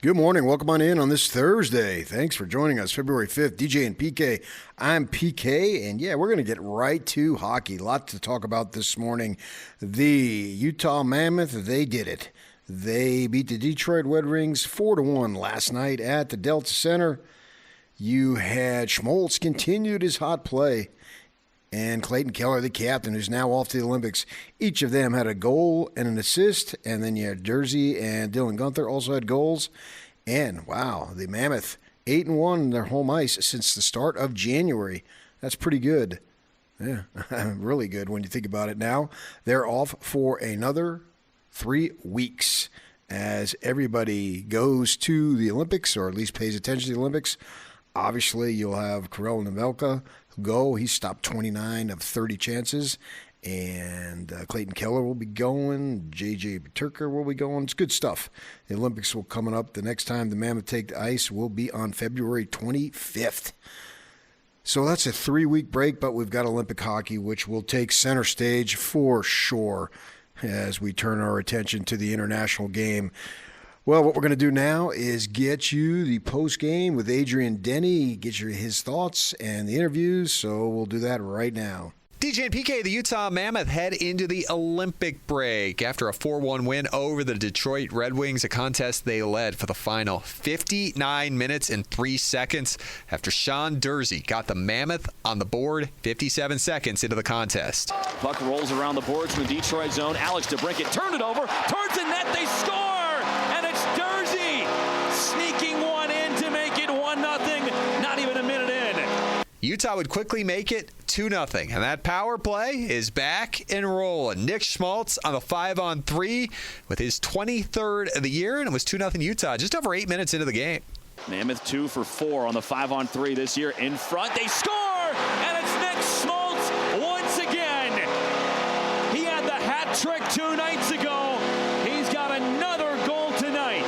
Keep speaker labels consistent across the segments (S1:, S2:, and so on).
S1: Good morning. Welcome on in on this Thursday. Thanks for joining us. February 5th, DJ and PK. I'm PK, and we're going to get right to hockey. A lot to talk about this morning. The Utah Mammoth, they did it. They beat the Detroit Red Wings 4-1 last night at the Delta Center. You had Schmaltz continued his hot play, and Clayton Keller, the captain, who's now off to the Olympics. Each of them had a goal and an assist, and then you had Jersey and Dylan Guenther also had goals. And, wow, the Mammoth, 8-1 in their home ice since the start of January. That's pretty good. Yeah, really good when you think about it now. They're off for another 3 weeks as everybody goes to the Olympics, or at least pays attention to the Olympics. Obviously, you'll have Karel Nemelka go. He stopped 29 of 30 chances. And Clayton Keller will be going. J.J. Peterka will be going. It's good stuff. The Olympics will coming up. The next time the Mammoth take the ice will be on February 25th. So that's a 3-week break, but we've got Olympic hockey, which will take center stage for sure as we turn our attention to the international game. Well, what we're going to do now is get you the post-game with Adrian Denny, get you his thoughts and the interviews, so we'll do that right now.
S2: DJ and PK, the Utah Mammoth head into the Olympic break after a 4-1 win over the Detroit Red Wings, a contest they led for the final 59 minutes and 3 seconds after Sean Durzi got the Mammoth on the board 57 seconds into the contest.
S3: Puck rolls around the boards from the Detroit zone. Alex DeBrincat turned it over, towards the net, they score! And it's Durzi sneaking one in to make it 1-0, not even a minute in.
S2: Utah would quickly make it 2-0, and that power play is back and rolling. Nick Schmaltz on the 5-on-3 with his 23rd of the year, and it was 2-0 Utah just over 8 minutes into the game.
S3: Mammoth 2 for 4 on the 5-on-3 this year. In front, they score, and it's Nick Schmaltz once again. He had the hat trick 2 nights ago. He's got another goal tonight.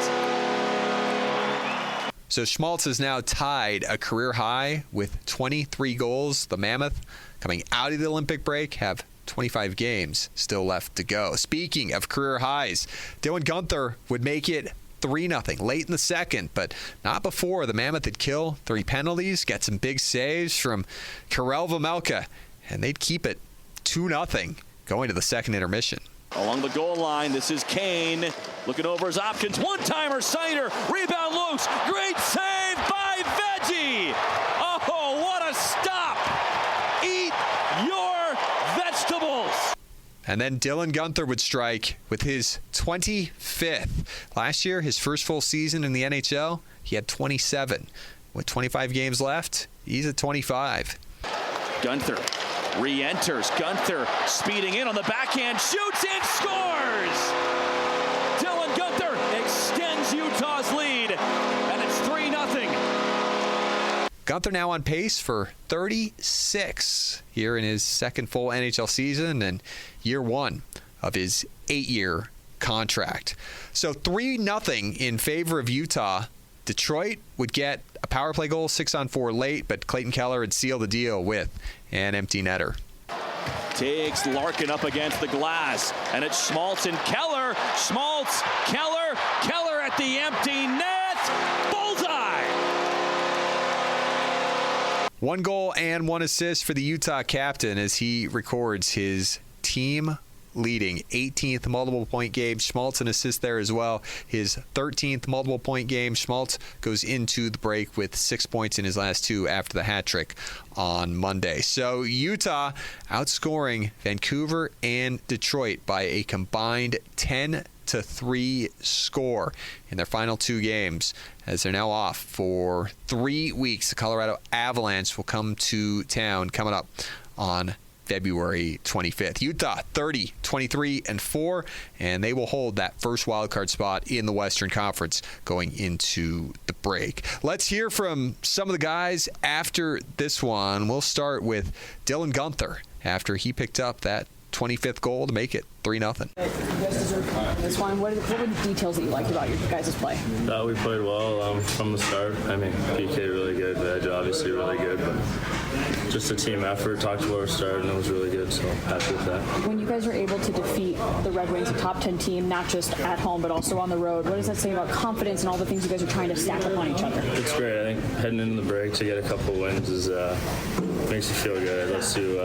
S2: So Schmaltz has now tied a career high with 23 goals. The Mammoth, coming out of the Olympic break, have 25 games still left to go. Speaking of career highs, Dylan Guenther would make it 3-0 late in the second, but not before the Mammoth would kill 3 penalties, get some big saves from Karel Nemelka, and they'd keep it 2-0 going to the second intermission.
S3: Along the goal line, this is Kane looking over his options. One-timer, Snyder, rebound loose. Great save by Veggie. Oh, what a stop. Eat your vegetables.
S2: And then Dylan Guenther would strike with his 25th. Last year, his first full season in the NHL, he had 27. With 25 games left, he's at 25.
S3: Guenther re-enters. Guenther speeding in on the backhand, shoots and scores! Dylan Guenther extends Utah's lead, and it's 3-0.
S2: Guenther now on pace for 36 here in his second full NHL season and year 1 of his 8-year contract. So 3-0 in favor of Utah. Detroit would get a power play goal 6-on-4 late, but Clayton Keller would seal the deal with an empty netter.
S3: Takes Larkin up against the glass, and it's Schmaltz and Keller. Schmaltz, Keller, Keller at the empty net. Bullseye!
S2: 1 goal and 1 assist for the Utah captain as he records his team leading 18th multiple point game. Schmaltz an assist there as well. His 13th multiple point game. Schmaltz goes into the break with 6 points in his last 2 after the hat trick on Monday. So Utah outscoring Vancouver and Detroit by a combined 10-3 score in their final 2 games as they're now off for 3 weeks. The Colorado Avalanche will come to town coming up on February 25th. Utah 30-23-4, and they will hold that first wildcard spot in the Western Conference going into the break. Let's hear from some of the guys after this one. We'll start with Dylan Guenther after he picked up that 25th goal to make it 3-0.
S4: You guys deserve this one. What were the details that you liked about your guys' play?
S5: We played well from the start. I mean, PK really good, Veg obviously really good, but just a team effort. Talked about our start, and it was really good, so happy with that.
S4: When you guys are able to defeat the Red Wings, a top 10 team, not just at home but also on the road, what does that say about confidence and all the things you guys are trying to stack up on each other?
S5: It's great. I think heading into the break to get a couple wins is makes you feel good. It lets you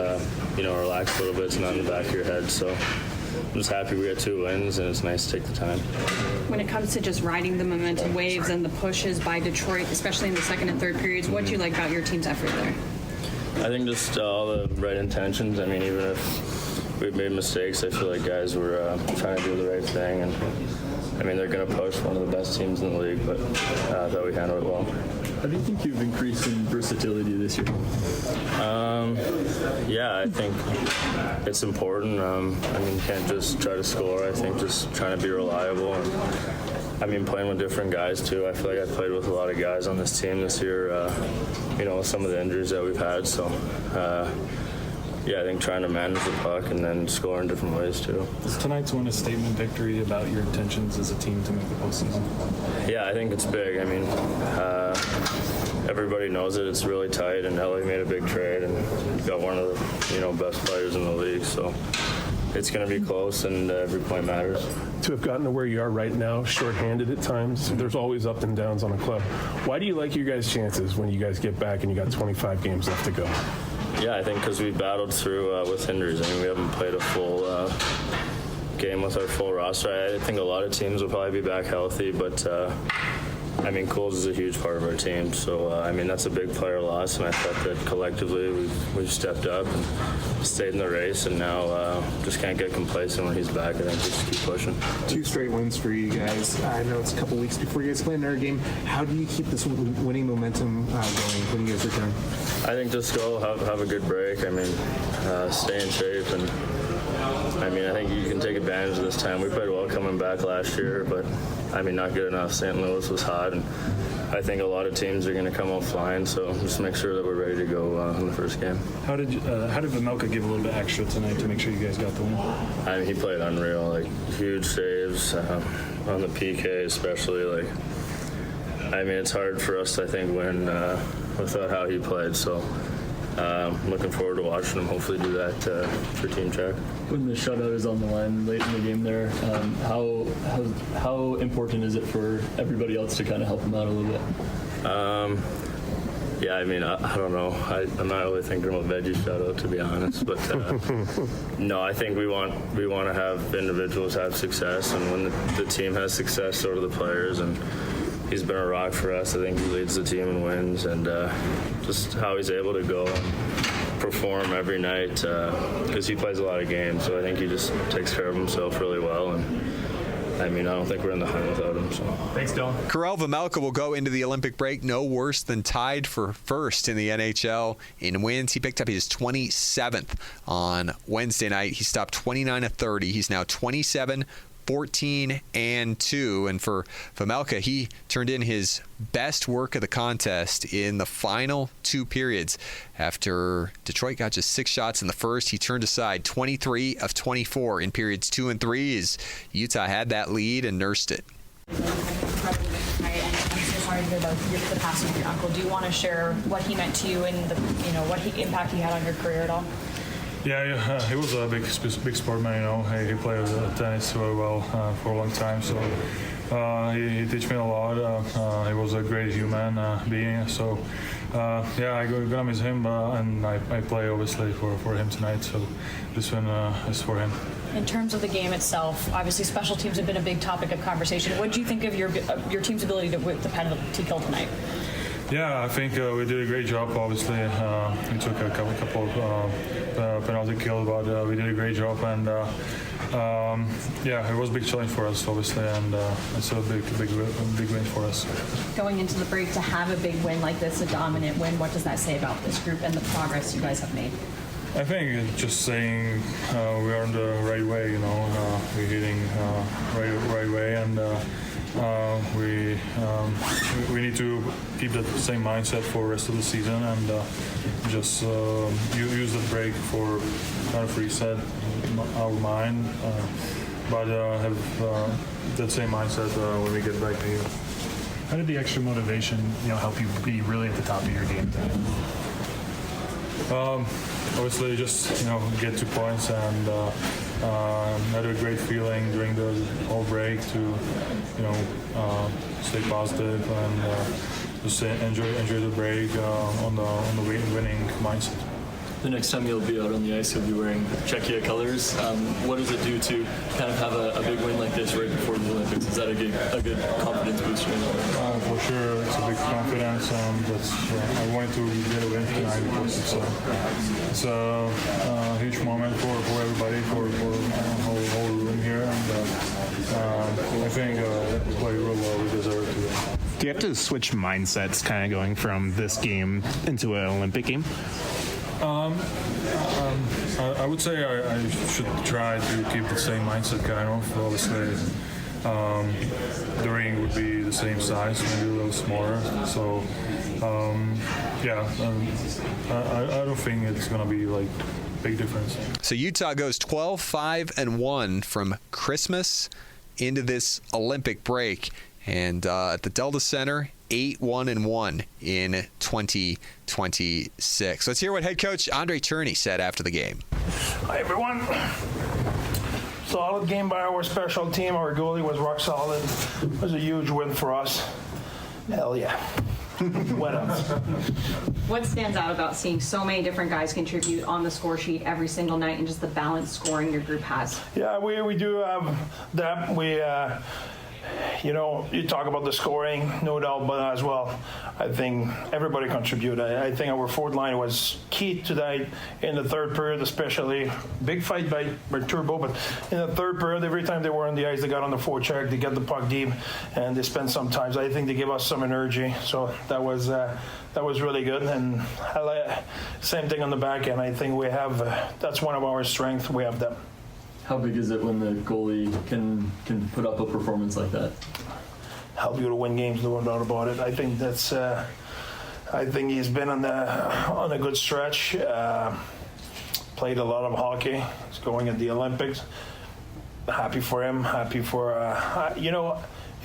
S5: relax a little bit. It's not in the back of your head, so I'm just happy we got 2 wins, and it's nice to take the time.
S6: When it comes to just riding the momentum waves and the pushes by Detroit, especially in the second and third periods, what do you like about your team's effort there?
S5: I think just all the right intentions. I mean, even if we've made mistakes, I feel like guys were trying to do the right thing. And I mean, they're going to push one of the best teams in the league, but I thought we handled it well.
S7: How do you think you've increased in versatility this year?
S5: Yeah, I think it's important. I mean, you can't just try to score. I think just trying to be reliable. And, I mean, playing with different guys, too. I feel like I played with a lot of guys on this team this year, with some of the injuries that we've had. So, I think trying to manage the puck and then score in different ways, too.
S7: Is tonight's win a statement victory about your intentions as a team to make the postseason?
S5: Yeah, I think it's big. I mean, everybody knows it. It's really tight, and LA made a big trade, and we've got one of the best players in the league. So it's going to be close, and every point matters.
S8: To have gotten to where you are right now, shorthanded at times, there's always up and downs on a club. Why do you like your guys' chances when you guys get back and you got 25 games left to go?
S5: Yeah, I think because we battled through with injuries. I mean, we haven't played a full game with our full roster. I think a lot of teams will probably be back healthy, but I mean, Coles is a huge part of our team. So, that's a big player loss, and I thought that collectively we've stepped up and stayed in the race, and now just can't get complacent when he's back. I think we just keep pushing.
S9: 2 straight wins for you guys. I know it's a couple weeks before you guys play another game. How do you keep this winning momentum going when you guys return?
S5: I think just go have a good break. I mean, stay in shape, and I think you can take advantage of this time. We played well coming back last year, but not good enough. St. Louis was hot, and I think a lot of teams are going to come out flying. So just make sure that we're ready to go in the first game.
S7: How did Vamelka give a little bit extra tonight to make sure you guys got the win?
S5: He played unreal, like huge saves on the PK, especially. It's hard for us to win without how he played. So. Looking forward to watching him hopefully do that for Team Czech.
S7: When the shutout is on the line late in the game there, how important is it for everybody else to kind of help him out a little bit?
S5: I don't know. I'm not really thinking about Veggie shutout, to be honest. But no, I think we want to have individuals have success, and when the team has success, so do the players. And he's been a rock for us. I think he leads the team in wins, and just how he's able to go and perform every night because he plays a lot of games. So I think he just takes care of himself really well. And I don't think we're in the hunt without him. So
S7: thanks, Dylan.
S2: Karel Vamelka will go into the Olympic break no worse than tied for first in the NHL in wins. He picked up his 27th on Wednesday night. He stopped 29 of 30. He's now 27, 14 and 2, and for Vamelka, he turned in his best work of the contest in the final 2 periods. After Detroit got just 6 shots in the first, he turned aside 23 of 24 in periods 2 and 3 as Utah had that lead and nursed it.
S4: I'm so sorry to hear about the passing of your uncle. Do you want to share what he meant to you and what impact he had on your career at all?
S10: Yeah, he was a big sportman. He played tennis very well for a long time. So he taught me a lot. He was a great human being. So I'm gonna miss him, and I play obviously for him tonight. So this one is for him.
S4: In terms of the game itself, obviously special teams have been a big topic of conversation. What do you think of your team's ability to whip the penalty kill tonight?
S10: Yeah, I think we did a great job. Obviously, we took a couple of penalty kills, but we did a great job. And it was a big challenge for us, obviously, and it's a big win for us.
S4: Going into the break to have a big win like this, a dominant win, what does that say about this group and the progress you guys have made?
S10: I think it's just saying we are on the right way. We're hitting right way, and. We need to keep that same mindset for the rest of the season and just use the break for kind of reset, our mind, but have that same mindset when we get back here.
S7: How did the extra motivation, help you be really at the top of your game today?
S10: Obviously, just get 2 points and had a great feeling during the whole break to stay positive and just enjoy the break on the winning mindset.
S11: The next time you'll be out on the ice, you'll be wearing Czechia colors. What does it do to kind of have a big win like this right before the Olympics? Is that a good confidence booster?
S10: For sure, it's a big confidence. I wanted to get a win tonight because it's a huge moment for everybody, for the whole room here. And I think we played real well. We deserve to win.
S9: Do you have to switch mindsets kind of going from this game into an Olympic game?
S10: I would say I should try to keep the same mindset kind of. Obviously, the ring would be the same size, maybe a little smaller. So, I don't think it's going to be like big difference.
S2: So Utah goes 12-5-1 from Christmas into this Olympic break. And at the Delta Center, 8-1-1 in 2026. Let's hear what head coach Andre Turney said after the game.
S12: Hi, everyone. Solid game by our special team. Our goalie was rock solid. It was a huge win for us. Hell yeah. What else?
S6: What stands out about seeing so many different guys contribute on the score sheet every single night and just the balanced scoring your group has?
S12: Yeah, we do have that. You talk about the scoring, no doubt, but as well, I think everybody contributed. I think our fourth line was key tonight in the third period, especially. Big fight by Turbo, but in the third period, every time they were on the ice, they got on the forecheck, they got the puck deep, and they spent some time. I think they gave us some energy, so that was really good. And same thing on the back end. I think we have that's one of our strengths. We have that.
S11: How big is it when the goalie can put up a performance like that?
S12: Help you to win games, no doubt about it. I think that's. I think he's been on a good stretch. Played a lot of hockey. He's going at the Olympics. Happy for him. Happy for you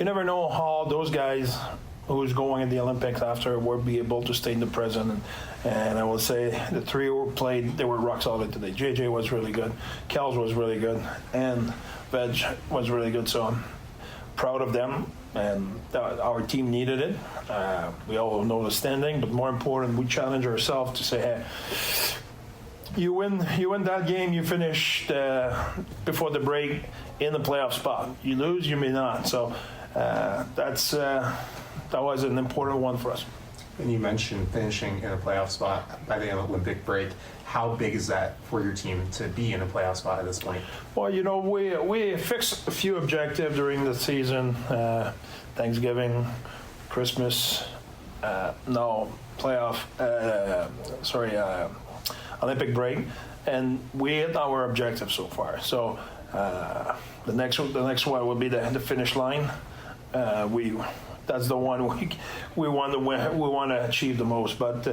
S12: never know how those guys who's going in the Olympics after will be able to stay in the present. And I will say the three who played, they were rock solid today. JJ was really good. Kels was really good. And Veg was really good. So I'm proud of them. And our team needed it. We all know the standing, but more important, we challenge ourselves to say, hey, you win that game, you finish before the break in the playoff spot. You lose, you may not. So that was an important one for us.
S9: And you mentioned finishing in a playoff spot by the Olympic break. How big is that for your team to be in a playoff spot at this point?
S12: Well, we fixed a few objectives during the season. Thanksgiving, Christmas, Olympic break, and we hit our objective so far. So the next one will be the finish line. That's the one we want to win, we want to achieve the most. But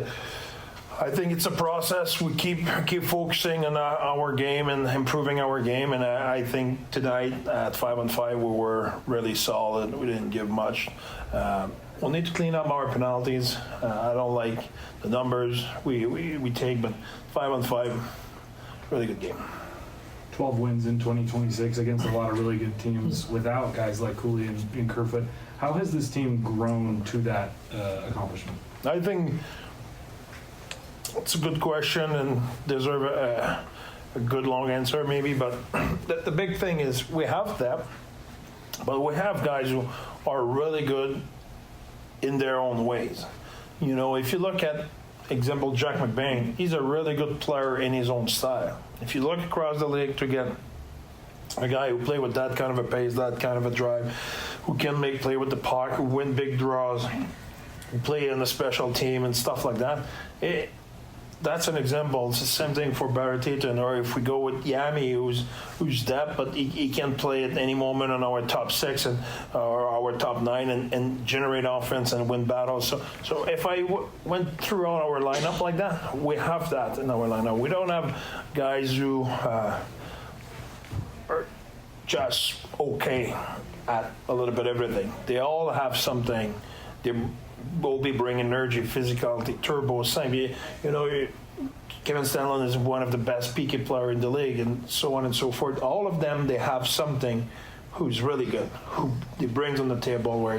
S12: I think it's a process. We keep focusing on our game and improving our game. And I think tonight at 5-on-5 we were really solid. We didn't give much. We'll need to clean up our penalties. I don't like the numbers we take, but 5-on-5, really good game.
S7: 12 wins in 2026 against a lot of really good teams without guys like Cooley and Kerfoot. How has this team grown to that accomplishment?
S12: I think it's a good question and deserve a good long answer maybe, but the big thing is we have that, but we have guys who are really good in their own ways. If you look at example Jack McBain, he's a really good player in his own style. If you look across the league to get a guy who play with that kind of a pace, that kind of a drive, who can make play with the puck, who win big draws, who play in a special team and stuff like that, that's an example. It's the same thing for Baratitan, or if we go with Yami, who's that, but he can play at any moment on our top 6 or our top 9 and generate offense and win battles. So if I went through our lineup like that, we have that in our lineup. We don't have guys who just okay at a little bit everything. They all have something. They will be bringing energy, physicality, turbo, same. You know, Kevin Stanley is one of the best PK player in the league, and so on and so forth. All of them, they have something who's really good, who they brings on the table where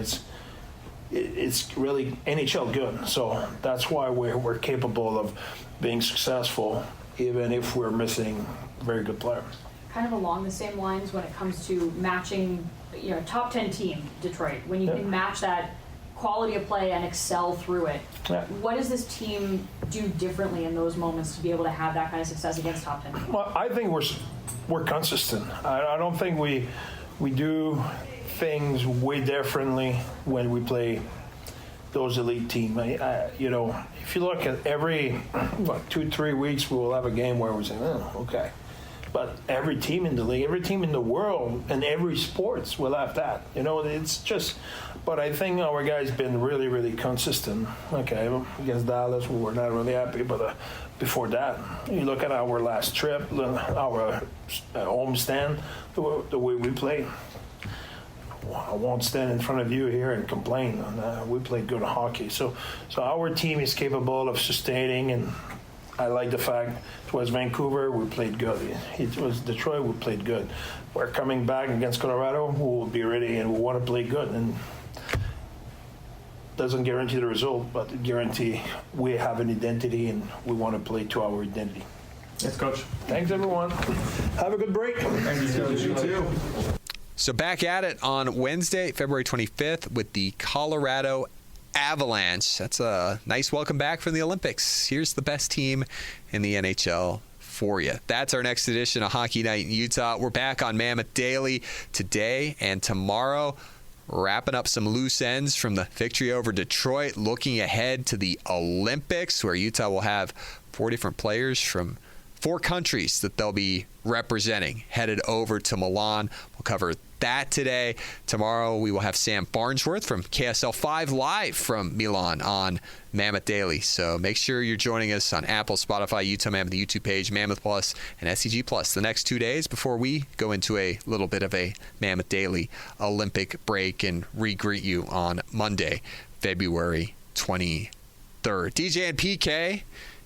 S12: it's really NHL good. So that's why we're capable of being successful, even if we're missing very good players.
S4: Kind of along the same lines when it comes to matching, top 10 team, Detroit, when you can match that quality of play and excel through it.
S12: Yeah.
S4: What does this team do differently in those moments to be able to have that kind of success against top 10?
S12: Well, I think we're consistent. I don't think we do things way differently when we play those elite teams. If you look at every 2-3 weeks, we will have a game where we say, okay. But every team in the league, every team in the world, and every sports will have that. It's just. But I think our guys been really, really consistent. Okay, against Dallas, we were not really happy, but before that, you look at our last trip, our homestand, the way we played. I won't stand in front of you here and complain. We played good hockey. So our team is capable of sustaining, and I like the fact it was Vancouver, we played good. It was Detroit, we played good. We're coming back against Colorado, we will be ready and we want to play good. And doesn't guarantee the result, but it guarantee we have an identity and we want to play to our identity.
S7: Yes, Coach.
S12: Thanks, everyone. Have a good break.
S7: Thank you, Coach. You too.
S2: So back at it on Wednesday, February 25th with the Colorado Avalanche. That's a nice welcome back from the Olympics. Here's the best team in the NHL for you. That's our next edition of Hockey Night in Utah. We're back on Mammoth Daily today and tomorrow, wrapping up some loose ends from the victory over Detroit, looking ahead to the Olympics, where Utah will have 4 different players from 4 countries that they'll be representing headed over to Milan. We'll cover that today. Tomorrow we will have Sam Farnsworth from KSL 5 live from Milan on Mammoth Daily. So make sure you're joining us on Apple, Spotify, Utah Mammoth, the YouTube page, Mammoth Plus, and SCG Plus the next 2 days before we go into a little bit of a Mammoth Daily Olympic break and re-greet you on Monday, February 23rd. DJ and PK,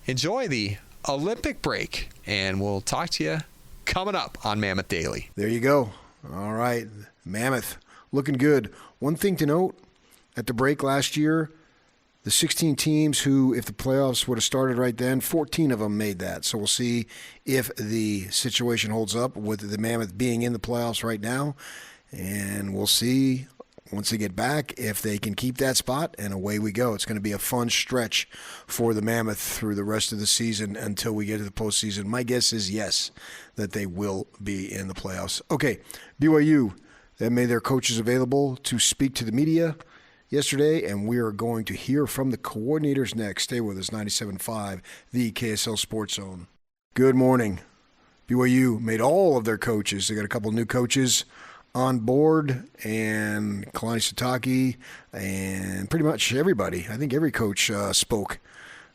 S2: enjoy the Olympic break, and we'll talk to you coming up on Mammoth Daily.
S1: There you go. All right, Mammoth, looking good. One thing to note, at the break last year, the 16 teams who, if the playoffs would have started right then, 14 of them made that. So we'll see if the situation holds up with the Mammoth being in the playoffs right now, and we'll see once they get back if they can keep that spot, and away we go. It's going to be a fun stretch for the Mammoth through the rest of the season until we get to the postseason. My guess is yes, that they will be in the playoffs. Okay, BYU, they made their coaches available to speak to the media yesterday, and we are going to hear from the coordinators next. Stay with us, 97.5, the KSL Sports Zone. Good morning. BYU made all of their coaches. They got a couple new coaches on board, and Kalani Sitake, and pretty much everybody. I think every coach spoke.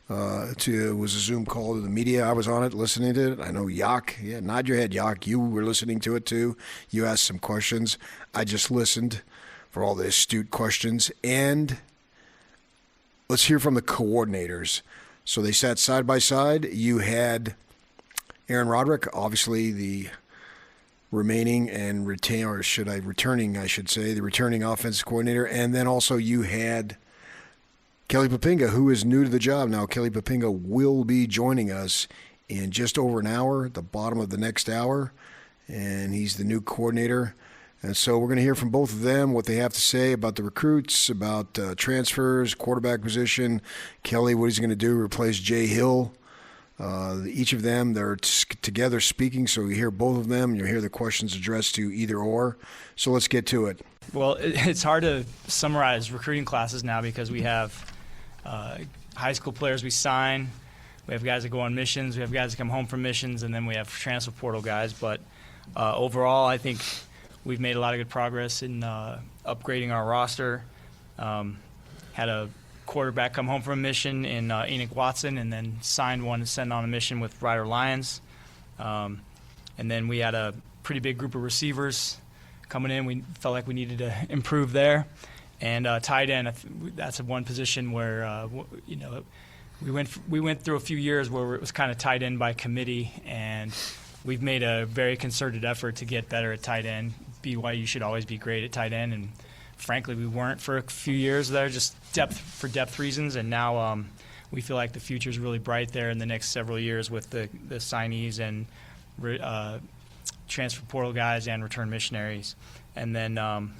S1: It was a Zoom call to the media. I was on it, listening to it. I know Yak. Yeah, nod your head, Yak. You were listening to it too. You asked some questions. I just listened for all the astute questions. And let's hear from the coordinators. So they sat side by side. You had Aaron Roderick, obviously the returning offensive coordinator. And then also you had Kelly Poppinga, who is new to the job now. Kelly Poppinga will be joining us in just over an hour, the bottom of the next hour, and he's the new coordinator. And so we're going to hear from both of them what they have to say about the recruits, about transfers, quarterback position. Kelly, what he's going to do, replace Jay Hill. Each of them, they're together speaking, so you hear both of them. You'll hear the questions addressed to either or. So let's get to it.
S13: Well, it's hard to summarize recruiting classes now because we have high school players we sign. We have guys that go on missions. We have guys that come home from missions, and then we have transfer portal guys. But overall, I think we've made a lot of good progress in upgrading our roster. Had a quarterback come home from a mission in Enoch Watson, and then signed one to send on a mission with Ryder Lions. And then we had a pretty big group of receivers coming in. We felt like we needed to improve there. And tight end, that's one position where, we went through a few years where it was kind of tight end by committee, and we've made a very concerted effort to get better at tight end. BYU should always be great at tight end, and frankly, we weren't for a few years there, just depth reasons. And now we feel like the future is really bright there in the next several years with the signees and transfer portal guys and return missionaries. And then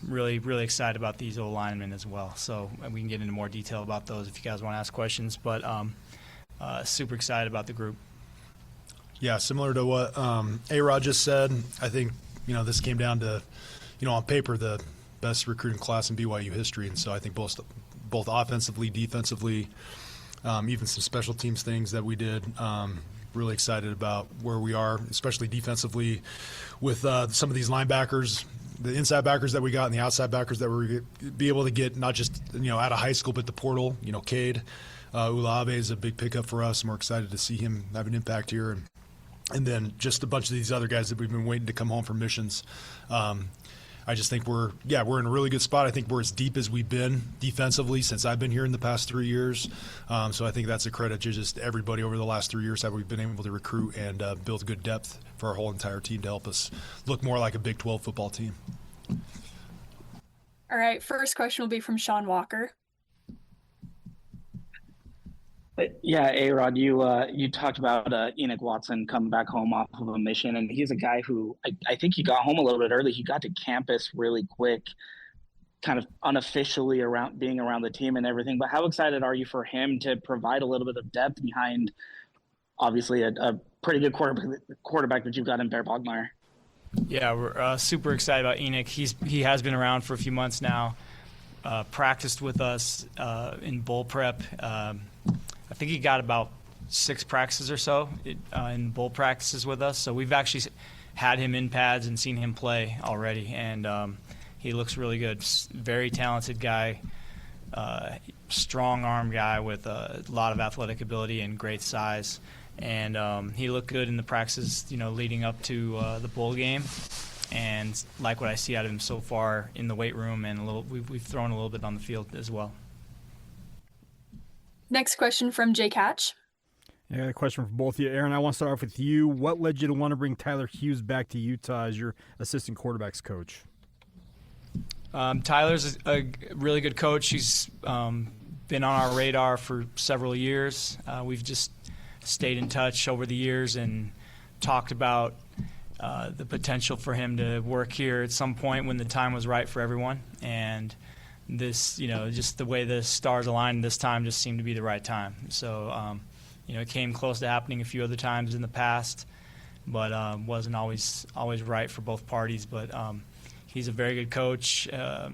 S13: really, really excited about these O-linemen as well. So we can get into more detail about those if you guys want to ask questions. But super excited about the group.
S14: Yeah, similar to what A-Rod just said, I think, this came down to, on paper, the best recruiting class in BYU history. And so I think both offensively, defensively, even some special teams things that we did, really excited about where we are, especially defensively with some of these linebackers, the inside backers that we got and the outside backers that we're be able to get not just, out of high school, but the portal. Cade Ulave is a big pickup for us, and we're excited to see him have an impact here. And then just a bunch of these other guys that we've been waiting to come home from missions. I just think we're in a really good spot. I think we're as deep as we've been defensively since I've been here in the past 3 years. So I think that's a credit to just everybody over the last 3 years, how we've been able to recruit and build good depth for our whole entire team to help us look more like a Big 12 football team.
S15: All right, first question will be from Sean Walker.
S16: Yeah, A-Rod, you talked about Enoch Watson coming back home off of a mission, and he's a guy who I think he got home a little bit early. He got to campus really quick, kind of unofficially being around the team and everything. But how excited are you for him to provide a little bit of depth behind, obviously, a pretty good quarterback that you've got in Bear Bogmeyer?
S13: Yeah, we're super excited about Enoch. He has been around for a few months now, practiced with us in bowl prep. I think he got about 6 practices or so in bowl practices with us. So we've actually had him in pads and seen him play already, and he looks really good. Very talented guy, strong arm guy with a lot of athletic ability and great size. And he looked good in the practices, leading up to the bowl game. And like what I see out of him so far in the weight room, and we've thrown a little bit on the field as well.
S15: Next question from Jake Hatch.
S17: I got a question for both of you. Aaron, I want to start off with you. What led you to want to bring Tyler Hughes back to Utah as your assistant quarterbacks coach?
S13: Tyler's a really good coach. He's been on our radar for several years. We've just stayed in touch over the years and talked about the potential for him to work here at some point when the time was right for everyone. And this, just the way the stars aligned this time just seemed to be the right time. So, it came close to happening a few other times in the past, but wasn't always right for both parties. But he's a very good coach, a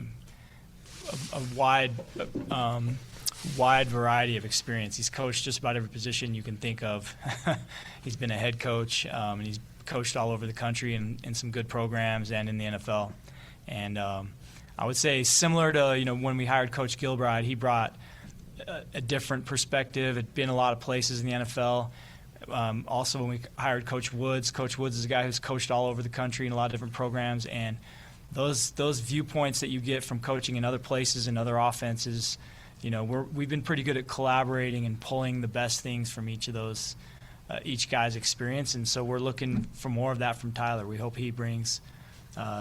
S13: wide variety of experience. He's coached just about every position you can think of. He's been a head coach, and he's coached all over the country in some good programs and in the NFL. And I would say similar to when we hired Coach Gilbride, he brought a different perspective. Had been a lot of places in the NFL. Also, when we hired Coach Woods is a guy who's coached all over the country in a lot of different programs, and those viewpoints that you get from coaching in other places and other offenses, we've been pretty good at collaborating and pulling the best things from each of those, each guy's experience, and so we're looking for more of that from Tyler. We hope he brings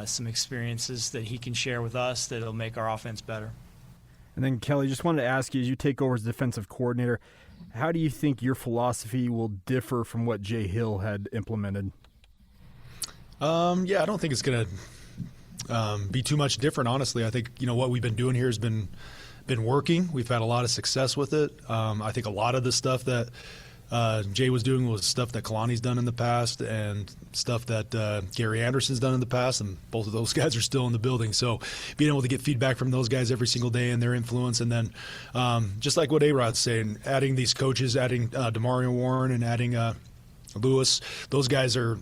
S13: some experiences that he can share with us that'll make our offense better.
S17: And then, Kelly, just wanted to ask you, as you take over as defensive coordinator, how do you think your philosophy will differ from what Jay Hill had implemented?
S14: I don't think it's going to be too much different, honestly. I think, what we've been doing here has been working. We've had a lot of success with it. I think a lot of the stuff that Jay was doing was stuff that Kalani's done in the past and stuff that Gary Anderson's done in the past, and both of those guys are still in the building. So being able to get feedback from those guys every single day and their influence, and then just like what A-Rod's saying, adding these coaches, adding DeMario Warren and adding Lewis, those guys are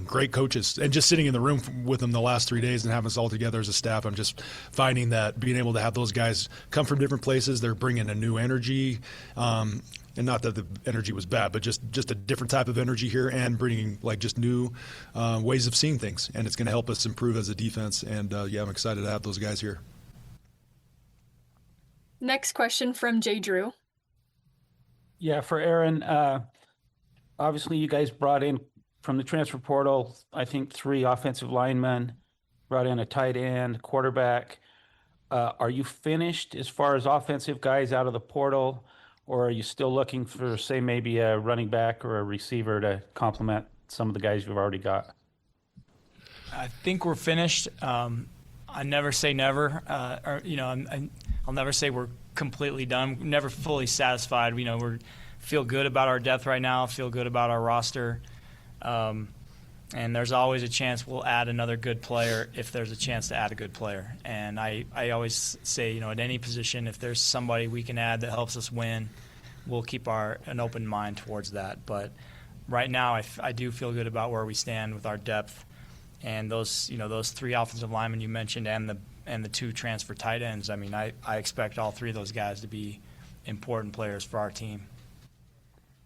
S14: great coaches, and just sitting in the room with them the last 3 days and having us all together as a staff, I'm just finding that being able to have those guys come from different places, they're bringing a new energy, and not that the energy was bad, but just a different type of energy here, and bringing like just new ways of seeing things, and it's going to help us improve as a defense. And yeah, I'm excited to have those guys here.
S15: Next question from Jay Drew.
S18: Yeah, for Aaron, obviously you guys brought in from the transfer portal, I think 3 offensive linemen, brought in a tight end, quarterback. Are you finished as far as offensive guys out of the portal, or are you still looking for, say, maybe a running back or a receiver to complement some of the guys you've already got?
S13: I think we're finished. I never say never. I'll never say we're completely done. We're never fully satisfied. We feel good about our depth right now. Feel good about our roster. And there's always a chance we'll add another good player if there's a chance to add a good player. And I always say, at any position, if there's somebody we can add that helps us win, we'll keep an open mind towards that. But right now, I do feel good about where we stand with our depth. And those 3 offensive linemen you mentioned and the 2 transfer tight ends, I mean, I expect all 3 of those guys to be important players for our team.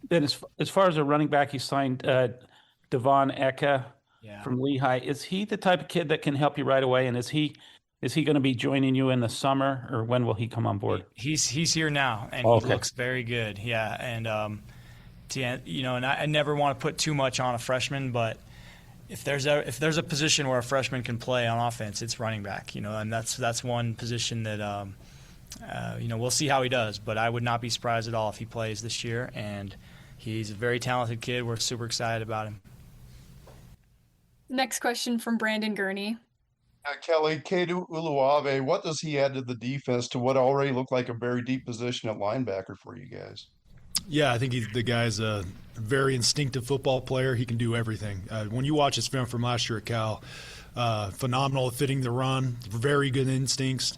S18: Then as far as a running back, you signed Devon Eka from Lehigh. Is he the type of kid that can help you right away? And is he going to be joining you in the summer, or when will he come on board?
S13: He's here now, and he looks very good. Yeah, and and I never want to put too much on a freshman, but if there's a position where a freshman can play on offense, it's running back. And that's one position that we'll see how he does, but I would not be surprised at all if he plays this year. And he's a very talented kid. We're super excited about him.
S15: Next question from Brandon Gurney.
S19: Kelly, Kedu Uluave, what does he add to the defense to what already looked like a very deep position at linebacker for you guys?
S14: Yeah, I think the guy's a very instinctive football player. He can do everything. When you watch his film from last year at Cal, phenomenal at fitting the run, very good instincts.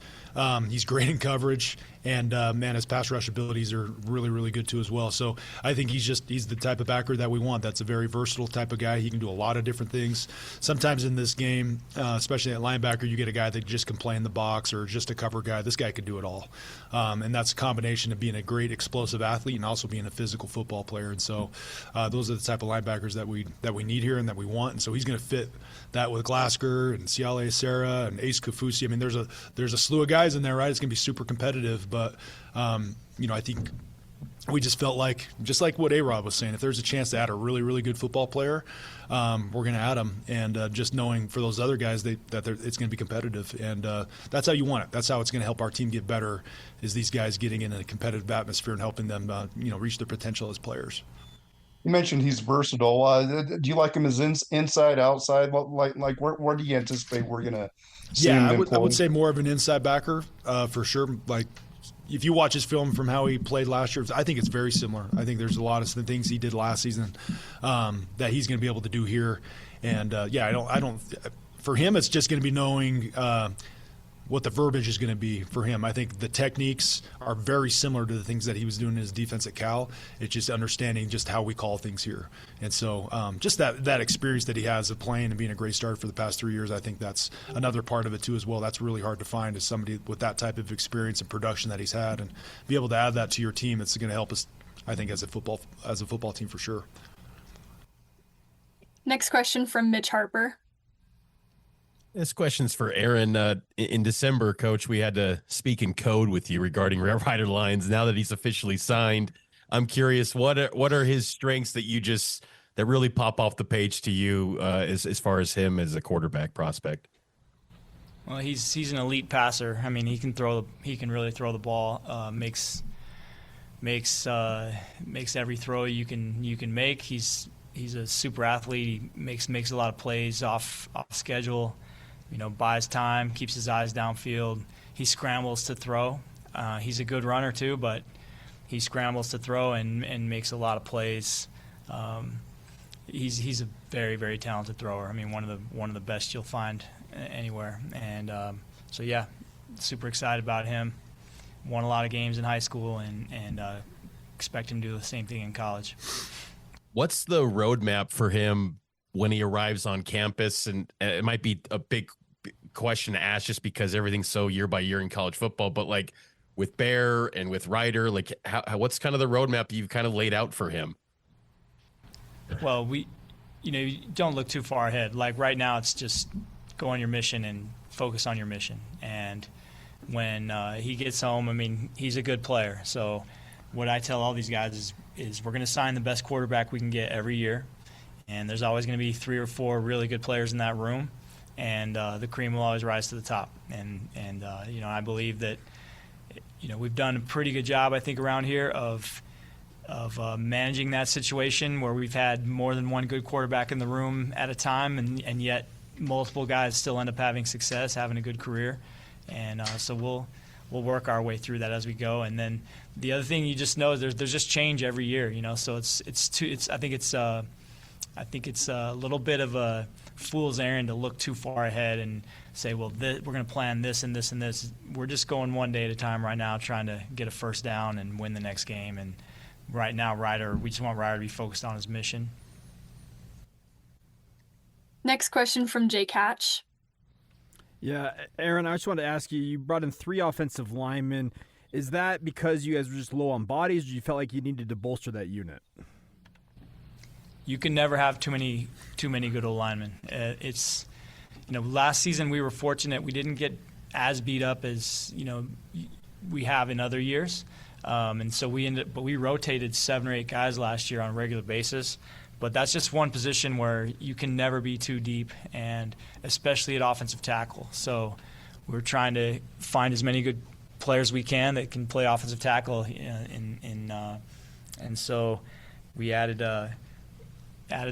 S14: He's great in coverage, and his pass rush abilities are really, really good too as well. So I think he's the type of backer that we want. That's a very versatile type of guy. He can do a lot of different things. Sometimes in this game, especially at linebacker, you get a guy that just can play in the box or just a cover guy. This guy can do it all, and that's a combination of being a great explosive athlete and also being a physical football player. And so those are the type of linebackers that we need here and that we want. And so he's going to fit that with Glasgow and Siale Serra and Ace Kafusi. I mean, there's a slew of guys in there, right? It's going to be super competitive, but I think we just felt like, just like what A-Rod was saying, if there's a chance to add a really, really good football player, we're going to add him. And just knowing for those other guys that it's going to be competitive, and that's how you want it. That's how it's going to help our team get better, is these guys getting in a competitive atmosphere and helping them, reach their potential as players.
S19: You mentioned he's versatile. Do you like him as inside, outside? Like where do you anticipate we're going to see him
S14: I
S19: employed?
S14: would say more of an inside backer for sure. Like, if you watch his film from how he played last year, I think it's very similar. I think there's a lot of the things he did last season that he's going to be able to do here. And I don't. For him, it's just going to be knowing what the verbiage is going to be for him. I think the techniques are very similar to the things that he was doing in his defense at Cal. It's just understanding just how we call things here. And so just that experience that he has of playing and being a great starter for the past 3 years, I think that's another part of it too as well. That's really hard to find, is somebody with that type of experience and production that he's had, and be able to add that to your team. It's going to help us, I think, as a football team for sure.
S15: Next question from Mitch Harper.
S20: This question's for Aaron. In December, Coach, we had to speak in code with you regarding Red Rider Lines. Now that he's officially signed, I'm curious, what are his strengths that really pop off the page to you as far as him as a quarterback prospect?
S13: Well, he's an elite passer. I mean, he can really throw the ball. Makes every throw you can make. He's a super athlete. He makes a lot of plays off schedule. Buys time, keeps his eyes downfield. He scrambles to throw. He's a good runner too, but he scrambles to throw and makes a lot of plays. He's a very, very talented thrower. I mean, one of the best you'll find anywhere. And so yeah, super excited about him. Won a lot of games in high school, and expect him to do the same thing in college.
S20: What's the roadmap for him when he arrives on campus? And it might be a big question to ask just because everything's so year by year in college football, but like with Bear and with Ryder, like what's kind of the roadmap you've kind of laid out for him?
S13: Well, you don't look too far ahead. Like right now, it's just go on your mission and focus on your mission. And when he gets home, I mean, he's a good player. So what I tell all these guys is we're going to sign the best quarterback we can get every year. And there's always going to be 3 or 4 really good players in that room. And the cream will always rise to the top. And I believe that, we've done a pretty good job, I think, around here of managing that situation where we've had more than one good quarterback in the room at a time, and yet multiple guys still end up having success, having a good career. And so we'll work our way through that as we go. And then the other thing you just know is there's just change every year, So I think it's a little bit of a fool's errand to look too far ahead and say, well, we're going to plan this and this and this. We're just going one day at a time right now, trying to get a first down and win the next game. And right now, we just want Ryder to be focused on his mission.
S15: Next question from Jay Catch.
S17: Yeah, Aaron, I just wanted to ask you, you brought in 3 offensive linemen. Is that because you guys were just low on bodies, or you felt like you needed to bolster that unit?
S13: You can never have too many good old linemen. Last season we were fortunate we didn't get as beat up as we have in other years, and so we rotated 7 or 8 guys last year on a regular basis. But that's just one position where you can never be too deep, and especially at offensive tackle. So we're trying to find as many good players we can that can play offensive tackle, and so we added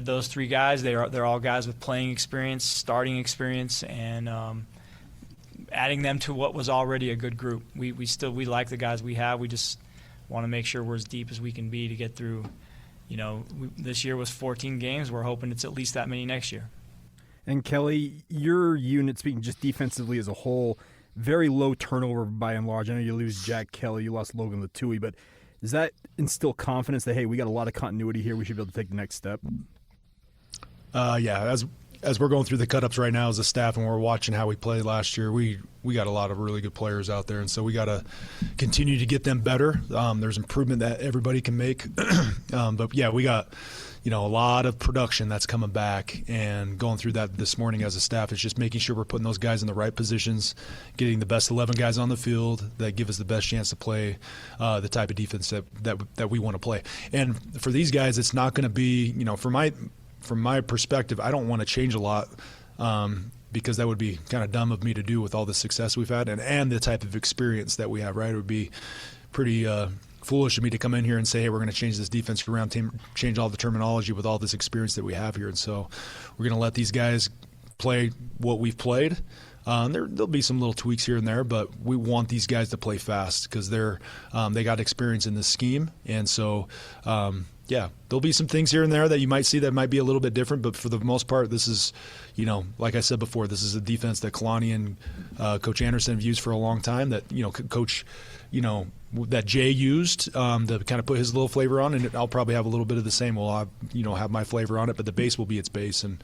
S13: those 3 guys. They're all guys with playing experience, starting experience, and adding them to what was already a good group. We like the guys we have. We just want to make sure we're as deep as we can be to get through. This year was 14 games. We're hoping it's at least that many next year.
S17: And Kelly, your unit, speaking just defensively as a whole, very low turnover by and large. I know you lose Jack Kelly, you lost Logan Latui, but does that instill confidence that, hey, we got a lot of continuity here, we should be able to take the next step?
S14: Yeah, as we're going through the cut-ups right now as a staff and we're watching how we played last year, we got a lot of really good players out there, and so we got to continue to get them better. There's improvement that everybody can make. But, yeah, we got, a lot of production that's coming back, and going through that this morning as a staff is just making sure we're putting those guys in the right positions, getting the best 11 guys on the field that give us the best chance to play the type of defense that we want to play. And for these guys, it's not going to be, from my perspective, I don't want to change a lot because that would be kind of dumb of me to do with all the success we've had and the type of experience that we have, right? It would be pretty foolish of me to come in here and say, hey, we're going to change this defense around, change all the terminology with all this experience that we have here. And so we're going to let these guys play what we've played. There'll be some little tweaks here and there, but we want these guys to play fast because they got experience in this scheme. And so, yeah, there'll be some things here and there that you might see that might be a little bit different, but for the most part, this is, like I said before, this is a defense that Kalani and Coach Anderson have used for a long time that, Coach, that Jay used to kind of put his little flavor on, and I'll probably have a little bit of the same. We'll have my flavor on it, but the base will be its base, and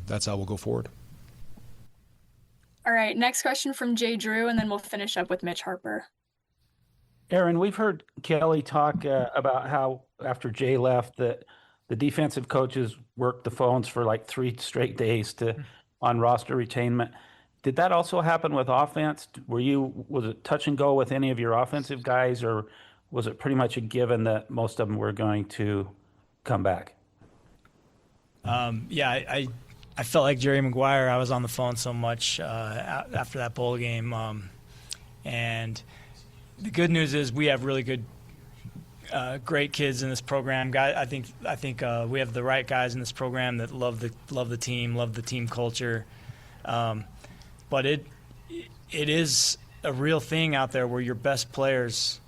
S14: that's how we'll go forward.
S15: All right, next question from Jay Drew, and then we'll finish up with Mitch Harper.
S18: Aaron, we've heard Kelly talk about how after Jay left that the defensive coaches worked the phones for like 3 straight days on roster retainment. Did that also happen with offense? Was it touch and go with any of your offensive guys, or was it pretty much a given that most of them were going to come back?
S13: Yeah, I felt like Jerry Maguire. I was on the phone so much after that bowl game, and the good news is we have really good, great kids in this program. I think we have the right guys in this program that love the team culture. But it is a real thing out there where your best players,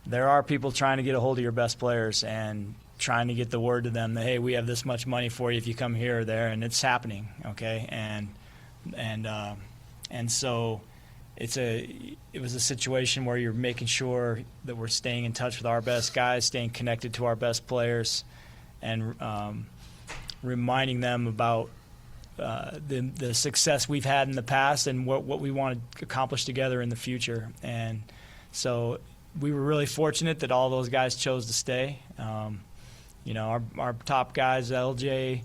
S13: there are people trying to get a hold of your best players and trying to get the word to them that, hey, we have this much money for you if you come here or there, and it's happening, okay? And so it was a situation where you're making sure that we're staying in touch with our best guys, staying connected to our best players, and reminding them about the success we've had in the past and what we want to accomplish together in the future. And so we were really fortunate that all those guys chose to stay. Our top guys, LJ,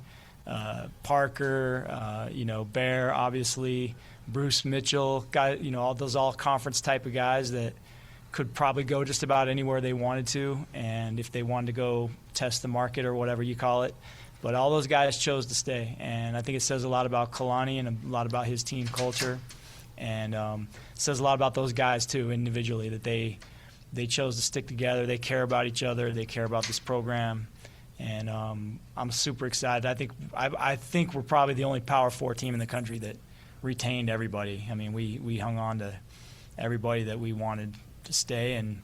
S13: Parker, Bear, obviously, Bruce Mitchell, all those all-conference type of guys that could probably go just about anywhere they wanted to, and if they wanted to go test the market or whatever you call it. But all those guys chose to stay, and I think it says a lot about Kalani and a lot about his team culture, and it says a lot about those guys too individually, that they chose to stick together. They care about each other. They care about this program, and I'm super excited. I think we're probably the only Power 4 team in the country that retained everybody. I mean, we hung on to everybody that we wanted to stay, and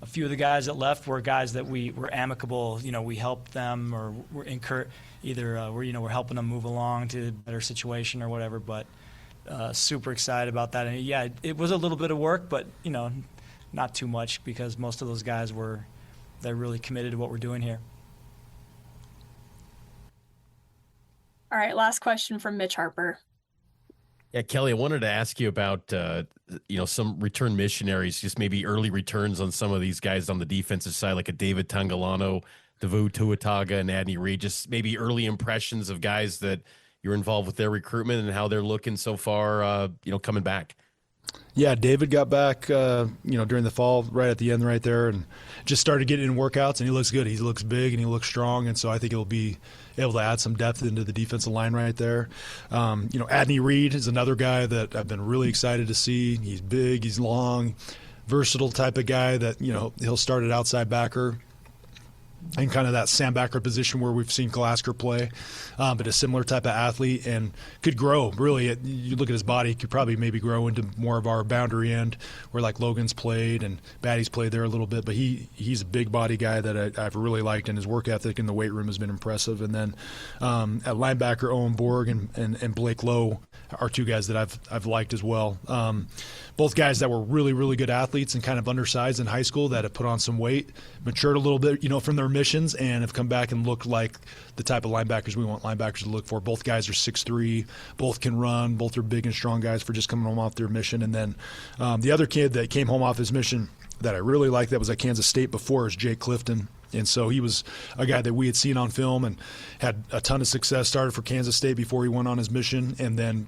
S13: a few of the guys that left were guys that we were amicable. We helped them, or we're we're helping them move along to a better situation or whatever. But super excited about that. And yeah, it was a little bit of work, but not too much, because most of those guys they're really committed to what we're doing here.
S15: All right, last question from Mitch Harper.
S20: Yeah, Kelly, I wanted to ask you about, some return missionaries, just maybe early returns on some of these guys on the defensive side, like a David Tangalano, Davu Tuataga, and Adney Reed. Just maybe early impressions of guys that you're involved with their recruitment and how they're looking so far, coming back.
S14: Yeah, David got back, during the fall, right at the end right there, and just started getting in workouts, and he looks good. He looks big, and he looks strong, and so I think he'll be able to add some depth into the defensive line right there. Adney Reed is another guy that I've been really excited to see. He's big, he's long, versatile type of guy that, he'll start at outside backer in kind of that Sam Backer position where we've seen Glasgow play, but a similar type of athlete, and could grow. Really, you look at his body, could probably maybe grow into more of our boundary end, where like Logan's played and Batty's played there a little bit. But he's a big body guy that I've really liked, and his work ethic in the weight room has been impressive. And then at linebacker, Owen Borg and Blake Lowe are two guys that I've liked as well. Both guys that were really, really good athletes and kind of undersized in high school that have put on some weight, matured a little bit, from their missions, and have come back and looked like the type of linebackers we want linebackers to look for. Both guys are 6'3", both can run, both are big and strong guys for just coming home off their mission. And then the other kid that came home off his mission that I really liked that was at Kansas State before is Jake Clifton. And so he was a guy that we had seen on film and had a ton of success, started for Kansas State before he went on his mission, and then,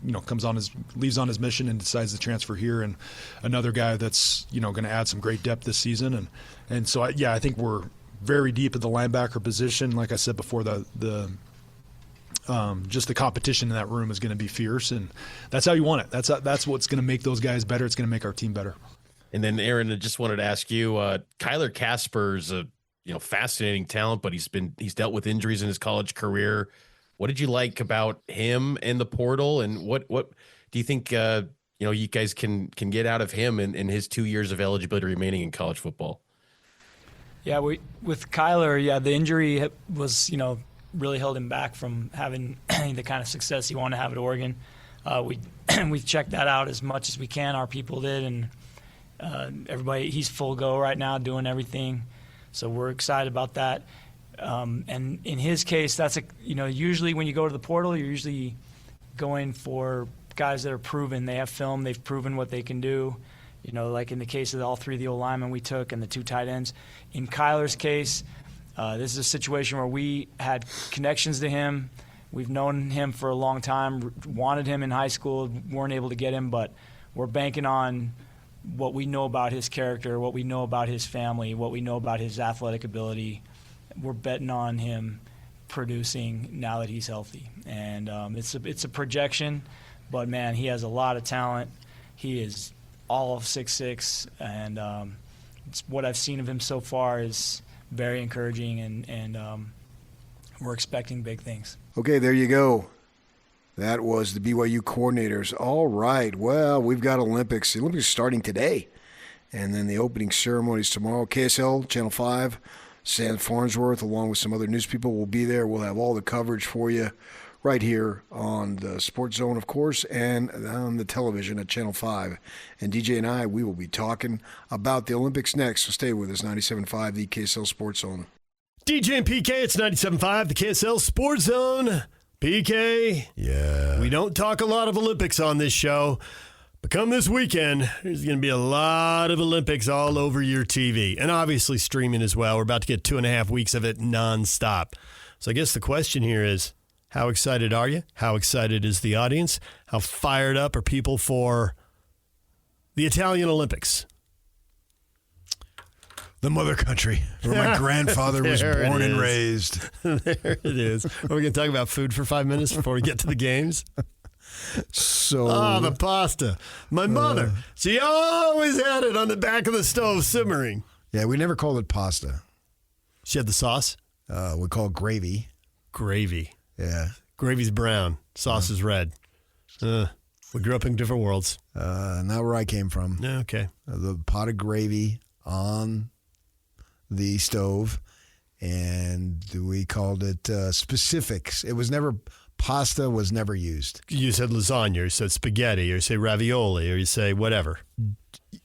S14: leaves on his mission and decides to transfer here. And another guy that's, going to add some great depth this season. And so, I think we're very deep at the linebacker position. Like I said before, just the competition in that room is going to be fierce, and that's how you want it. That's what's going to make those guys better. It's going to make our team better.
S20: And then, Aaron, I just wanted to ask you, Kyler Casper's a fascinating talent, but he's dealt with injuries in his college career. What did you like about him in the portal, and what do you think you guys can get out of him in his 2 years of eligibility remaining in college football?
S13: Yeah, with Kyler, the injury was really held him back from having the kind of success he wanted to have at Oregon. We checked that out as much as we can. Our people did, and everybody, he's full go right now, doing everything. So we're excited about that. And in his case, that's usually when you go to the portal, you're usually going for guys that are proven. They have film. They've proven what they can do. Like in the case of all three of the O-linemen we took and the two tight ends. In Kyler's case, this is a situation where we had connections to him. We've known him for a long time, wanted him in high school, weren't able to get him, but we're banking on what we know about his character, what we know about his family, what we know about his athletic ability. We're betting on him producing now that he's healthy. And it's a projection, but, man, he has a lot of talent. He is all of 6'6", and what I've seen of him so far is very encouraging, and we're expecting big things.
S1: Okay, there you go. That was the BYU coordinators. All right, well, we've got Olympics. The Olympics starting today, and then the opening ceremonies tomorrow. KSL, Channel 5, Sam Farnsworth, along with some other news people, will be there. We'll have all the coverage for you right here on the Sports Zone, of course, and on the television at Channel 5. And DJ and I, we will be talking about the Olympics next, so stay with us, 97.5, the KSL Sports Zone.
S21: DJ and PK, it's 97.5, the KSL Sports Zone. PK.
S1: Yeah.
S21: We don't talk a lot of Olympics on this show, but come this weekend, there's going to be a lot of Olympics all over your TV, and obviously streaming as well. We're about to get 2.5 weeks of it nonstop. So I guess the question here is, how excited are you? How excited is the audience? How fired up are people for the Italian Olympics?
S1: The mother country, where my grandfather was born and raised.
S21: There it is. Are we going to talk about food for 5 minutes before we get to the games?
S1: So,
S21: the pasta. My mother, she always had it on the back of the stove simmering.
S1: Yeah, we never called it pasta.
S21: She had the sauce?
S1: We call it gravy.
S21: Gravy.
S1: Yeah.
S21: Gravy's brown. Sauce is red. We grew up in different worlds.
S1: Not where I came from.
S21: Okay.
S1: The pot of gravy on the stove, and we called it specifics. It was never, pasta was never used.
S21: You said lasagna, or you said spaghetti, or you say ravioli, or you say whatever.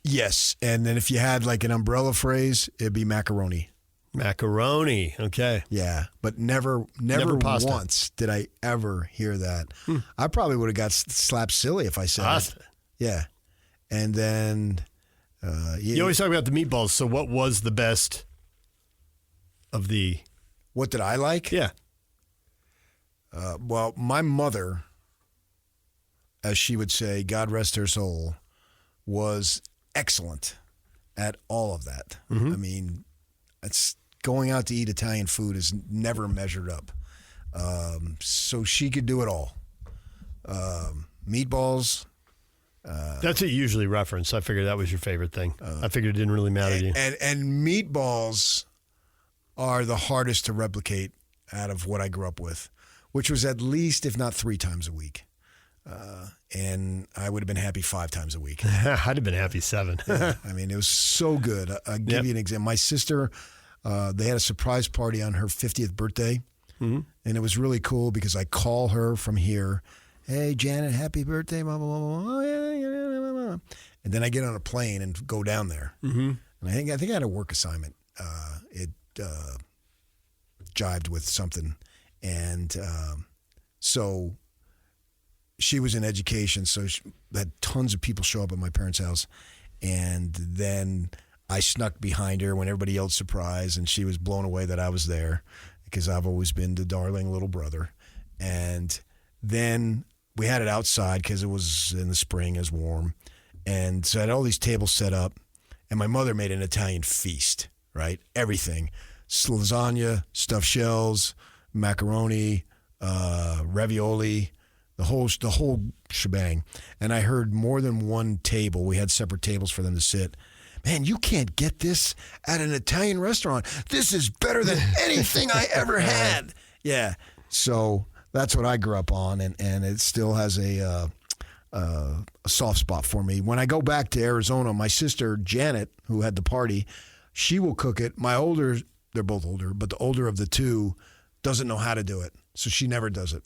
S1: Yes, and then if you had like an umbrella phrase, it'd be macaroni.
S21: Macaroni, okay.
S1: Yeah, but never
S21: pasta.
S1: once did I ever hear that. I probably would have got slapped silly if I said
S21: pasta.
S1: Yeah, and then
S21: you always talk about the meatballs. So what was the best of the?
S1: What did I like?
S21: Yeah.
S1: Well, my mother, as she would say, God rest her soul, was excellent at all of that.
S21: Mm-hmm.
S1: I mean, it's going out to eat Italian food is never measured up. So she could do it all. Meatballs.
S21: That's what you usually reference. I figured that was your favorite thing. I figured it didn't really matter to you.
S1: And meatballs are the hardest to replicate out of what I grew up with, which was at least, if not 3 times a week. And I would have been happy 5 times a week.
S21: I'd have been happy 7.
S1: Yeah, I mean, it was so good. I'll give you an example. My sister, they had a surprise party on her 50th birthday.
S21: Mm-hmm.
S1: And it was really cool because I call her from here. Hey, Janet, happy birthday, blah, blah, blah, blah. Oh, yeah. And then I get on a plane and go down there.
S21: Mm-hmm.
S1: And I think I had a work assignment. It jived with something. And so she was in education, so she had tons of people show up at my parents' house. And then I snuck behind her when everybody yelled surprise, and she was blown away that I was there because I've always been the darling little brother. And then we had it outside because it was in the spring, it was warm. And so I had all these tables set up, and my mother made an Italian feast, right? Everything. Lasagna, stuffed shells, macaroni, ravioli, the whole shebang. And I heard more than one table. We had separate tables for them to sit. Man, you can't get this at an Italian restaurant. This is better than anything I ever had. Yeah. So that's what I grew up on, and it still has a soft spot for me. When I go back to Arizona, my sister Janet, who had the party, she will cook it. They're both older, but the older of the two doesn't know how to do it, so she never does it.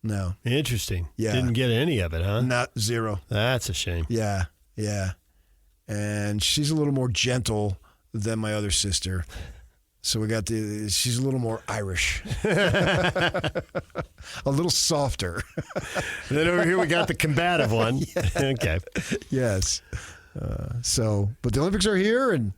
S1: No.
S21: Interesting.
S1: Yeah.
S21: Didn't get any of it, huh?
S1: Not zero.
S21: That's a shame.
S1: Yeah. And she's a little more gentle than my other sister. So she's a little more Irish. A little softer.
S21: And then over here we got the combative one.
S1: Yeah.
S21: Okay.
S1: Yes. But the Olympics are here, and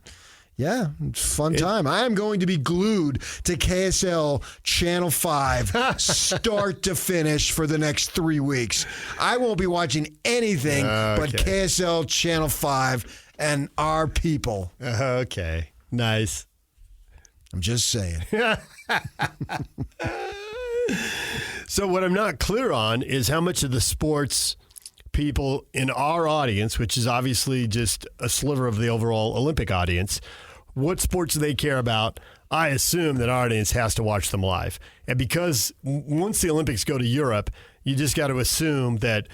S1: yeah, it's a fun time. I am going to be glued to KSL Channel 5 start to finish for the next 3 weeks. I won't be watching anything but KSL Channel 5 and our people.
S21: Okay. Nice.
S1: I'm just saying.
S21: So what I'm not clear on is how much of the sports people in our audience, which is obviously just a sliver of the overall Olympic audience, what sports do they care about? I assume that our audience has to watch them live. And because once the Olympics go to Europe, you just got to assume that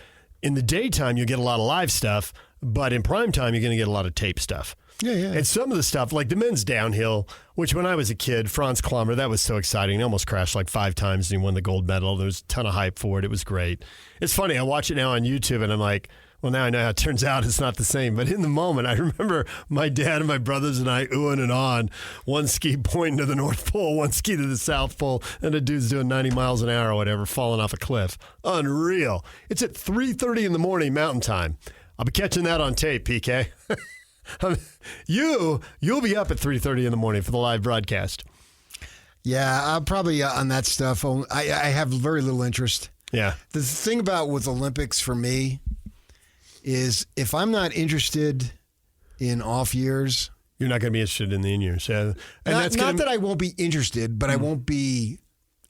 S21: in the daytime you get a lot of live stuff, but in prime time you're going to get a lot of tape stuff.
S1: Yeah.
S21: And some of the stuff, like the men's downhill, which when I was a kid, Franz Klammer, that was so exciting. He almost crashed like 5 times and he won the gold medal. There was a ton of hype for it. It was great. It's funny. I watch it now on YouTube and I'm like, Well, now I know how it turns out it's not the same. But in the moment, I remember my dad and my brothers and I oohing and on. One ski pointing to the North Pole, one ski to the South Pole, and a dude's doing 90 miles an hour or whatever, falling off a cliff. Unreal. It's at 3:30 in the morning Mountain Time. I'll be catching that on tape, PK. You'll be up at 3:30 in the morning for the live broadcast.
S1: Yeah, I'll probably on that stuff. I have very little interest.
S21: Yeah.
S1: The thing about with Olympics for me is if I'm not interested in off years,
S21: you're not going to be interested in the in years. Yeah. And
S1: not that I won't be interested, but I won't be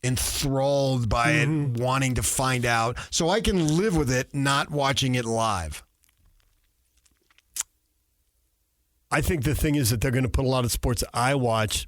S1: enthralled by it, wanting to find out. So I can live with it not watching it live.
S21: I think the thing is that they're going to put a lot of sports I watch.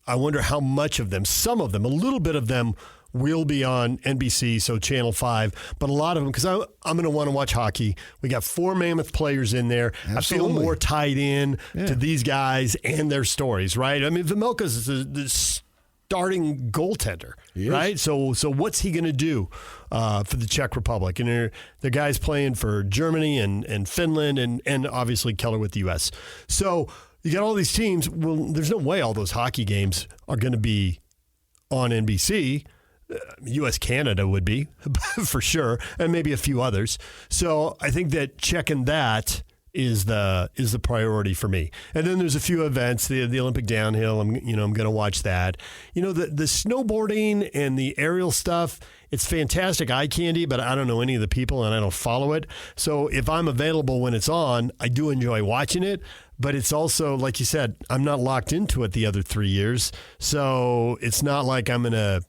S21: I wonder how much of them, some of them, a little bit of them will be on NBC, so Channel 5, but a lot of them, because I'm going to want to watch hockey. We got 4 Mammoth players in there.
S1: Absolutely.
S21: I feel more tied in to these guys and their stories, right? I mean, Vejmelka's the starting goaltender, right? So what's he going to do for the Czech Republic? And the guys playing for Germany and Finland and obviously Keller with the U.S. So you got all these teams. Well, there's no way all those hockey games are going to be on NBC. U.S.-Canada would be, for sure, and maybe a few others. So I think that checking that is the priority for me. And then there's a few events, the Olympic downhill. I'm going to watch that. The snowboarding and the aerial stuff. It's fantastic eye candy, but I don't know any of the people and I don't follow it. So if I'm available when it's on, I do enjoy watching it. But it's also, like you said, I'm not locked into it the other 3 years. So it's not like I'm going to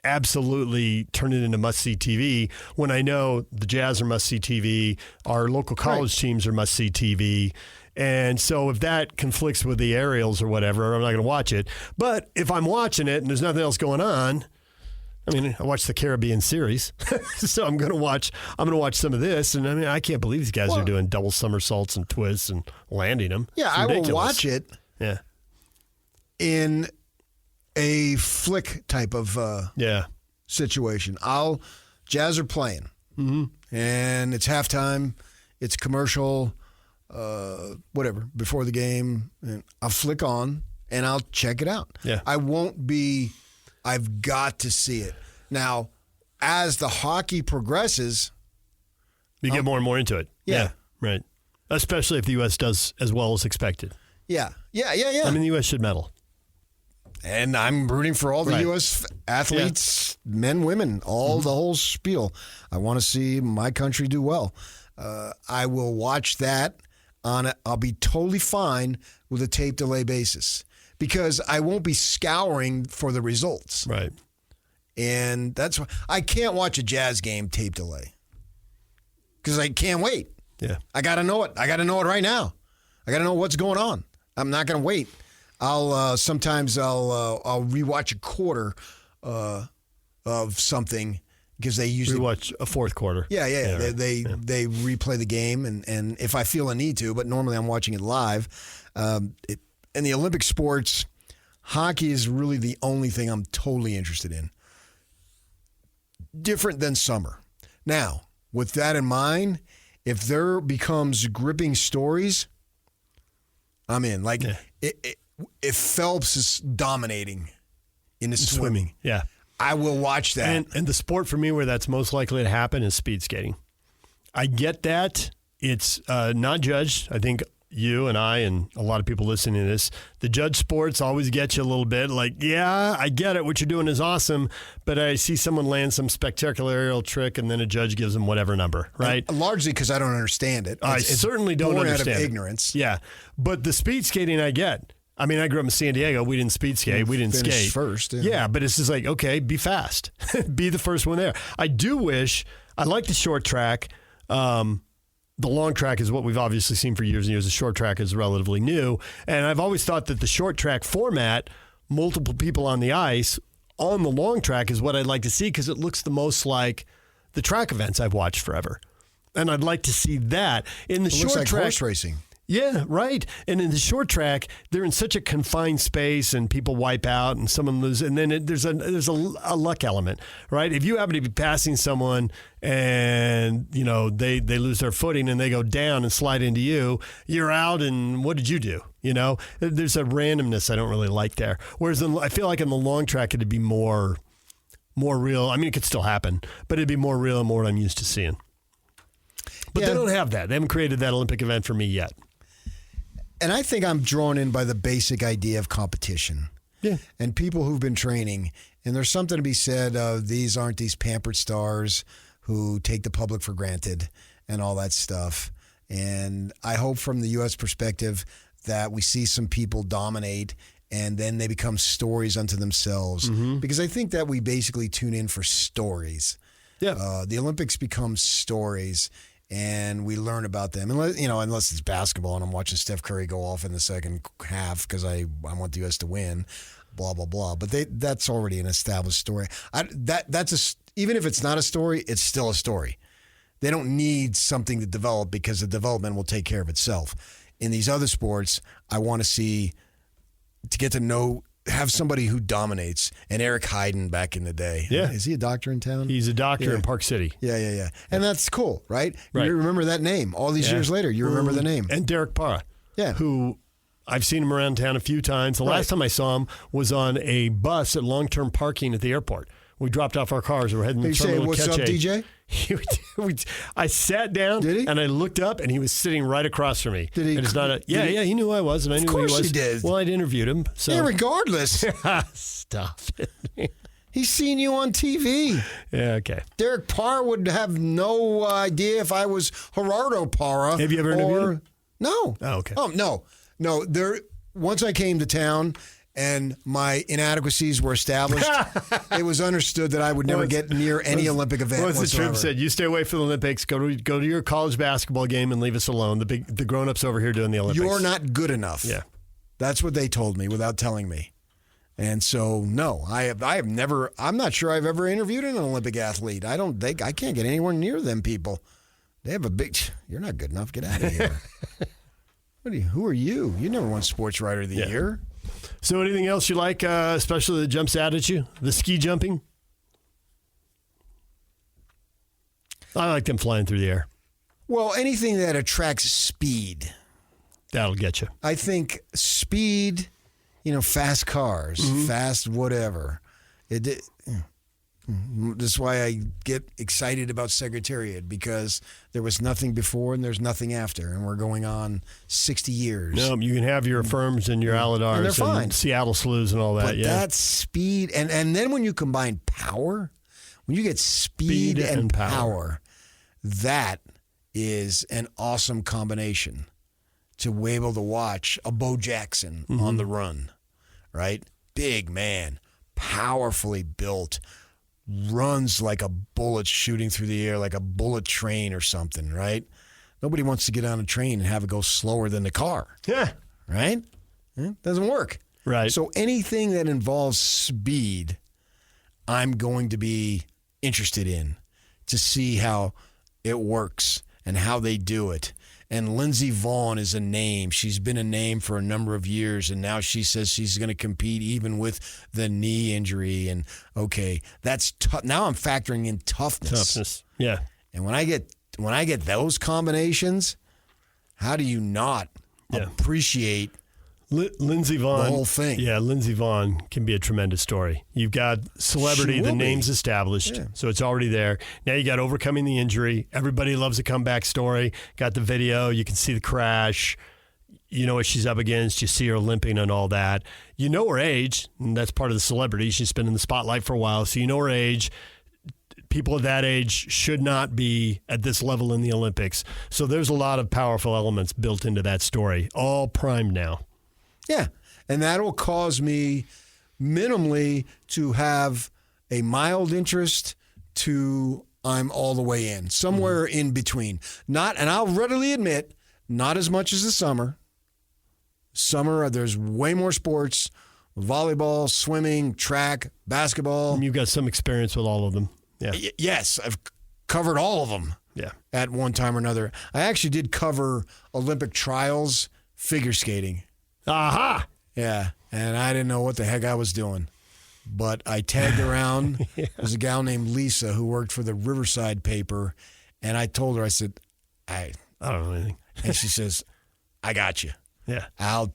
S21: absolutely turn it into must-see TV when I know the Jazz are must-see TV, our local college teams are must-see TV. And so if that conflicts with the aerials or whatever, I'm not going to watch it. But if I'm watching it and there's nothing else going on, I mean, I watched the Caribbean series, so I'm going to watch some of this. And I mean, I can't believe these guys are doing double somersaults and twists and landing them.
S1: Yeah, I will watch it.
S21: Yeah.
S1: In a flick type of situation. Jazz are playing, and it's halftime, it's commercial, whatever, before the game, and I'll flick on and I'll check it out.
S21: Yeah.
S1: I won't be, I've got to see it. Now, as the hockey progresses,
S21: you get more and more into it.
S1: Yeah.
S21: Right. Especially if the U.S. does as well as expected.
S1: Yeah.
S21: I mean, the U.S. should medal.
S1: And I'm rooting for all the U.S. athletes, men, women, the whole spiel. I want to see my country do well. I will watch that on it. I'll be totally fine with a tape delay basis because I won't be scouring for the results.
S21: Right.
S1: And that's why I can't watch a Jazz game tape delay because I can't wait.
S21: Yeah.
S1: I got to know it. I got to know it right now. I got to know what's going on. I'm not going to wait. Sometimes I'll rewatch a quarter of something because they usually
S21: rewatch a fourth quarter.
S1: Yeah. They replay the game and if I feel a need to, but normally I'm watching it live. In the Olympic sports, hockey is really the only thing I'm totally interested in. Different than summer. Now, with that in mind, if there becomes gripping stories, I'm in. Like if Phelps is dominating in the swimming, I will watch that.
S21: And the sport for me where that's most likely to happen is speed skating. I get that. It's not judged. I think you and I and a lot of people listening to this, the judge sports always get you a little bit like, yeah, I get it. What you're doing is awesome. But I see someone land some spectacular aerial trick and then a judge gives them whatever number, right?
S1: And largely because I don't understand it.
S21: I certainly don't understand
S1: out of
S21: it.
S1: Ignorance.
S21: Yeah. But the speed skating I get. I mean, I grew up in San Diego. We didn't speed skate. We didn't skate
S1: first.
S21: Yeah, but it's just like, okay, be fast. Be the first one there. I do wish, I like the short track. The long track is what we've obviously seen for years and years. The short track is relatively new. And I've always thought that the short track format, multiple people on the ice, on the long track is what I'd like to see because it looks the most like the track events I've watched forever. And I'd like to see that. In the short
S1: looks like
S21: track,
S1: horse racing.
S21: Yeah, right. And in the short track, they're in such a confined space, and people wipe out, and someone loses. And then there's a luck element, right? If you happen to be passing someone, and they lose their footing and they go down and slide into you, you're out. And what did you do? There's a randomness I don't really like there. Whereas I feel like in the long track, it'd be more real. I mean, it could still happen, but it'd be more real and more what I'm used to seeing. But they don't have that. They haven't created that Olympic event for me yet.
S1: And I think I'm drawn in by the basic idea of competition.
S21: Yeah.
S1: And people who've been training. And there's something to be said of these aren't these pampered stars who take the public for granted and all that stuff. And I hope from the U.S. perspective that we see some people dominate and then they become stories unto themselves.
S21: Mm-hmm.
S1: Because I think that we basically tune in for stories.
S21: Yeah.
S1: The Olympics become stories. And we learn about them, unless it's basketball and I'm watching Steph Curry go off in the second half because I want the U.S. to win, blah blah blah. But that's already an established story. Even if it's not a story, it's still a story. They don't need something to develop because the development will take care of itself. In these other sports, I want to get to know. Have somebody who dominates. And Eric Hayden back in the day.
S21: Yeah.
S1: Is he a doctor in town?
S21: He's a doctor in Park City.
S1: Yeah. And that's cool, right?
S21: Right.
S1: You remember that name. All these years later, you remember the name.
S21: And Derek Parra.
S1: Yeah.
S21: Who I've seen him around town a few times. The last time I saw him was on a bus at long-term parking at the airport. We dropped off our cars. We're heading to Terminal
S1: "What's up, DJ?"
S21: I sat down and I looked up, and he was sitting right across from me.
S1: Did he?
S21: And it's not he knew who I was, and I knew who he was.
S1: Of course he did.
S21: Well, I'd interviewed him. So.
S1: Yeah, regardless.
S21: Stop it.
S1: He's seen you on TV.
S21: Yeah, okay.
S1: Derek Parra would have no idea if I was Gerardo Parra.
S21: Have you ever interviewed him?
S1: No.
S21: Oh, okay.
S1: Oh, no. Once I came to town and my inadequacies were established, it was understood that I would never get near any Olympic event
S21: What's
S1: whatsoever.
S21: the trip said? You stay away from the Olympics. Go to your college basketball game and leave us alone. The grown-ups over here doing the Olympics.
S1: You're not good enough.
S21: Yeah.
S1: That's what they told me without telling me. And so, no, I have never, I'm not sure I've ever interviewed an Olympic athlete. I can't get anywhere near them people. They have you're not good enough. Get out of here. Who are you? You never won Sports Writer of the Year.
S21: So anything else you like, especially that jumps out at you? The ski jumping? I like them flying through the air.
S1: Well, anything that attracts speed.
S21: That'll get you.
S1: I think speed, fast cars, fast whatever. That's why I get excited about Secretariat, because there was nothing before and there's nothing after, and we're going on 60 years.
S21: No, you can have your Affirms and your Aladars
S1: and they're fine.
S21: Seattle Slews and all that.
S1: But that speed, and then when you combine power, when you get speed and power, that is an awesome combination to be able to watch a Bo Jackson on the run, right? Big man, powerfully built, runs like a bullet shooting through the air, like a bullet train or something, right? Nobody wants to get on a train and have it go slower than the car.
S21: Yeah.
S1: Right? It doesn't work.
S21: Right.
S1: So anything that involves speed, I'm going to be interested in to see how it works and how they do it. And Lindsey Vonn is a name. She's been a name for a number of years, and now she says she's going to compete even with the knee injury. And okay, that's tough. Now I'm factoring in toughness.
S21: Yeah.
S1: And when I get those combinations, how do you not appreciate
S21: Lindsey Vonn,
S1: the whole thing?
S21: Yeah, Lindsey Vonn can be a tremendous story. You've got celebrity, the name's established, so it's already there. Now you got overcoming the injury. Everybody loves a comeback story. Got the video. You can see the crash. You know what she's up against. You see her limping and all that. You know her age, and that's part of the celebrity. She's been in the spotlight for a while, so you know her age. People of that age should not be at this level in the Olympics. So there's a lot of powerful elements built into that story, all primed now.
S1: Yeah, and that will cause me minimally to have a mild interest to I'm all the way in, somewhere in between. Not, and I'll readily admit, not as much as the summer. Summer, there's way more sports, volleyball, swimming, track, basketball.
S21: And you've got some experience with all of them. Yeah.
S1: Yes, I've covered all of them.
S21: Yeah.
S1: At one time or another. I actually did cover Olympic trials figure skating.
S21: Aha!
S1: Yeah, and I didn't know what the heck I was doing. But I tagged around.
S21: Yeah.
S1: There's a gal named Lisa who worked for the Riverside paper, and I told her, I said, I
S21: don't know anything.
S1: And she says, I got you.
S21: Yeah.
S1: I'll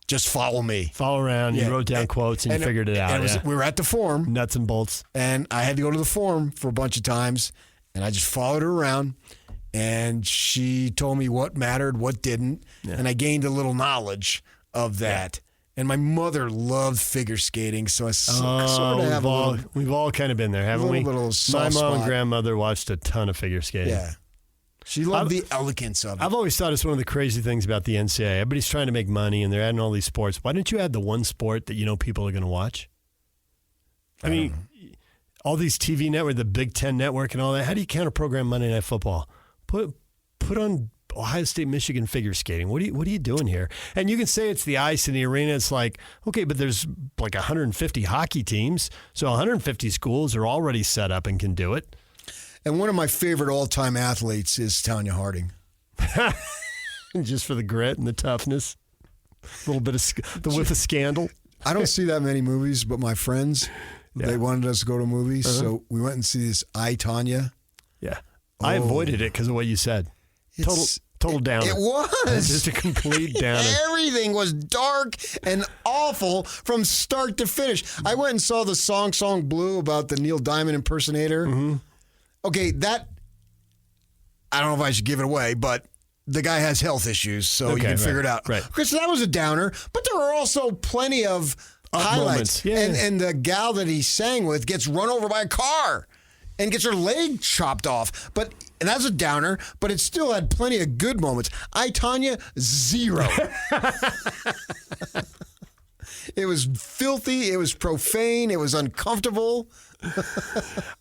S1: just follow me.
S21: Follow around.
S1: Yeah.
S21: You wrote down quotes and you figured it out.
S1: We were at the forum.
S21: Nuts and bolts.
S1: And I had to go to the forum for a bunch of times, and I just followed her around, and she told me what mattered, what didn't, and I gained a little knowledge of that. And my mother loved figure skating, so I sort of have
S21: we've all kind of been there, haven't we?
S1: little
S21: My
S1: soft
S21: mom and
S1: spot.
S21: grandmother watched a ton of figure skating.
S1: Yeah. She loved the elegance of it.
S21: I've always thought it's one of the crazy things about the NCAA. Everybody's trying to make money, and they're adding all these sports. Why don't you add the one sport that you know people are going to watch? I mean, all these TV networks, the Big Ten Network and all that. How do you counter-program Monday Night Football? Put on Ohio State, Michigan figure skating. What are you doing here? And you can say it's the ice in the arena. It's like, okay, but there's like 150 hockey teams, so 150 schools are already set up and can do it.
S1: And one of my favorite all-time athletes is Tanya Harding.
S21: Just for the grit and the toughness. A little bit of the whiff of scandal.
S1: I don't see that many movies, but my friends, they wanted us to go to movies, so we went and see this I, Tanya.
S21: Yeah. I avoided it because of what you said. Total downer.
S1: It was.
S21: Just a complete downer.
S1: Everything was dark and awful from start to finish. I went and saw the Song Blue about the Neil Diamond impersonator.
S21: Mm-hmm.
S1: Okay, that, I don't know if I should give it away, but the guy has health issues, so you can figure it out.
S21: Right.
S1: Chris, that was a downer, but there were also plenty of highlights.
S21: moments. Yeah.
S1: And the gal that he sang with gets run over by a car and gets her leg chopped off. And that's a downer, but it still had plenty of good moments. I, Tanya, 0. It was filthy. It was profane. It was uncomfortable.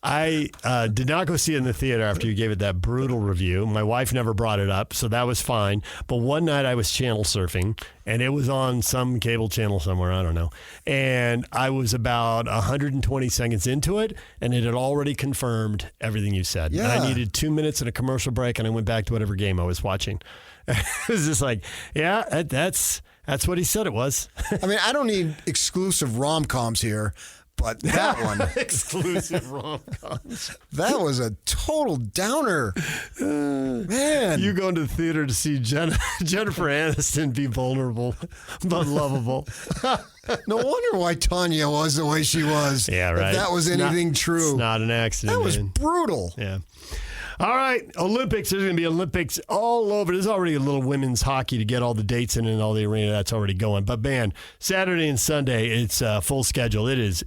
S21: I did not go see it in the theater after you gave it that brutal review. My wife never brought it up, so that was fine. But one night I was channel surfing, and it was on some cable channel somewhere, I don't know. And I was about 120 seconds into it, and it had already confirmed everything you said.
S1: Yeah.
S21: And I needed 2 minutes and a commercial break, and I went back to whatever game I was watching. It was just like, yeah, that's what he said it was.
S1: I mean, I don't need exclusive rom-coms here, but that one.
S21: Exclusive rom-coms.
S1: That was a total downer. Man.
S21: You going to the theater to see Jennifer Aniston be vulnerable but lovable.
S1: No wonder why Tanya was the way she was.
S21: Yeah, right.
S1: If that was anything true.
S21: It's not an accident.
S1: That was
S21: man.
S1: brutal.
S21: Yeah. All right, Olympics. There's going to be Olympics all over. There's already a little women's hockey to get all the dates in and all the arena. That's already going. But, man, Saturday and Sunday, it's full schedule. It is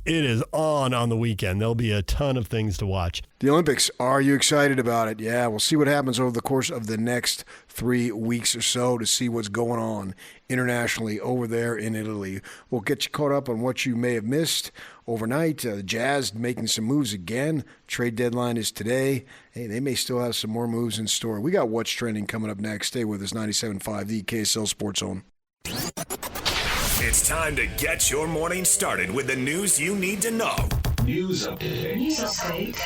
S21: on the weekend. There'll be a ton of things to watch.
S1: The Olympics, are you excited about it? Yeah, we'll see what happens over the course of the next 3 weeks or so to see what's going on internationally over there in Italy. We'll get you caught up on what you may have missed overnight. The Jazz making some moves again. Trade deadline is today. Hey, they may still have some more moves in store. We got What's Trending coming up next. Stay with us, 97.5, the KSL Sports Zone.
S3: It's time to get your morning started with the news you need to know.
S22: News update.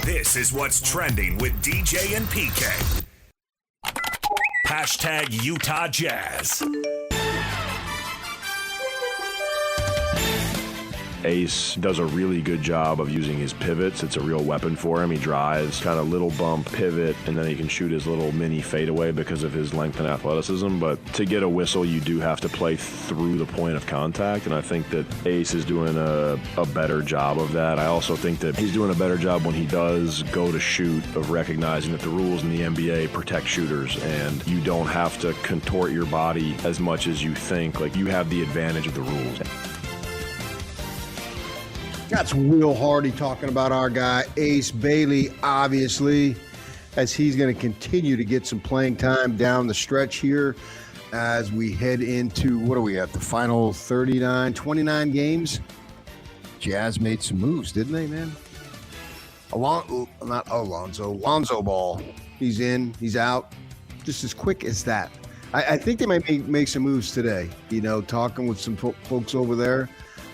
S3: This is What's Trending with DJ and PK. Hashtag Utah Jazz.
S23: Ace does a really good job of using his pivots. It's a real weapon for him. He drives, kind of little bump, pivot, and then he can shoot his little mini fadeaway because of his length and athleticism. But to get a whistle, you do have to play through the point of contact, and I think that Ace is doing a better job of that. I also think that he's doing a better job when he does go to shoot, of recognizing that the rules in the NBA protect shooters, and you don't have to contort your body as much as you think. Like, you have the advantage of the rules.
S1: That's Will Hardy talking about our guy, Ace Bagley, obviously, as he's going to continue to get some playing time down the stretch here as we head into, what are we at, the final 29 games? Jazz made some moves, didn't they, man? Lonzo Ball. He's in, he's out, just as quick as that. I think they might make some moves today, talking with some folks over there.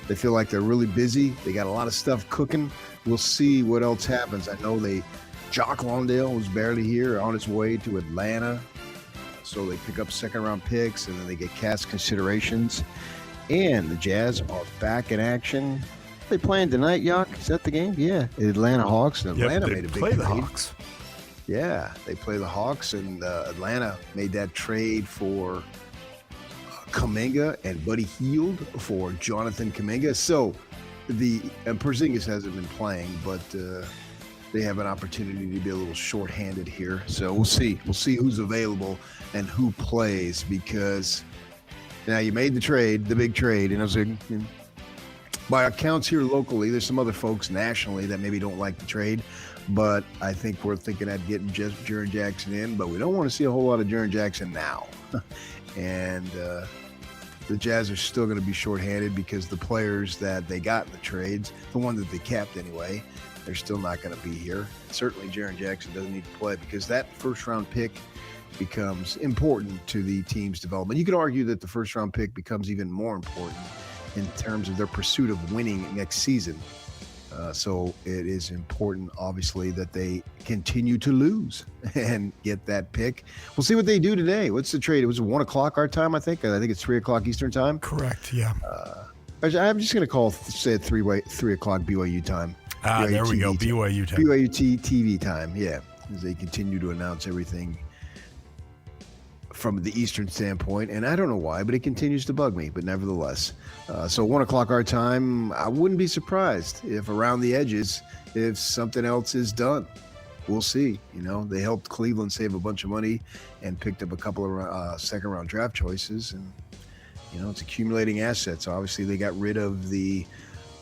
S1: They feel like they're really busy. They got a lot of stuff cooking. We'll see what else happens. I know they Jock Lawndale was barely here, on his way to Atlanta. So they pick up second-round picks, and then they get cast considerations. And the Jazz are back in action. They playing tonight, Yak? Is that the game? Yeah. The Atlanta Hawks. And Atlanta made a big
S21: play the
S1: trade.
S21: Hawks.
S1: Yeah, they play the Hawks, and Atlanta made that trade for Kuminga and Buddy Hield for Jonathan Kuminga. So and Porzingis hasn't been playing, but they have an opportunity to be a little shorthanded here. So we'll see. We'll see who's available and who plays, because now you made the trade, the big trade, and I was like, by accounts here locally, there's some other folks nationally that maybe don't like the trade, but I think we're thinking at getting just Jaren Jackson in, but we don't want to see a whole lot of Jaren Jackson now. And the Jazz are still going to be shorthanded because the players that they got in the trades, the one that they kept anyway, they're still not going to be here. Certainly Jaren Jackson doesn't need to play because that first-round pick becomes important to the team's development. You could argue that the first-round pick becomes even more important in terms of their pursuit of winning next season. So it is important, obviously, that they continue to lose and get that pick. We'll see what they do today. What's the trade? It was 1 o'clock our time, I think. I think it's 3 o'clock Eastern time.
S21: Correct, yeah.
S1: I'm just going to say 3 o'clock BYU time. BYU
S21: there we
S1: TV
S21: go,
S1: time.
S21: BYU time.
S1: BYU TV time, yeah, as they continue to announce everything from the Eastern standpoint, and I don't know why, but it continues to bug me, but nevertheless. So 1 o'clock our time, I wouldn't be surprised if around the edges, if something else is done. We'll see. They helped Cleveland save a bunch of money and picked up a couple of second-round draft choices, and, it's accumulating assets. Obviously, they got rid of the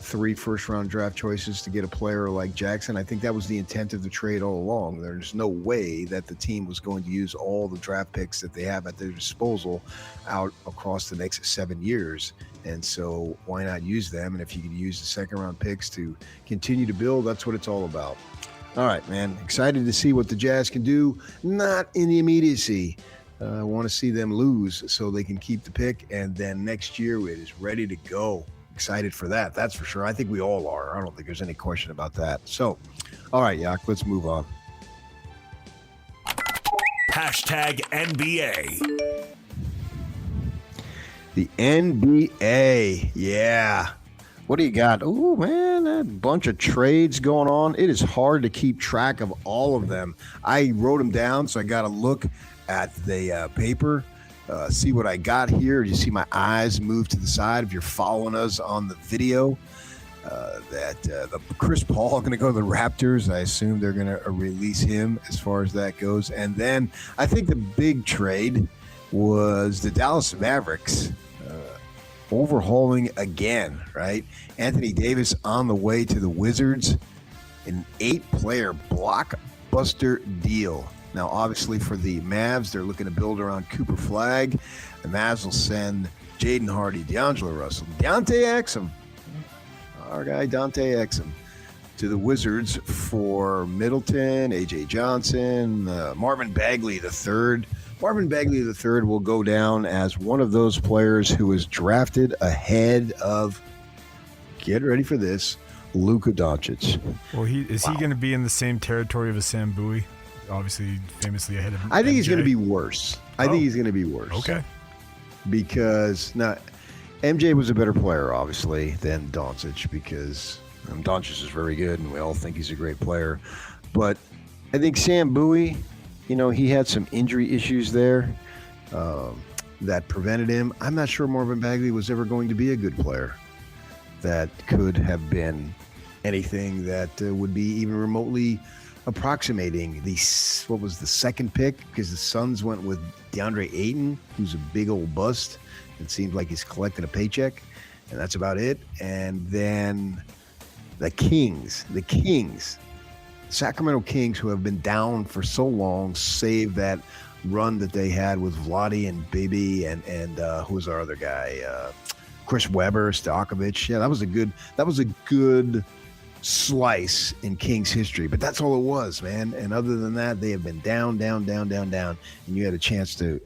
S1: 3 first-round draft choices to get a player like Jackson. I think that was the intent of the trade all along. There's no way that the team was going to use all the draft picks that they have at their disposal out across the next 7 years. And so why not use them? And if you can use the second-round picks to continue to build, that's what it's all about. All right, man. Excited to see what the Jazz can do. Not in the immediacy. I want to see them lose so they can keep the pick. And then next year it is ready to go. Excited for that. That's for sure. I think we all are. I don't think there's any question about that. So, all right, Yak, let's move on.
S3: #NBA.
S1: The NBA. Yeah. What do you got? Oh, man, a bunch of trades going on. It is hard to keep track of all of them. I wrote them down, so I got to look at the paper. See what I got here. You see my eyes move to the side. If you're following us on the video, the Chris Paul going to go to the Raptors. I assume they're going to release him as far as that goes. And then I think the big trade was the Dallas Mavericks overhauling again, right? Anthony Davis on the way to the Wizards. An 8-player blockbuster deal. Now, obviously, for the Mavs, they're looking to build around Cooper Flagg. The Mavs will send Jaden Hardy, D'Angelo Russell, Dante Exum, our guy Dante Exum, to the Wizards for Middleton, A.J. Johnson, Marvin Bagley III. Marvin Bagley III will go down as one of those players who was drafted ahead of, get ready for this, Luka Doncic.
S14: Well, is he going to be in the same territory of a Sam Bowie? Obviously, famously ahead of
S1: I think
S14: MJ.
S1: he's going to be worse. I think he's going to be worse.
S14: Okay.
S1: Because now, MJ was a better player, obviously, than Doncic, because Doncic is very good, and we all think he's a great player. But I think Sam Bowie, he had some injury issues there that prevented him. I'm not sure Marvin Bagley was ever going to be a good player that could have been anything that would be even remotely approximating the second pick, because the Suns went with DeAndre Ayton, who's a big old bust. It seems like he's collecting a paycheck, and that's about it. And then the Kings, Sacramento Kings, who have been down for so long, save that run that they had with Vlade and Bibi and who's our other guy, Chris Webber, Stojakovic. Yeah, that was a good slice in Kings history, but that's all it was, man. And other than that, they have been down, and you had a chance to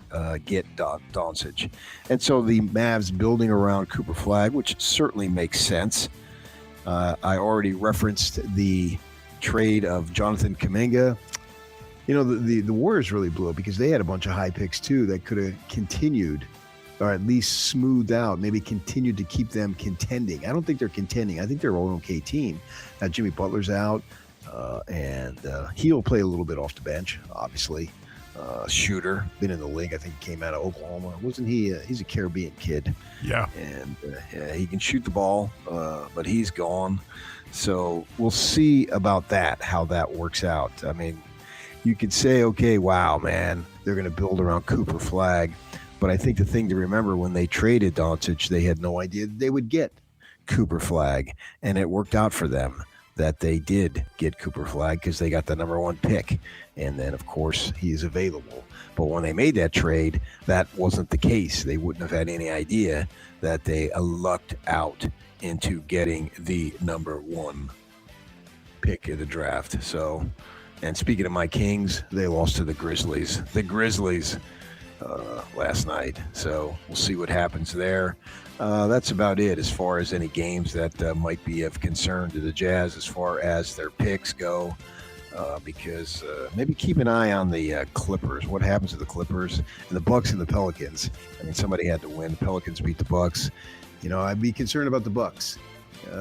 S1: get Doncic. And so the Mavs building around Cooper Flagg, which certainly makes sense. I already referenced the trade of Jonathan Kuminga. You know, the Warriors really blew it because they had a bunch of high picks too that could have continued, or at least smoothed out, maybe continued to keep them contending. I don't think they're contending. I think they're an okay team. Now Jimmy Butler's out, and he'll play a little bit off the bench, obviously. Shooter, been in the league. I think he came out of Oklahoma. Wasn't he? He's a Caribbean kid.
S21: Yeah.
S1: And he can shoot the ball, but he's gone. So we'll see about that, how that works out. I mean, you could say, okay, wow, man, they're going to build around Cooper Flag. But I think the thing to remember, when they traded Doncic, they had no idea that they would get Cooper Flag. And it worked out for them that they did get Cooper Flag because they got the number 1 pick. And then, of course, he is available. But when they made that trade, that wasn't the case. They wouldn't have had any idea that they lucked out into getting the number 1 pick of the draft. So, and speaking of my Kings, they lost to the Grizzlies. The Grizzlies last night. So we'll see what happens there. That's about it as far as any games that might be of concern to the Jazz as far as their picks go. Because maybe keep an eye on the Clippers. What happens to the Clippers and the Bucks and the Pelicans? I mean, somebody had to win. The Pelicans beat the Bucks. You know, I'd be concerned about the Bucks,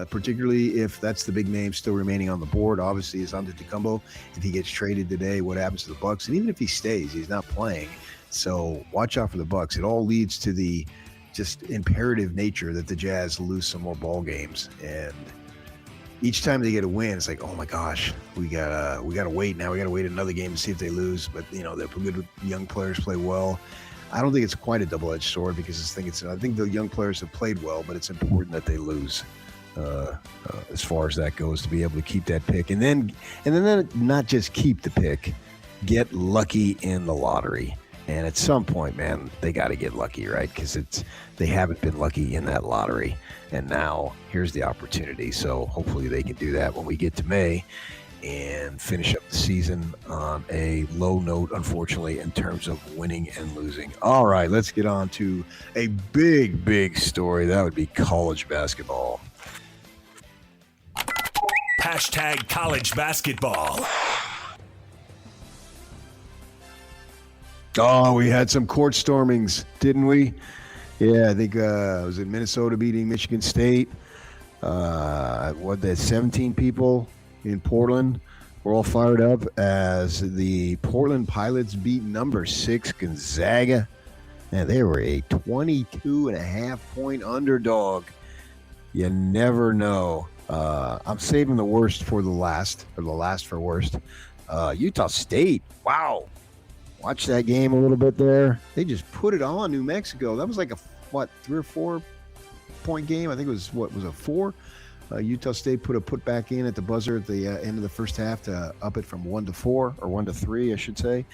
S1: particularly if that's the big name still remaining on the board. Obviously, is Antetokounmpo. If he gets traded today, what happens to the Bucks? And even if he stays, he's not playing. So watch out for the Bucks. It all leads to the just imperative nature that the Jazz lose some more ball games. And each time they get a win, it's like, oh my gosh, we gotta wait now. We gotta wait another game to see if they lose. But you know, the good young players play well. I don't think it's quite a double-edged sword because I think the young players have played well, but it's important that they lose as far as that goes, to be able to keep that pick, and then not just keep the pick, get lucky in the lottery. And at some point, man, they got to get lucky, right? Because they haven't been lucky in that lottery. And now here's the opportunity. So hopefully they can do that when we get to May and finish up the season on a low note, unfortunately, in terms of winning and losing. All right, let's get on to a big, big story. That would be college basketball.
S3: Hashtag college basketball.
S1: Oh, we had some court stormings, didn't we? Yeah, I think was it Minnesota beating Michigan State? 17 people in Portland were all fired up as the Portland Pilots beat number 6 Gonzaga. And they were a 22.5-point underdog. You never know. I'm saving the worst for the last, or the last for worst. Utah State, wow. Watch that game a little bit there. They just put it on New Mexico. That was like a, 3 or 4 point game? I think it was, was it 4? Utah State put a putback in at the buzzer at the end of the first half to up it from 1-4, or 1-3, I should say.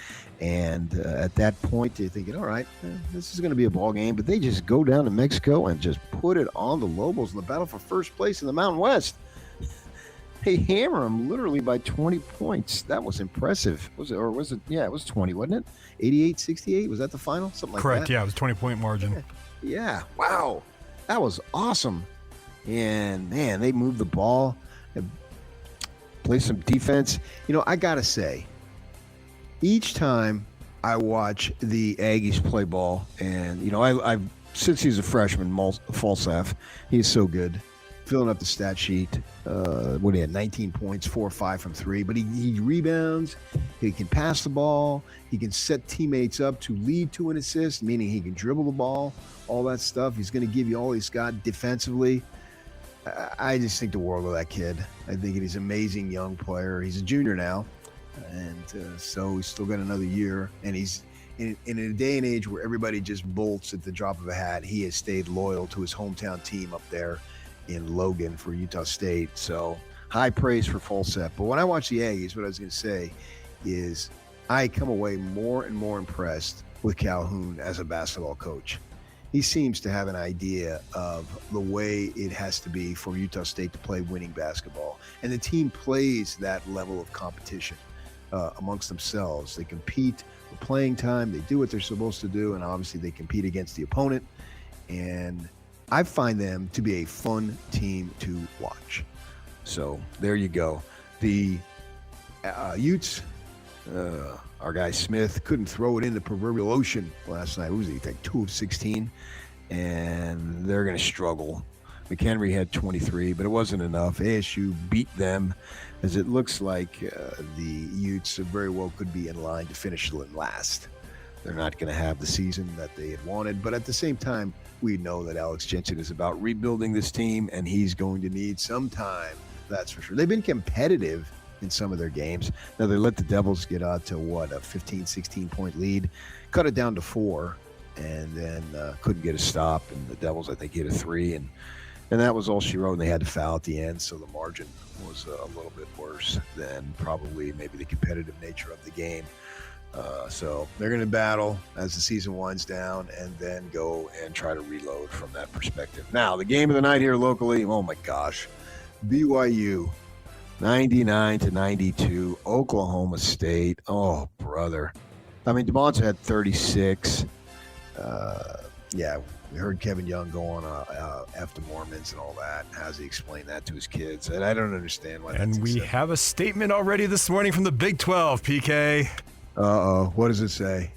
S1: And at that point, they're thinking, all right, this is going to be a ball game. But they just go down to Mexico and just put it on the Lobos in the battle for first place in the Mountain West. They hammer them literally by 20 points. That was impressive. Was it? Yeah, it was 20, wasn't it? 88-68? Was that the final? Something like
S14: Correct,
S1: that?
S14: yeah, it was 20-point margin.
S1: Yeah, wow. That was awesome. And, man, they moved the ball, play some defense. You know, I got to say, each time I watch the Aggies play ball, and, you know, I've since he's a freshman, Falstaff, he's so good. Filling up the stat sheet. What he had, 19 points, 4 or 5 from 3. But he rebounds. He can pass the ball. He can set teammates up to lead to an assist, meaning he can dribble the ball, all that stuff. He's going to give you all he's got defensively. I just think the world of that kid. I think he's an amazing young player. He's a junior now, and so he's still got another year. And he's in a day and age where everybody just bolts at the drop of a hat. He has stayed loyal to his hometown team up there in Logan for Utah State. So high praise for Falstaff. But when I watch the Aggies, what I was going to say is I come away more and more impressed with Calhoun as a basketball coach. He seems to have an idea of the way it has to be for Utah State to play winning basketball. And the team plays that level of competition amongst themselves. They compete for playing time. They do what they're supposed to do. And obviously they compete against the opponent. And I find them to be a fun team to watch. So there you go. The Utes, our guy Smith couldn't throw it in the proverbial ocean last night. What was he? Like 2 of 16, and they're going to struggle. McHenry had 23, but it wasn't enough. ASU beat them, as it looks like the Utes very well could be in line to finish last. They're not going to have the season that they had wanted, but at the same time, we know that Alex Jensen is about rebuilding this team, and he's going to need some time, that's for sure. They've been competitive in some of their games. Now, they let the Devils get out to, a 15, 16-point lead, cut it down to 4, and then couldn't get a stop, and the Devils, I think, hit a 3, and that was all she wrote, and they had to foul at the end, so the margin was a little bit worse than probably maybe the competitive nature of the game. So they're going to battle as the season winds down and then go and try to reload from that perspective. Now, the game of the night here locally, oh my gosh, BYU 99-92, Oklahoma State. Oh, brother. I mean, DeMonts had 36. We heard Kevin Young go on after Mormons and all that. How's he explain that to his kids? And I don't understand why.
S5: And we have a statement already this morning from the Big 12, PK.
S1: Uh-oh. What does it say?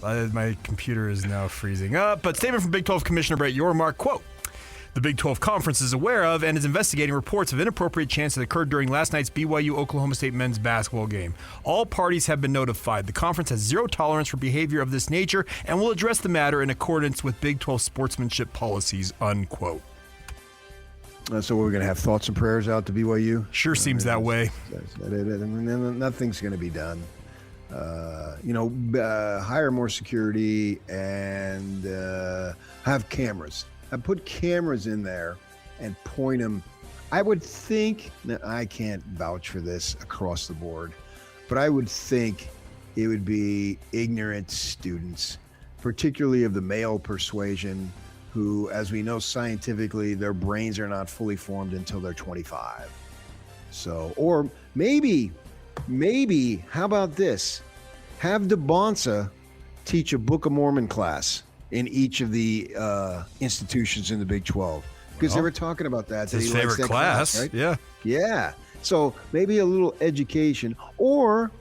S5: My computer is now freezing up. But statement from Big 12 Commissioner Brett Yormark, quote, the Big 12 Conference is aware of and is investigating reports of inappropriate chants that occurred during last night's BYU-Oklahoma State men's basketball game. All parties have been notified. The conference has zero tolerance for behavior of this nature and will address the matter in accordance with Big 12 sportsmanship policies, unquote.
S1: So we're going to have thoughts and prayers out to BYU?
S5: Sure seems that way.
S1: Nothing's going to be done. Hire more security and have cameras. I put cameras in there and point them. I would think, now I can't vouch for this across the board, but I would think it would be ignorant students, particularly of the male persuasion, who, as we know scientifically, their brains are not fully formed until they're 25. So, or maybe, how about this? Have DeBonsa teach a Book of Mormon class in each of the institutions in the Big 12, because they were talking about that.
S5: It's his favorite class,
S1: right?
S5: Yeah.
S1: Yeah. So maybe a little education, or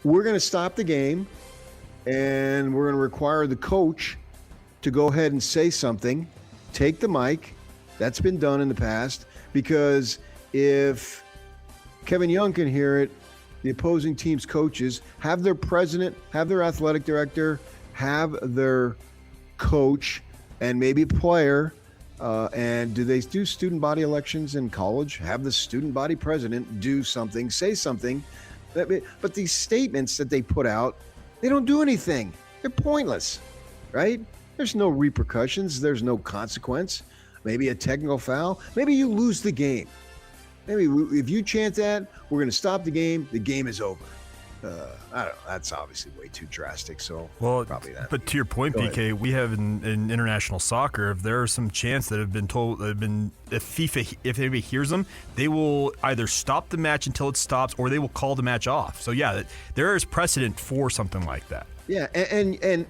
S1: we're going to stop the game and we're going to require the coach to go ahead and say something, take the mic. That's been done in the past, because if Kevin Young can hear it, the opposing team's coaches have their president, have their athletic director, have their coach, and maybe a player. And do they do student body elections in college? Have the student body president do something, say something. But these statements that they put out, they don't do anything. They're pointless, right? There's no repercussions. There's no consequence. Maybe a technical foul. Maybe you lose the game. Maybe if you chant that, we're going to stop the game. The game is over. I don't know. That's obviously way too drastic. So probably not.
S5: But to your point, PK, we have in international soccer, if there are some chants that have been told, if FIFA, if anybody hears them, they will either stop the match until it stops, or they will call the match off. So yeah, there is precedent for something like that.
S1: Yeah, and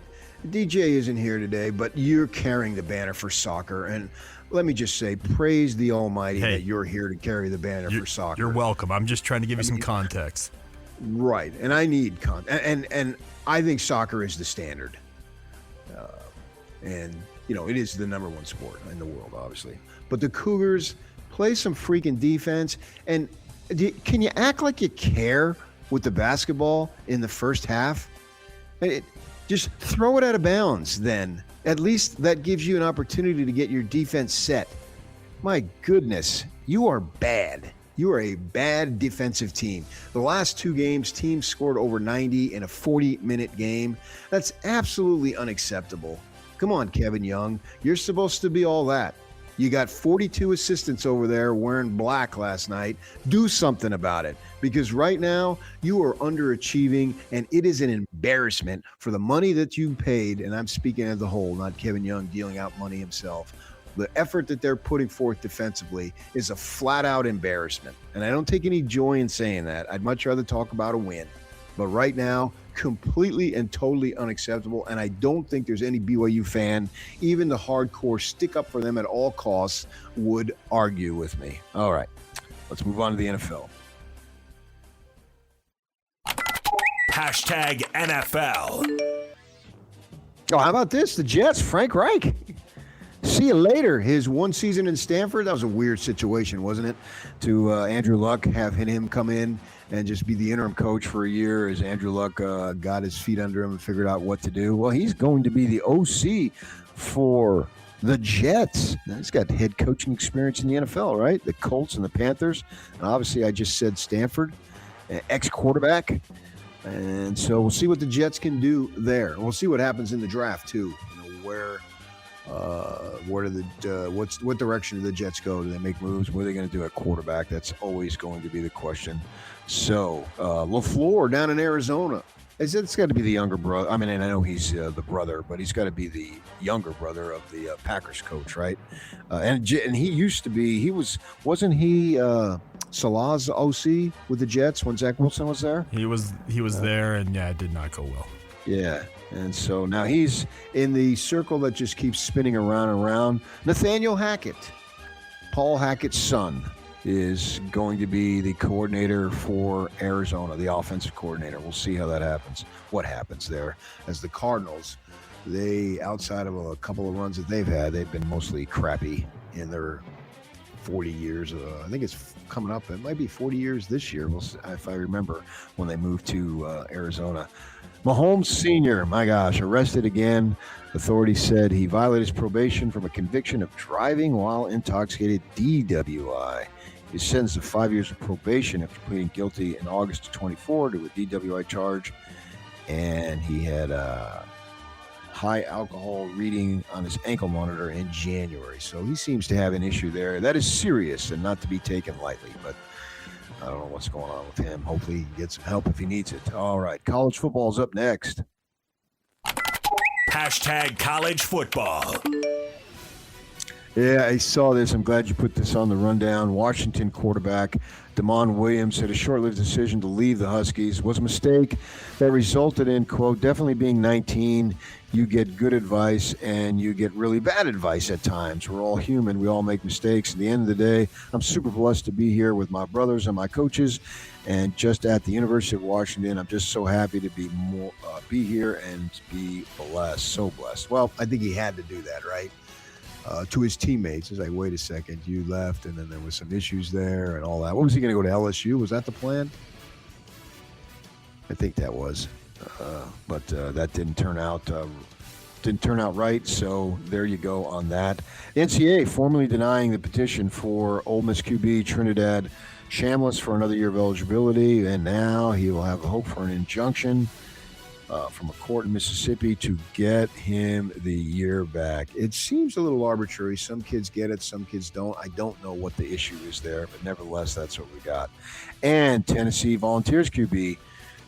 S1: DJ isn't here today, but you're carrying the banner for soccer, and let me just say, praise the Almighty that you're here to carry the banner for soccer.
S5: You're welcome. I'm just trying to give you some context.
S1: Right, and I need context, and I think soccer is the standard, and it is the number one sport in the world, obviously. But the Cougars play some freaking defense, and can you act like you care with the basketball in the first half? Just throw it out of bounds then. At least that gives you an opportunity to get your defense set. My goodness, you are bad. You are a bad defensive team. The last 2 games, teams scored over 90 in a 40-minute game. That's absolutely unacceptable. Come on, Kevin Young. You're supposed to be all that. You got 42 assistants over there wearing black last night. Do something about it, because right now you are underachieving, and it is an embarrassment for the money that you paid, and I'm speaking as a whole, not Kevin Young dealing out money himself. The effort that they're putting forth defensively is a flat-out embarrassment, and I don't take any joy in saying that. I'd much rather talk about a win. But right now, completely and totally unacceptable, and I don't think there's any BYU fan, even the hardcore stick up for them at all costs, would argue with me. All right, let's move on to the NFL.
S3: Hashtag NFL.
S1: Oh, how about this? The Jets, Frank Reich. See you later. His one season in Stanford, that was a weird situation, wasn't it? To Andrew Luck, having him come in and just be the interim coach for a year as Andrew Luck got his feet under him and figured out what to do. Well, he's going to be the OC for the Jets. Now, he's got head coaching experience in the NFL, right? The Colts and the Panthers. And obviously, I just said Stanford, ex-quarterback. And so we'll see what the Jets can do there. We'll see what happens in the draft, too. What direction do the Jets go? Do they make moves? What are they going to do at quarterback? That's always going to be the question. So LaFleur down in Arizona. It's got to be the younger brother. I mean, and I know he's the brother, but he's got to be the younger brother of the Packers coach, right? And he used to be. Wasn't he Salah's OC with the Jets when Zach Wilson was there?
S5: He was there, and yeah, it did not go well.
S1: Yeah. And so now he's in the circle that just keeps spinning around and around. Nathaniel Hackett, Paul Hackett's son, is going to be the coordinator for Arizona, the offensive coordinator. We'll see how that happens, what happens there. As the Cardinals, they, outside of a couple of runs that they've had, they've been mostly crappy in their 40 years. I think it's coming up. It might be 40 years this year, if I remember, when they moved to Arizona. Mahomes Sr., my gosh, arrested again. Authorities said he violated his probation from a conviction of driving while intoxicated, DWI. He's sentenced to 5 years of probation after pleading guilty in August of 24 to a DWI charge. And he had a high alcohol reading on his ankle monitor in January. So he seems to have an issue there. That is serious and not to be taken lightly, but I don't know what's going on with him. Hopefully he can get some help if he needs it. All right, college football is up next.
S3: Hashtag college football.
S1: Yeah, I saw this. I'm glad you put this on the rundown. Washington quarterback Damon Williams had a short-lived decision to leave the Huskies. It was a mistake that resulted in, quote, definitely being 19. You get good advice and you get really bad advice at times. We're all human. We all make mistakes. At the end of the day, I'm super blessed to be here with my brothers and my coaches. And just at the University of Washington, I'm just so happy to be here and be blessed, so blessed. Well, I think he had to do that, right? To his teammates. It's like, wait a second, you left, and then there was some issues there and all that. What was he going to go to LSU? Was that the plan? I think that was, but that didn't turn out right. So there you go on that. NCAA formally denying the petition for Ole Miss QB Trinidad Shamlis for another year of eligibility, and now he will have a hope for an injunction from a court in Mississippi to get him the year back. It seems a little arbitrary. Some kids get it, some kids don't. I don't know what the issue is there, but nevertheless, that's what we got. And Tennessee Volunteers QB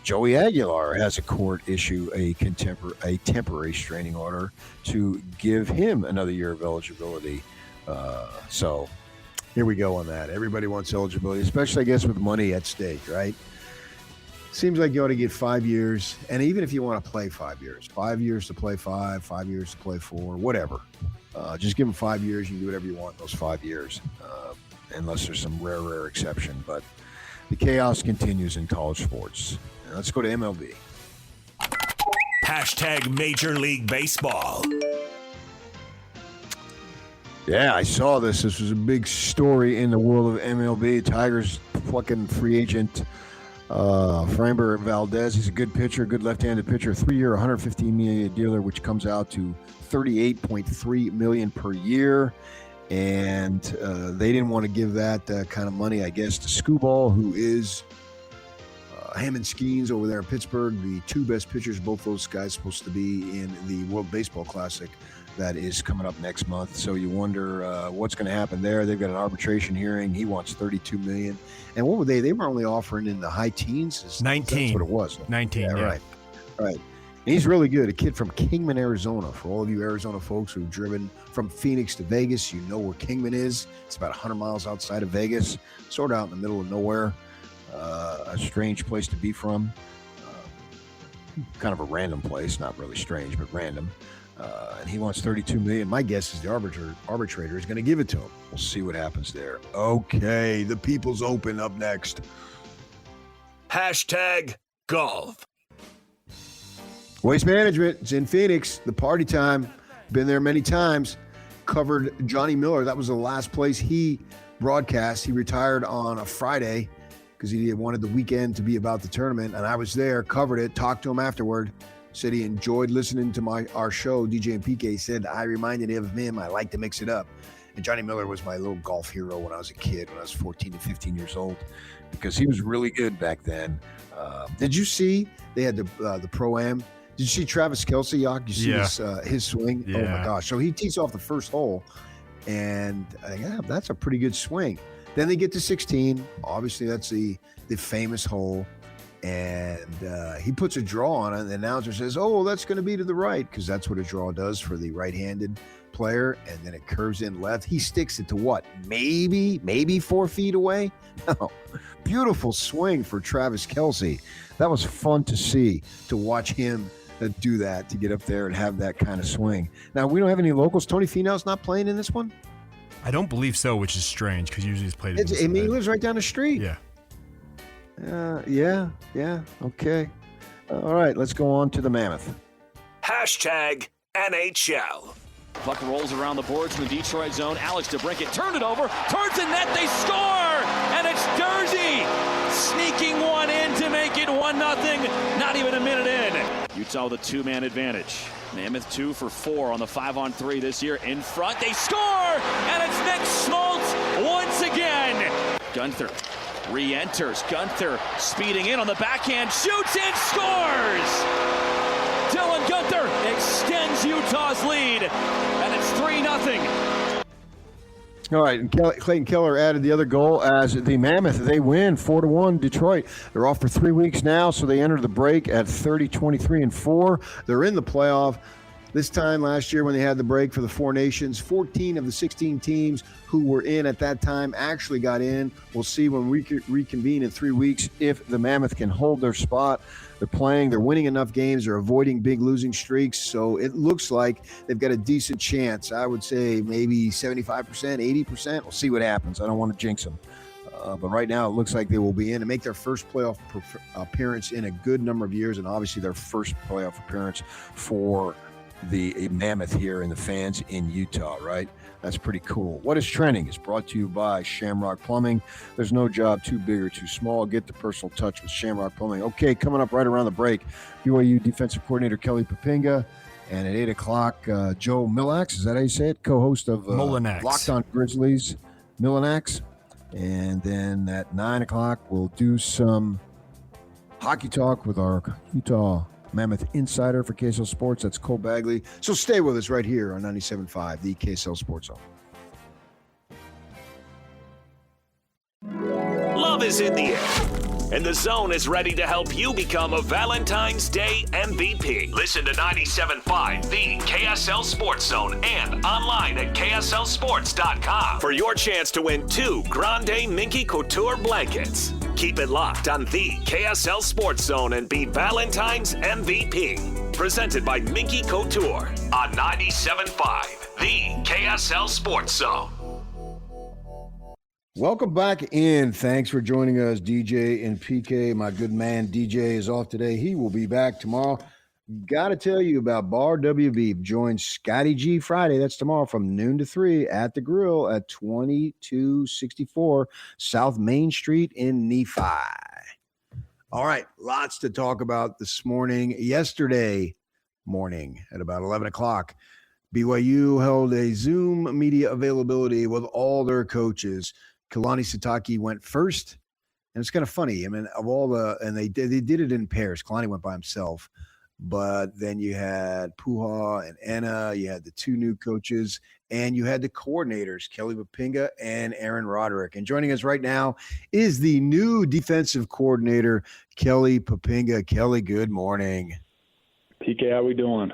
S1: Joey Aguilar has a court issue a temporary restraining order to give him another year of eligibility. So here we go on that. Everybody wants eligibility, especially, I guess, with money at stake, right? Seems like you ought to get 5 years, and even if you want to play 5 years, 5 years to play 5 years to play 4, whatever. Just give them 5 years. You can do whatever you want in those 5 years, unless there's some rare exception. But the chaos continues in college sports. Now let's go to MLB.
S3: Hashtag Major League Baseball.
S1: Yeah, I saw this. This was a big story in the world of MLB. Tigers fucking free agent Framber Valdez. He's a good pitcher, good left-handed pitcher. 3-year, $115 million dealer, which comes out to $38.3 million per year. And they didn't want to give that kind of money, I guess, to Skubal, who is Hammond Skeens over there in Pittsburgh. The two best pitchers, both those guys supposed to be in the World Baseball Classic that is coming up next month. So you wonder what's going to happen there. They've got an arbitration hearing. He wants $32 million. And what were they? They were only offering in the high teens.
S5: 19.
S1: That's what it was.
S5: 19. Yeah.
S1: Right. And he's really good. A kid from Kingman, Arizona. For all of you Arizona folks who've driven from Phoenix to Vegas, you know where Kingman is. It's about 100 miles outside of Vegas, sort of out in the middle of nowhere. A strange place to be from. Kind of a random place. Not really strange, but random. And he wants $32 million. My guess is the arbitrator is going to give it to him. We'll see what happens there. Okay, the People's Open up next.
S3: Hashtag golf.
S1: Waste Management. It's in Phoenix. The party time. Been there many times. Covered Johnny Miller. That was the last place he broadcast. He retired on a Friday because he wanted the weekend to be about the tournament. And I was there, covered it, talked to him afterward. Said he enjoyed listening to our show. DJ and PK said I reminded him of him. I like to mix it up. And Johnny Miller was my little golf hero when I was a kid, when I was 14 to 15 years old, because he was really good back then. Did you see they had the Pro-Am? Did you see Travis Kelce, Yak? You see his swing?
S5: Yeah.
S1: Oh, my gosh. So he tees off the first hole, and that's a pretty good swing. Then they get to 16. Obviously, that's the famous hole. And he puts a draw on it, and the announcer says, oh, that's going to be to the right, because that's what a draw does for the right-handed player, and then it curves in left. He sticks it to what? Maybe 4 feet away? No. Beautiful swing for Travis Kelce. That was fun to see, to watch him do that, to get up there and have that kind of swing. Now, we don't have any locals. Tony Finau's not playing in this one?
S5: I don't believe so, which is strange because usually he's played.
S1: He lives right down the street.
S5: Yeah.
S1: Yeah. Okay. All right, let's go on to the Mammoth.
S3: Hashtag NHL.
S6: Puck rolls around the boards in the Detroit zone. Alex DeBrincat turned it over, turns the net, they score! And it's Jersey sneaking one in to make it 1-0, not even a minute in. Utah with a two-man advantage. Mammoth 2 for 4 on the 5-on-3 this year. In front, they score! And it's Nick Schmaltz once again. Gunther re-enters. Gunther speeding in on the backhand, shoots and scores! Dylan Gunther extends Utah's lead, and it's 3-0.
S1: All right, and Clayton Keller added the other goal as the Mammoth. They win 4-1 Detroit. They're off for 3 weeks now, so they enter the break at 30-23-4. They're in the playoff. This time last year when they had the break for the Four Nations, 14 of the 16 teams who were in at that time actually got in. We'll see when we reconvene in 3 weeks if the Mammoth can hold their spot. They're winning enough games, they're avoiding big losing streaks, so it looks like they've got a decent chance. I would say maybe 75%, 80%. We'll see what happens. I don't want to jinx them. But right now it looks like they will be in and make their first playoff appearance in a good number of years, and obviously their first playoff appearance for the Mammoth here and the fans in Utah, right? That's pretty cool. What is trending is brought to you by Shamrock Plumbing. There's no job too big or too small. Get the personal touch with Shamrock Plumbing. Okay, coming up right around the break, BYU defensive coordinator Kelly Poppinga, and at 8 o'clock, Joe Mullinax, is that how you say it? Co-host of
S5: Mullinax.
S1: Locked On Grizzlies, Mullinax. And then at 9 o'clock, we'll do some hockey talk with our Utah Mammoth insider for KSL Sports. That's Cole Bagley. So stay with us right here on 97.5, the KSL Sports Zone.
S3: Love is in the air, and the Zone is ready to help you become a Valentine's Day MVP. Listen to 97.5, the KSL Sports Zone, and online at KSLSports.com for your chance to win 2 Grande Minky Couture blankets. Keep it locked on the KSL Sports Zone and be Valentine's MVP. Presented by Minky Couture on 97.5, the KSL Sports Zone.
S1: Welcome back in. Thanks for joining us, DJ and PK. My good man DJ is off today. He will be back tomorrow. Got to tell you about Bar WB. Join Scotty G Friday. That's tomorrow from noon to 3 at the Grill at 2264 South Main Street in Nephi. All right, lots to talk about this morning. Yesterday morning at about 11 o'clock, BYU held a Zoom media availability with all their coaches. Kalani Sitake went first, and it's kind of funny. I mean, of all and they did it in pairs. Kalani went by himself. But then you had Puha and Anna, you had the 2 new coaches, and you had the coordinators, Kelly Poppinga and Aaron Roderick. And joining us right now is the new defensive coordinator, Kelly Poppinga. Kelly, good morning.
S8: PK, how we doing?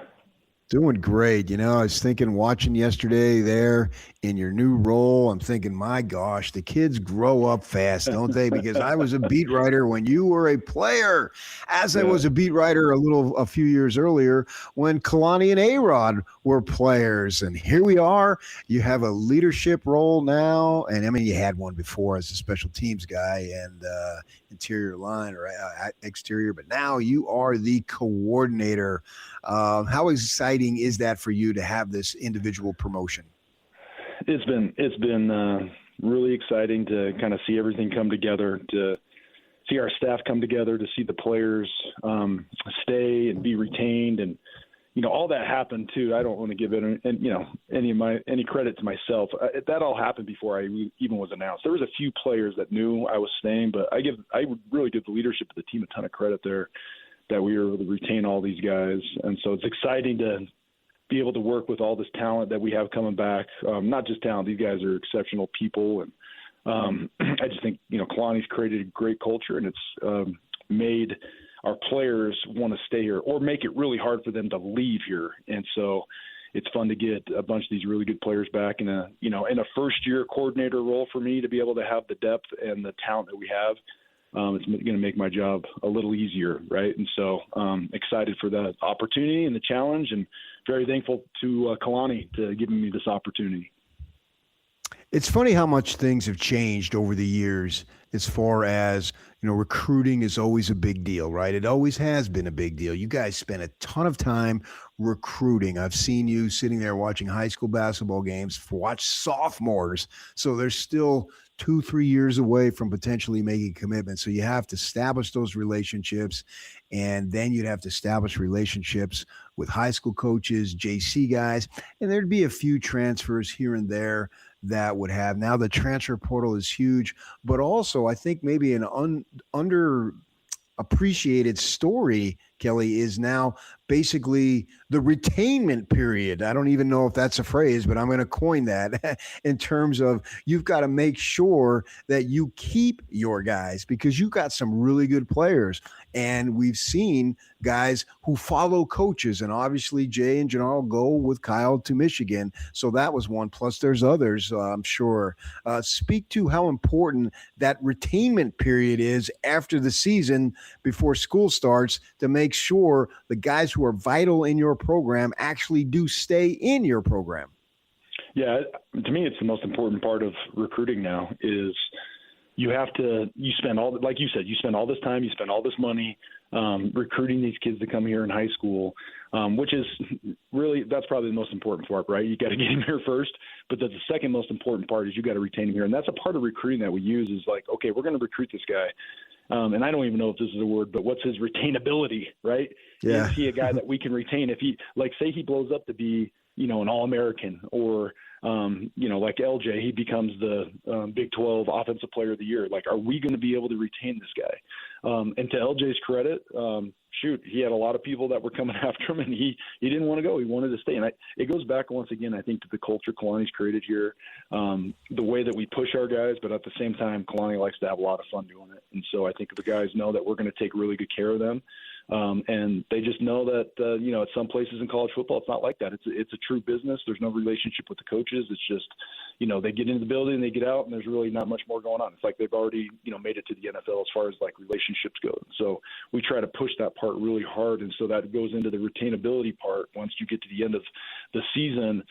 S1: Doing great. I was thinking, watching yesterday there in your new role, I'm thinking, my gosh, the kids grow up fast, don't they? Because I was a beat writer when you were a player, as I was a beat writer a few years earlier when Kalani and A-Rod were players. And here we are. You have a leadership role now. And I mean, you had one before as a special teams guy and interior line or exterior, but now you are the coordinator. How exciting is that for you to have this individual promotion?
S8: It's been really exciting to kind of see everything come together, to see our staff come together, to see the players stay and be retained, and all that happened too. I don't want to give it any credit to myself. That all happened before I even was announced. There was a few players that knew I was staying, but I would really give the leadership of the team a ton of credit there, that we were able to retain all these guys. And so it's exciting to be able to work with all this talent that we have coming back. Not just talent, these guys are exceptional people. And I just think, Kalani's created a great culture, and it's made our players want to stay here or make it really hard for them to leave here. And so it's fun to get a bunch of these really good players back in a first year coordinator role for me, to be able to have the depth and the talent that we have. It's going to make my job a little easier, right? And so excited for that opportunity and the challenge, and very thankful to Kalani to giving me this opportunity.
S1: It's funny how much things have changed over the years as far as, recruiting is always a big deal, right? It always has been a big deal. You guys spend a ton of time recruiting. I've seen you sitting there watching high school basketball games, watch sophomores. So they're still 2-3 years away from potentially making a commitment. So you have to establish those relationships, and then you'd have to establish relationships with high school coaches, JC guys, and there'd be a few transfers here and there that would have. Now the transfer portal is huge, but also I think maybe an underappreciated story, Kelly, is now basically the retainment period. I don't even know if that's a phrase, but I'm going to coin that in terms of you've got to make sure that you keep your guys, because you got some really good players. And we've seen guys who follow coaches, and obviously Jay and Gennaro go with Kyle to Michigan. So that was one. Plus there's others, I'm sure. Speak to how important that retainment period is after the season before school starts, to make sure the guys who are vital in your program actually do stay in your program.
S8: Yeah, to me, it's the most important part of recruiting now is you spend all, like you said, you spend all this time, you spend all this money recruiting these kids to come here in high school, which is really, that's probably the most important part, right? You got to get him here first, but the second most important part is you got to retain him here. And that's a part of recruiting that we use is like, okay, we're going to recruit this guy. And I don't even know if this is a word, but what's his retainability, right?
S1: Yeah.
S8: Is he a guy that we can retain? If he, like, say he blows up to be, an All-American, or, like LJ, he becomes the Big 12 Offensive Player of the Year. Like, are we going to be able to retain this guy? And to LJ's credit, he had a lot of people that were coming after him, and he didn't want to go. He wanted to stay. And it goes back once again, I think, to the culture Kalani's created here, the way that we push our guys, but at the same time, Kalani likes to have a lot of fun doing it. And so I think the guys know that we're going to take really good care of them. And they just know that, at some places in college football, it's not like that. It's a true business. There's no relationship with the coaches. It's just, they get into the building, they get out, and there's really not much more going on. It's like they've already, made it to the NFL as far as like relationships go. So we try to push that part really hard. And so that goes into the retainability part. Once you get to the end of the season,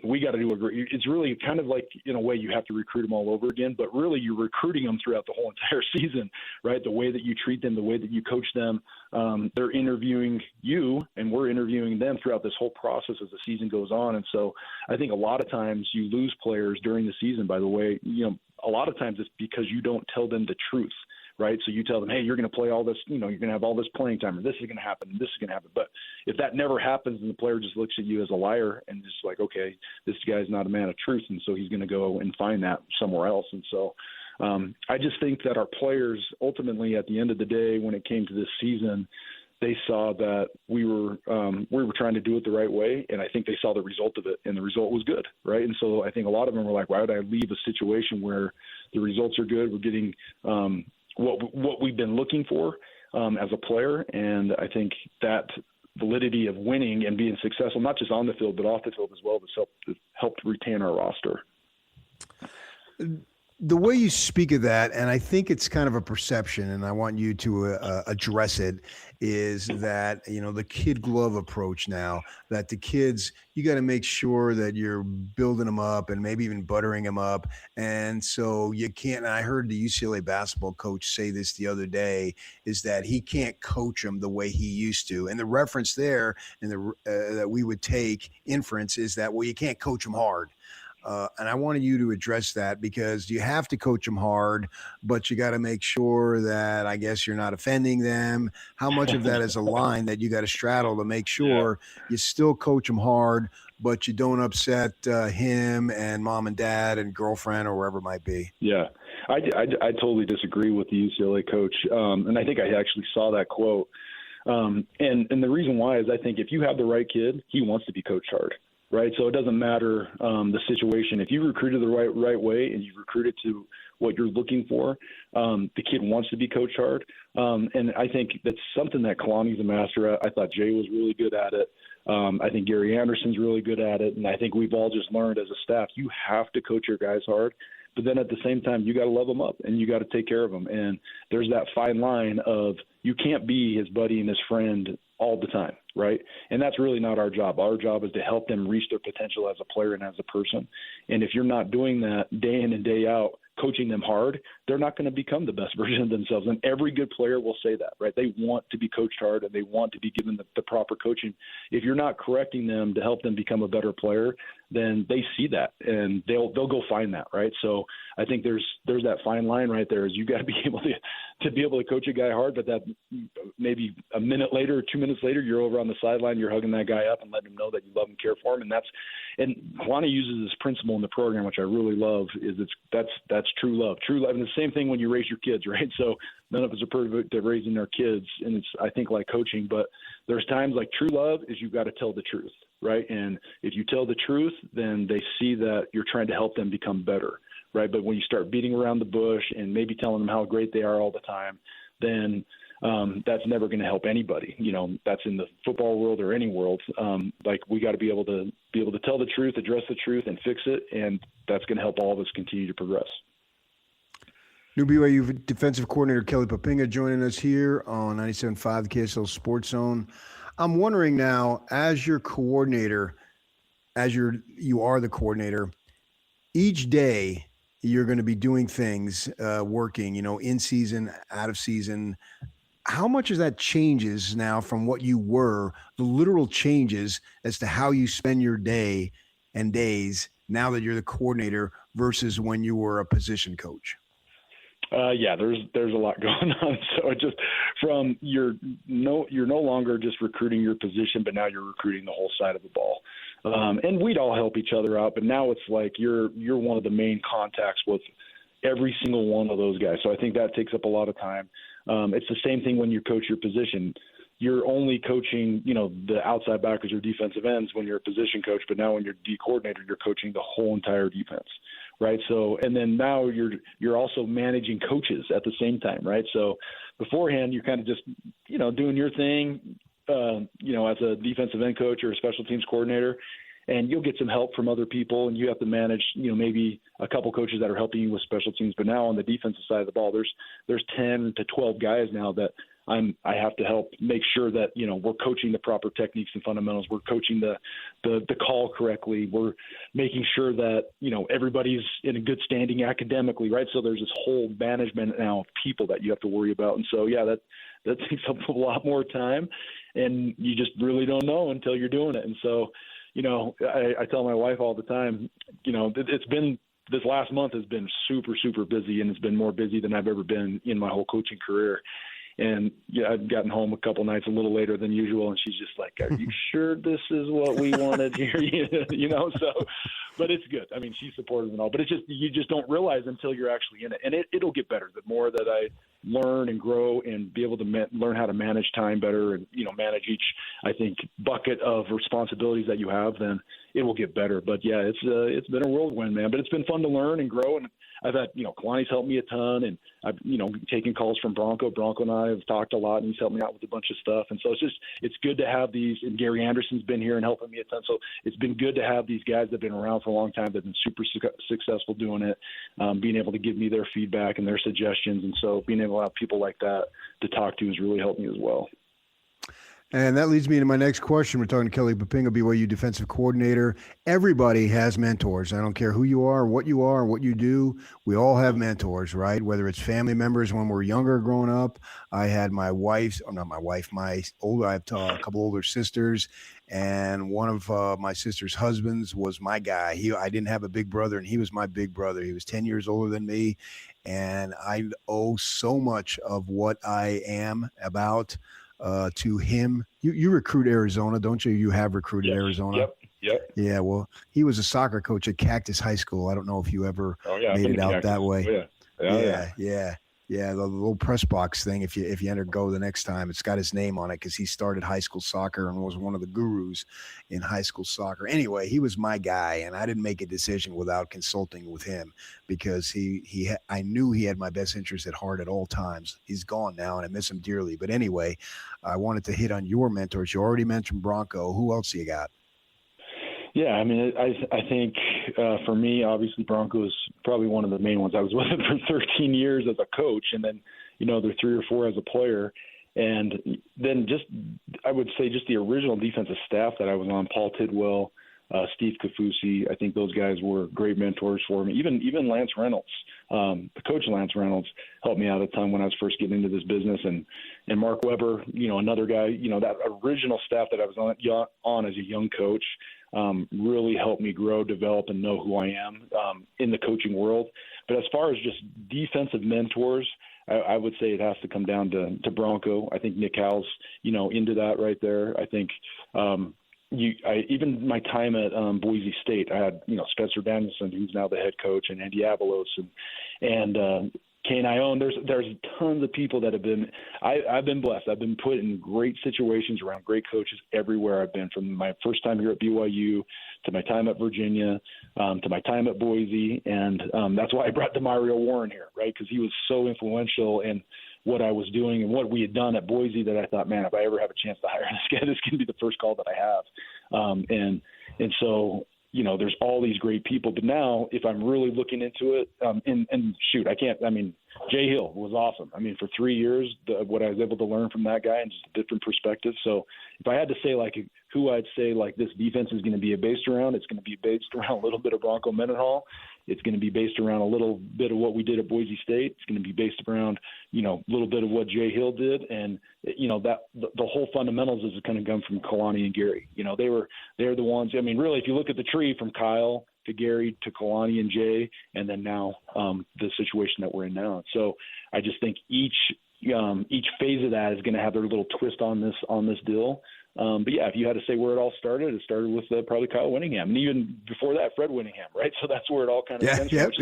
S8: we got to do it's really kind of like, in a way, you have to recruit them all over again, but really you're recruiting them throughout the whole entire season, right? The way that you treat them, the way that you coach them, they're interviewing you and we're interviewing them throughout this whole process as the season goes on. And so I think a lot of times you lose players during the season, by the way, a lot of times it's because you don't tell them the truth, right? So you tell them, hey, you're going to play all this, you're going to have all this playing time, and this is going to happen, and this is going to happen. But if that never happens, and the player just looks at you as a liar and just like, okay, this guy's not a man of truth, and so he's going to go and find that somewhere else. And so I just think that our players, ultimately, at the end of the day, when it came to this season, they saw that we were trying to do it the right way, and I think they saw the result of it, and the result was good, right? And so I think a lot of them were like, why would I leave a situation where the results are good, we're getting what we've been looking for as a player, and I think that validity of winning and being successful, not just on the field, but off the field as well, to help retain our roster.
S1: The way you speak of that, and I think it's kind of a perception, and I want you to address it, is that, the kid glove approach now, that the kids, you got to make sure that you're building them up and maybe even buttering them up. And so you can't, and I heard the UCLA basketball coach say this the other day, is that he can't coach them the way he used to. And the reference there and that we would take inference is that, well, you can't coach them hard. And I wanted you to address that, because you have to coach them hard, but you got to make sure that, I guess, you're not offending them. How much of that is a line that you got to straddle to make sure you still coach them hard, but you don't upset him and mom and dad and girlfriend or wherever it might be?
S8: Yeah, I totally disagree with the UCLA coach. And I think I actually saw that quote. And the reason why is, I think if you have the right kid, he wants to be coached hard. Right. So it doesn't matter the situation. If you recruit it the right way and you recruit it to what you're looking for, the kid wants to be coached hard. And I think that's something that Kalani's a master at. I thought Jay was really good at it. I think Gary Anderson's really good at it. And I think we've all just learned as a staff, you have to coach your guys hard. But then at the same time, you got to love them up and you got to take care of them. And there's that fine line of, you can't be his buddy and his friend all the time, right? And that's really not our job. Our job is to help them reach their potential as a player and as a person. And if you're not doing that day in and day out, coaching them hard, they're not going to become the best version of themselves. And every good player will say that, right? They want to be coached hard and they want to be given the proper coaching. If you're not correcting them to help them become a better player, then they see that and they'll go find that, right? So I think there's that fine line right there, is you got to be able to coach a guy hard, but that maybe a minute later or 2 minutes later, you're over on the sideline, you're hugging that guy up and letting him know that you love and care for him. And Kalani uses this principle in the program, which I really love, is that's true love. True love. And the same thing when you raise your kids, right? So none of us are perfect at raising our kids, and it's, I think, like coaching, but there's times like true love is you've got to tell the truth, right? And if you tell the truth, then they see that you're trying to help them become better, right? But when you start beating around the bush and maybe telling them how great they are all the time, then that's never going to help anybody. That's in the football world or any world. Like, we got to be able to tell the truth, address the truth, and fix it, and that's going to help all of us continue to progress.
S1: New BYU defensive coordinator Kelly Poppinga joining us here on 97.5 the KSL Sports Zone. I'm wondering now, as your coordinator, you are the coordinator, each day you're going to be doing things, working, in season, out of season. How much of that changes now from what you were, the literal changes as to how you spend your day and days now that you're the coordinator versus when you were a position coach?
S8: Yeah, there's a lot going on. So it just from you're no longer just recruiting your position, but now you're recruiting the whole side of the ball. And we'd all help each other out, but now it's like you're one of the main contacts with every single one of those guys. So I think that takes up a lot of time. It's the same thing when you coach your position. You're only coaching, the outside backers or defensive ends when you're a position coach, but now when you're D coordinator, you're coaching the whole entire defense, right? So, and then now you're also managing coaches at the same time, right? So beforehand, you're kind of just, doing your thing, as a defensive end coach or a special teams coordinator, and you'll get some help from other people, and you have to manage, maybe a couple coaches that are helping you with special teams. But now on the defensive side of the ball, there's 10 to 12 guys now that I have to help make sure that, we're coaching the proper techniques and fundamentals. We're coaching the call correctly. We're making sure that, everybody's in a good standing academically, right? So there's this whole management now of people that you have to worry about. And so, yeah, that takes up a lot more time, and you just really don't know until you're doing it. And so, I tell my wife all the time, it's been, this last month has been super, super busy, and it's been more busy than I've ever been in my whole coaching career. And I've gotten home a couple nights a little later than usual, and she's just like, "Are you sure this is what we wanted here?" So, but it's good. I mean, she's supportive and all, but it's just, you just don't realize until you're actually in it. And it'll get better. The more that I learn and grow and be able to learn how to manage time better and, manage each, I think, bucket of responsibilities that you have, then it will get better. But yeah, it's been a whirlwind, man, but it's been fun to learn and grow. And I've had, Kalani's helped me a ton, and I've, taken calls from Bronco. Bronco and I have talked a lot, and he's helped me out with a bunch of stuff. And so it's good to have these, and Gary Anderson's been here and helping me a ton. So it's been good to have these guys that have been around for a long time, that have been super successful doing it, being able to give me their feedback and their suggestions. And so being able to have people like that to talk to has really helped me as well.
S1: And that leads me to my next question. We're talking to Kelly Poppinga, BYU defensive coordinator. Everybody has mentors. I don't care who you are, what you do. We all have mentors, right? Whether it's family members when we're younger growing up. I had I have a couple older sisters, and one of my sister's husbands was my guy. I didn't have a big brother, and he was my big brother. He was 10 years older than me, and I owe so much of what I am about to him. You recruit Arizona, don't you? You have recruited Arizona.
S8: Yep.
S1: Yeah, well, he was a soccer coach at Cactus High School. I don't know if you ever made it out
S8: Cactus.
S1: that way.
S8: Yeah.
S1: Yeah, the little press box thing, if you enter go the next time, it's got his name on it because he started high school soccer and was one of the gurus in high school soccer. Anyway, he was my guy, and I didn't make a decision without consulting with him because I knew he had my best interest at heart at all times. He's gone now, and I miss him dearly. But anyway, I wanted to hit on your mentors. You already mentioned Bronco. Who else you got?
S8: Yeah, I mean, I think for me, obviously Bronco is probably one of the main ones. I was with him for 13 years as a coach, and then, there 3 or 4 as a player. And then I would say just the original defensive staff that I was on, Paul Tidwell, Steve Kafusi, I think those guys were great mentors for me. Even Lance Reynolds, the coach Lance Reynolds helped me out a ton when I was first getting into this business. And Mark Weber, another guy, that original staff that I was on as a young coach, really helped me grow, develop, and know who I am in the coaching world. But as far as just defensive mentors, I would say it has to come down to Bronco. I think Nick Howell's, into that right there. I think even my time at Boise State, I had, Spencer Danielson, who's now the head coach, and Andy Avalos, and Kane Ione. There's tons of people that have been. I've been blessed. I've been put in great situations around great coaches everywhere I've been, from my first time here at BYU to my time at Virginia to my time at Boise, and that's why I brought Demario Warren here, right? Because he was so influential in what I was doing and what we had done at Boise that I thought, man, if I ever have a chance to hire this guy, this can be the first call that I have, and so. There's all these great people, but now if I'm really looking into it, and shoot, Jay Hill was awesome. For 3 years, what I was able to learn from that guy and just a different perspective. So if I had to say who I'd say this defense is going to be based around, it's going to be based around a little bit of Bronco Mendenhall. It's going to be based around a little bit of what we did at Boise State. It's going to be based around, a little bit of what Jay Hill did. And, that the whole fundamentals is going to come from Kalani and Gary. They're the ones, really, if you look at the tree from Kyle to Gary to Kalani and Jay, and then now the situation that we're in now. So I just think each phase of that is going to have their little twist on this deal. But yeah, if you had to say where it all started, it started with probably Kyle Whittingham, and even before that, Fred Whittingham, right? So that's where it all kind of
S1: cool. Yep.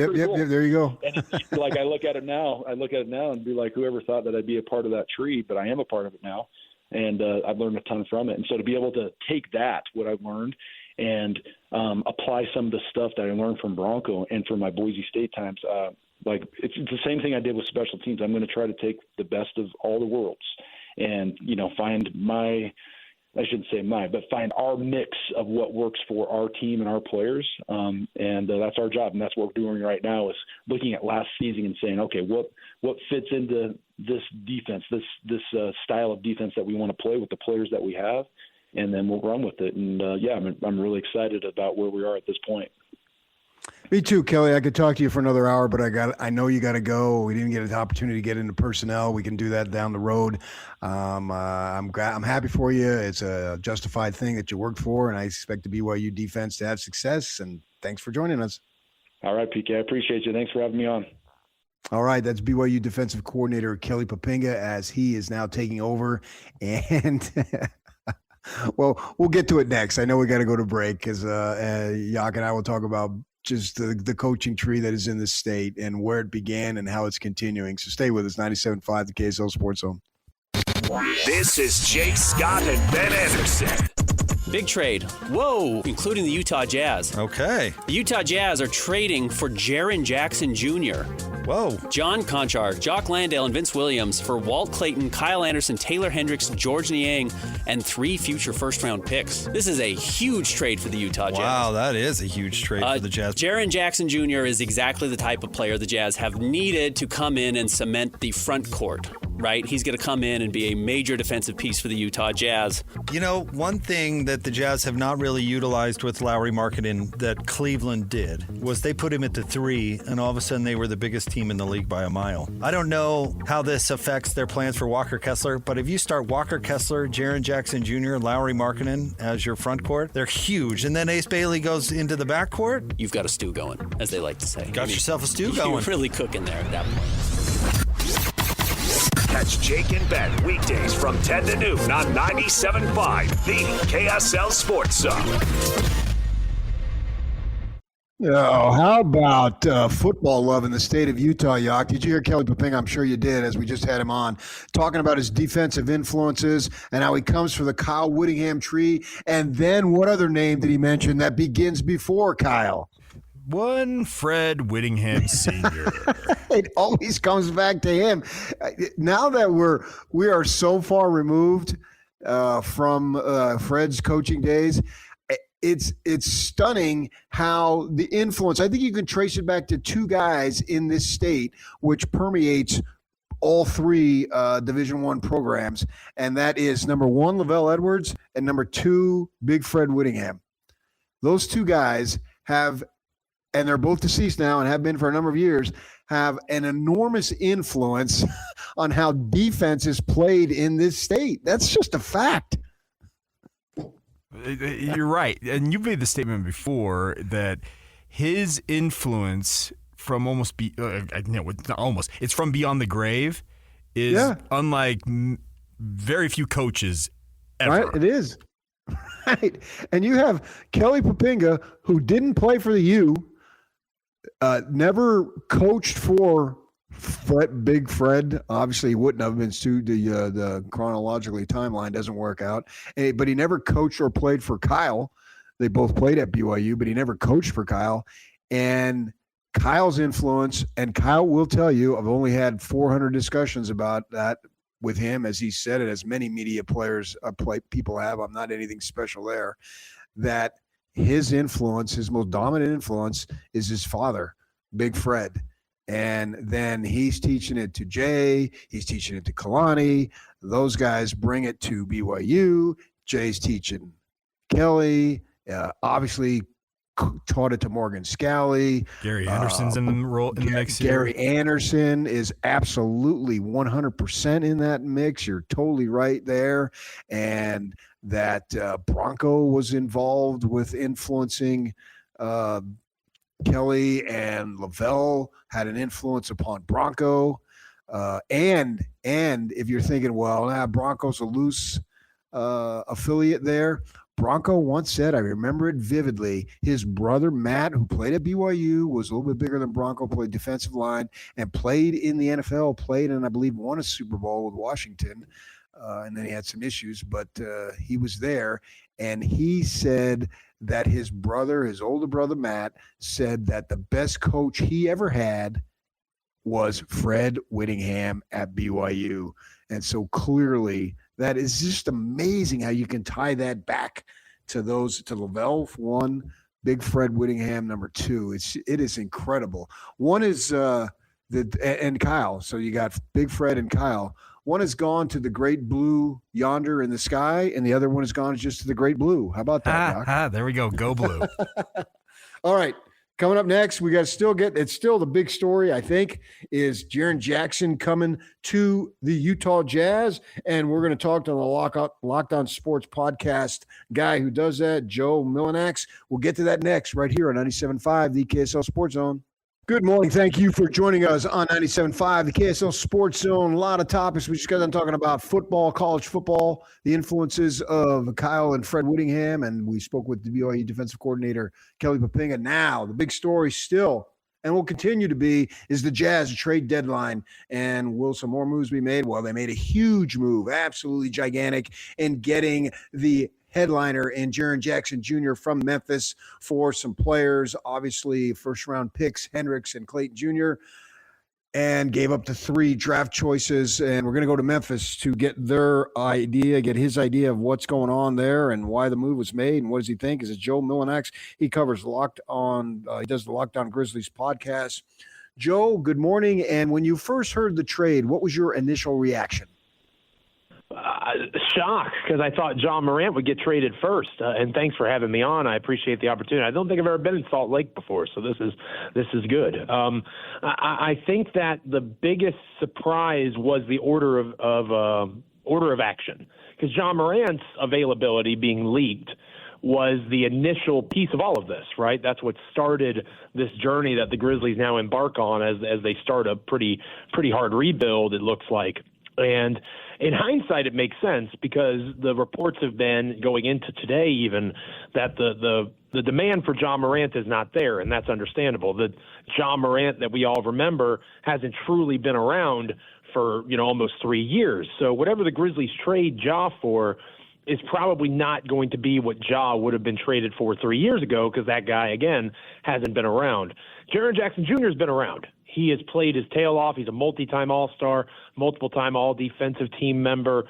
S1: There you go.
S8: And I look at it now and be like, whoever thought that I'd be a part of that tree, but I am a part of it now, and I've learned a ton from it. And so to be able to take that, what I've learned, and apply some of the stuff that I learned from Bronco and from my Boise State times, it's the same thing I did with special teams. I'm going to try to take the best of all the worlds, and find find our mix of what works for our team and our players. And that's our job. And that's what we're doing right now, is looking at last season and saying, okay, what fits into this defense, this style of defense that we want to play with the players that we have, and then we'll run with it. And I'm really excited about where we are at this point.
S1: Me too, Kelly. I could talk to you for another hour, but I know you got to go. We didn't get an opportunity to get into personnel. We can do that down the road. I'm happy for you. It's a justified thing that you worked for, and I expect the BYU defense to have success. And thanks for joining us.
S8: All right, PK. I appreciate you. Thanks for having me on.
S1: All right, that's BYU defensive coordinator Kelly Poppinga, as he is now taking over, and Well, we'll get to it next. I know we got to go to break because Yak and I will talk about just the coaching tree that is in this state and where it began and how it's continuing. So stay with us, 97.5, the KSL Sports Zone.
S3: This is Jake Scott and Ben Anderson.
S9: Big trade. Whoa, including the Utah Jazz.
S10: Okay.
S9: The Utah Jazz are trading for Jaren Jackson Jr.
S10: Whoa.
S9: John Conchar, Jock Landale, and Vince Williams for Walt Clayton, Kyle Anderson, Taylor Hendricks, George Niang, and 3 future first-round picks. This is a huge trade for the Utah Jazz.
S10: Wow, that is a huge trade for the Jazz.
S9: Jaren Jackson Jr. is exactly the type of player the Jazz have needed to come in and cement the front court, right? He's going to come in and be a major defensive piece for the Utah Jazz.
S10: You know, one thing that the Jazz have not really utilized with Lowry Markkanen that Cleveland did was they put him at the 3, and all of a sudden they were the biggest team in the league by a mile. I don't know how this affects their plans for Walker Kessler, but if you start Walker Kessler, Jaren Jackson Jr., and Lowry Markkanen as your front court, they're huge. And then Ace Bailey goes into the back court.
S9: You've got a stew going, as they like to say.
S10: Got yourself a stew going.
S9: You're really cooking there at that point.
S3: Catch Jake and Ben weekdays from 10 to noon on 97.5, the KSL Sports Zone.
S1: Oh, how about football love in the state of Utah, Yak? Did you hear Kelly Poppinga? I'm sure you did, as we just had him on, talking about his defensive influences and how he comes for the Kyle Whittingham tree. And then what other name did he mention that begins before Kyle?
S5: One Fred Whittingham Sr.
S1: It always comes back to him. Now that we are so far removed from Fred's coaching days, it's stunning how the influence. I think you can trace it back to 2 guys in this state, which permeates all 3 Division I programs, and that is number 1, Lavelle Edwards, and number 2, Big Fred Whittingham. Those 2 guys have, and they're both deceased now and have been for a number of years, have an enormous influence on how defense is played in this state. That's just a fact.
S5: You're right. And you've made the statement before that his influence from it's from beyond the grave is unlike very few coaches ever.
S1: Right? It is. Right. And you have Kelly Poppinga, who didn't play for the U, never coached for Big Fred. Obviously, he wouldn't have been sued. The chronologically timeline doesn't work out. But he never coached or played for Kyle. They both played at BYU, but he never coached for Kyle. And Kyle's influence, and Kyle will tell you, I've only had 400 discussions about that with him, as he said it, as many media people have. I'm not anything special there. That his influence, his most dominant influence, is his father, Big Fred. And then he's teaching it to Jay. He's teaching it to Kalani. Those guys bring it to BYU. Jay's teaching Kelly. Obviously, taught it to Morgan Scally.
S5: Gary Anderson's in the mix here.
S1: Gary Anderson is absolutely 100% in that mix. You're totally right there. And that Bronco was involved with influencing Kelly, and Lavelle had an influence upon Bronco. And if you're thinking, well, Bronco's a loose affiliate there, Bronco once said, I remember it vividly, his brother Matt, who played at BYU, was a little bit bigger than Bronco, played defensive line, and played in the NFL, played and I believe won a Super Bowl with Washington. And then he had some issues, but he was there. And he said that his older brother Matt, said that the best coach he ever had was Fred Whittingham at BYU. And so clearly that is just amazing how you can tie that back to Lavelle, 1, Big Fred Whittingham, number 2. It is incredible. One is and Kyle. So you got Big Fred and Kyle. One has gone to the great blue yonder in the sky, and the other one has gone just to the great blue. How about that, Doc?
S5: There we go. Go blue.
S1: All right. Coming up next, we got to it's still the big story, I think, is Jaren Jackson coming to the Utah Jazz. And we're going to talk to the Locked On Sports podcast guy who does that, Joe Mullinax. We'll get to that next right here on 97.5, the KSL Sports Zone. Good morning. Thank you for joining us on 97.5, the KSL Sports Zone. A lot of topics. We just got done talking about football, college football, the influences of Kyle and Fred Whittingham, and we spoke with the BYU defensive coordinator, Kelly Poppinga. Now, the big story still, and will continue to be, is the Jazz trade deadline. And will some more moves be made? Well, they made a huge move, absolutely gigantic, in getting the headliner in Jaren Jackson Jr. from Memphis for some players, obviously first-round picks, Hendricks and Clayton Jr., and gave up the 3 draft choices. And we're going to go to Memphis to get their idea, get his idea of what's going on there and why the move was made and what does he think. Is it Joe Mullinax? He covers Locked On. He does the Locked On Grizzlies podcast. Joe, good morning. And when you first heard the trade, what was your initial reaction?
S4: Shock, because I thought John Morant would get traded first. And thanks for having me on. I appreciate the opportunity. I don't think I've ever been in Salt Lake before, so this is good. I think that the biggest surprise was the order of action, because John Morant's availability being leaked was the initial piece of all of this, right? That's what started this journey that the Grizzlies now embark on as they start a pretty hard rebuild, it looks like. And in hindsight, it makes sense because the reports have been going into today even that the demand for John Morant is not there, and that's understandable. The John Morant that we all remember hasn't truly been around for, almost 3 years. So whatever the Grizzlies trade Ja for is probably not going to be what Ja would have been traded for 3 years ago, because that guy, again, hasn't been around. Jaren Jackson Jr. has been around. He has played his tail off. He's a multi-time All-Star, multiple-time All-Defensive Team member,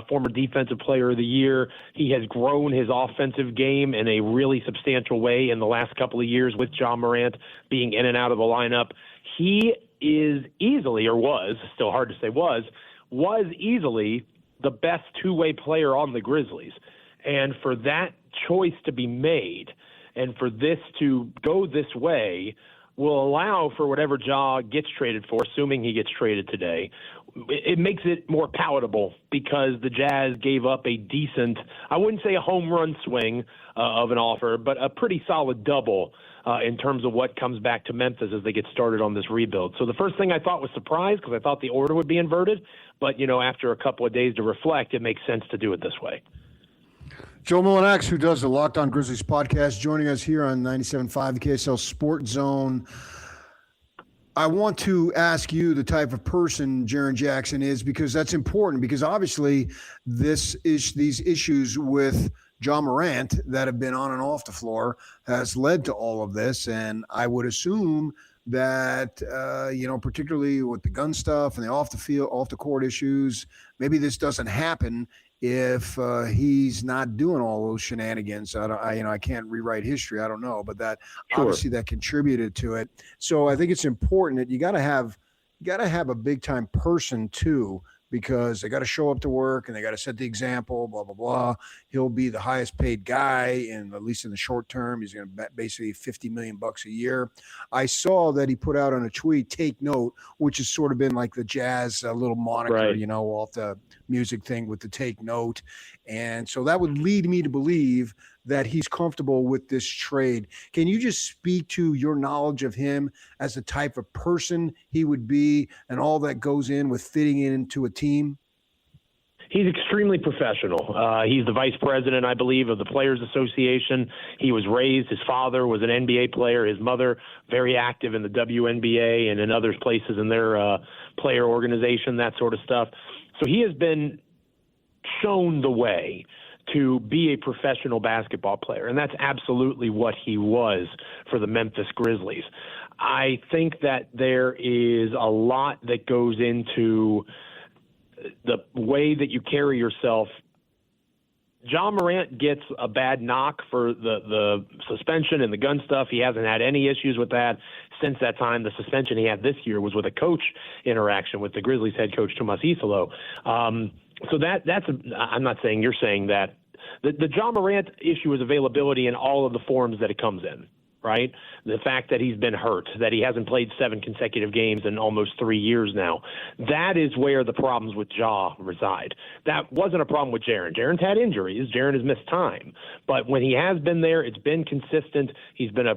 S4: former Defensive Player of the Year. He has grown his offensive game in a really substantial way in the last couple of years with John Morant being in and out of the lineup. He is easily, or was, still hard to say was easily the best two-way player on the Grizzlies. And for that choice to be made and for this to go this way will allow for whatever Ja gets traded for, assuming he gets traded today. It makes it more palatable because the Jazz gave up a decent, I wouldn't say a home run swing of an offer, but a pretty solid double in terms of what comes back to Memphis as they get started on this rebuild. So the first thing I thought was surprise because I thought the order would be inverted, but after a couple of days to reflect, it makes sense to do it this way.
S1: Joe Mullinax, who does the Locked On Grizzlies podcast, joining us here on 97.5, the KSL Sports Zone. I want to ask you the type of person Jaren Jackson is, because that's important, because obviously these issues with John Morant that have been on and off the floor has led to all of this. And I would assume that, particularly with the gun stuff and the off the court issues, maybe this doesn't happen if he's not doing all those shenanigans. I can't rewrite history. I don't know, but that obviously that contributed to it. So I think it's important that you got to have a big time person too, because they got to show up to work and they got to set the example, blah, blah, blah. He'll be the highest paid guy, at least in the short term. He's going to basically $50 million a year. I saw that he put out on a tweet, "Take note," which has sort of been like the Jazz little moniker,
S4: right,
S1: off the music thing with the "take note." And so that would lead me to believe that he's comfortable with this trade. Can you just speak to your knowledge of him as the type of person he would be and all that goes in with fitting into a team?
S4: He's extremely professional. He's the vice president, I believe, of the Players Association. His father was an NBA player. His mother, very active in the WNBA and in other places in their player organization, that sort of stuff. So he has been shown the way to be a professional basketball player, and that's absolutely what he was for the Memphis Grizzlies. I think that there is a lot that goes into the way that you carry yourself. John Morant gets a bad knock for the suspension and the gun stuff. He hasn't had any issues with that since that time. The suspension he had this year was with a coach interaction with the Grizzlies head coach, Tomas Isolo. So I'm not saying you're saying that. The John Morant issue is availability in all of the forms that it comes in, right? The fact that he's been hurt, that he hasn't played 7 consecutive games in almost 3 years now. That is where the problems with Ja reside. That wasn't a problem with Jaren. Jaren's had injuries. Jaren has missed time. But when he has been there, it's been consistent. He's been a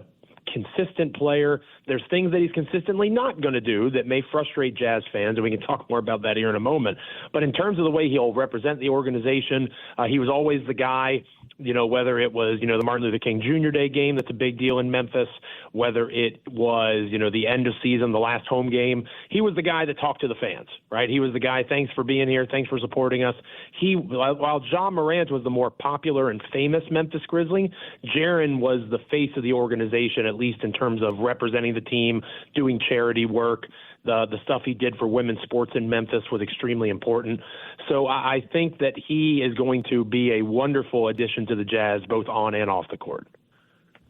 S4: consistent player. There's things that he's consistently not going to do that may frustrate Jazz fans, and we can talk more about that here in a moment. But in terms of the way he'll represent the organization, he was always the guy, whether it was, the Martin Luther King Jr. Day game, that's a big deal in Memphis, whether it was, the end of season, the last home game, he was the guy that talked to the fans, right? He was the guy, thanks for being here, thanks for supporting us. While Ja Morant was the more popular and famous Memphis Grizzly, Jaren was the face of the organization, at least in terms of representing the team, doing charity work. The stuff he did for women's sports in Memphis was extremely important. So I think that he is going to be a wonderful addition to the Jazz, both on and off the court.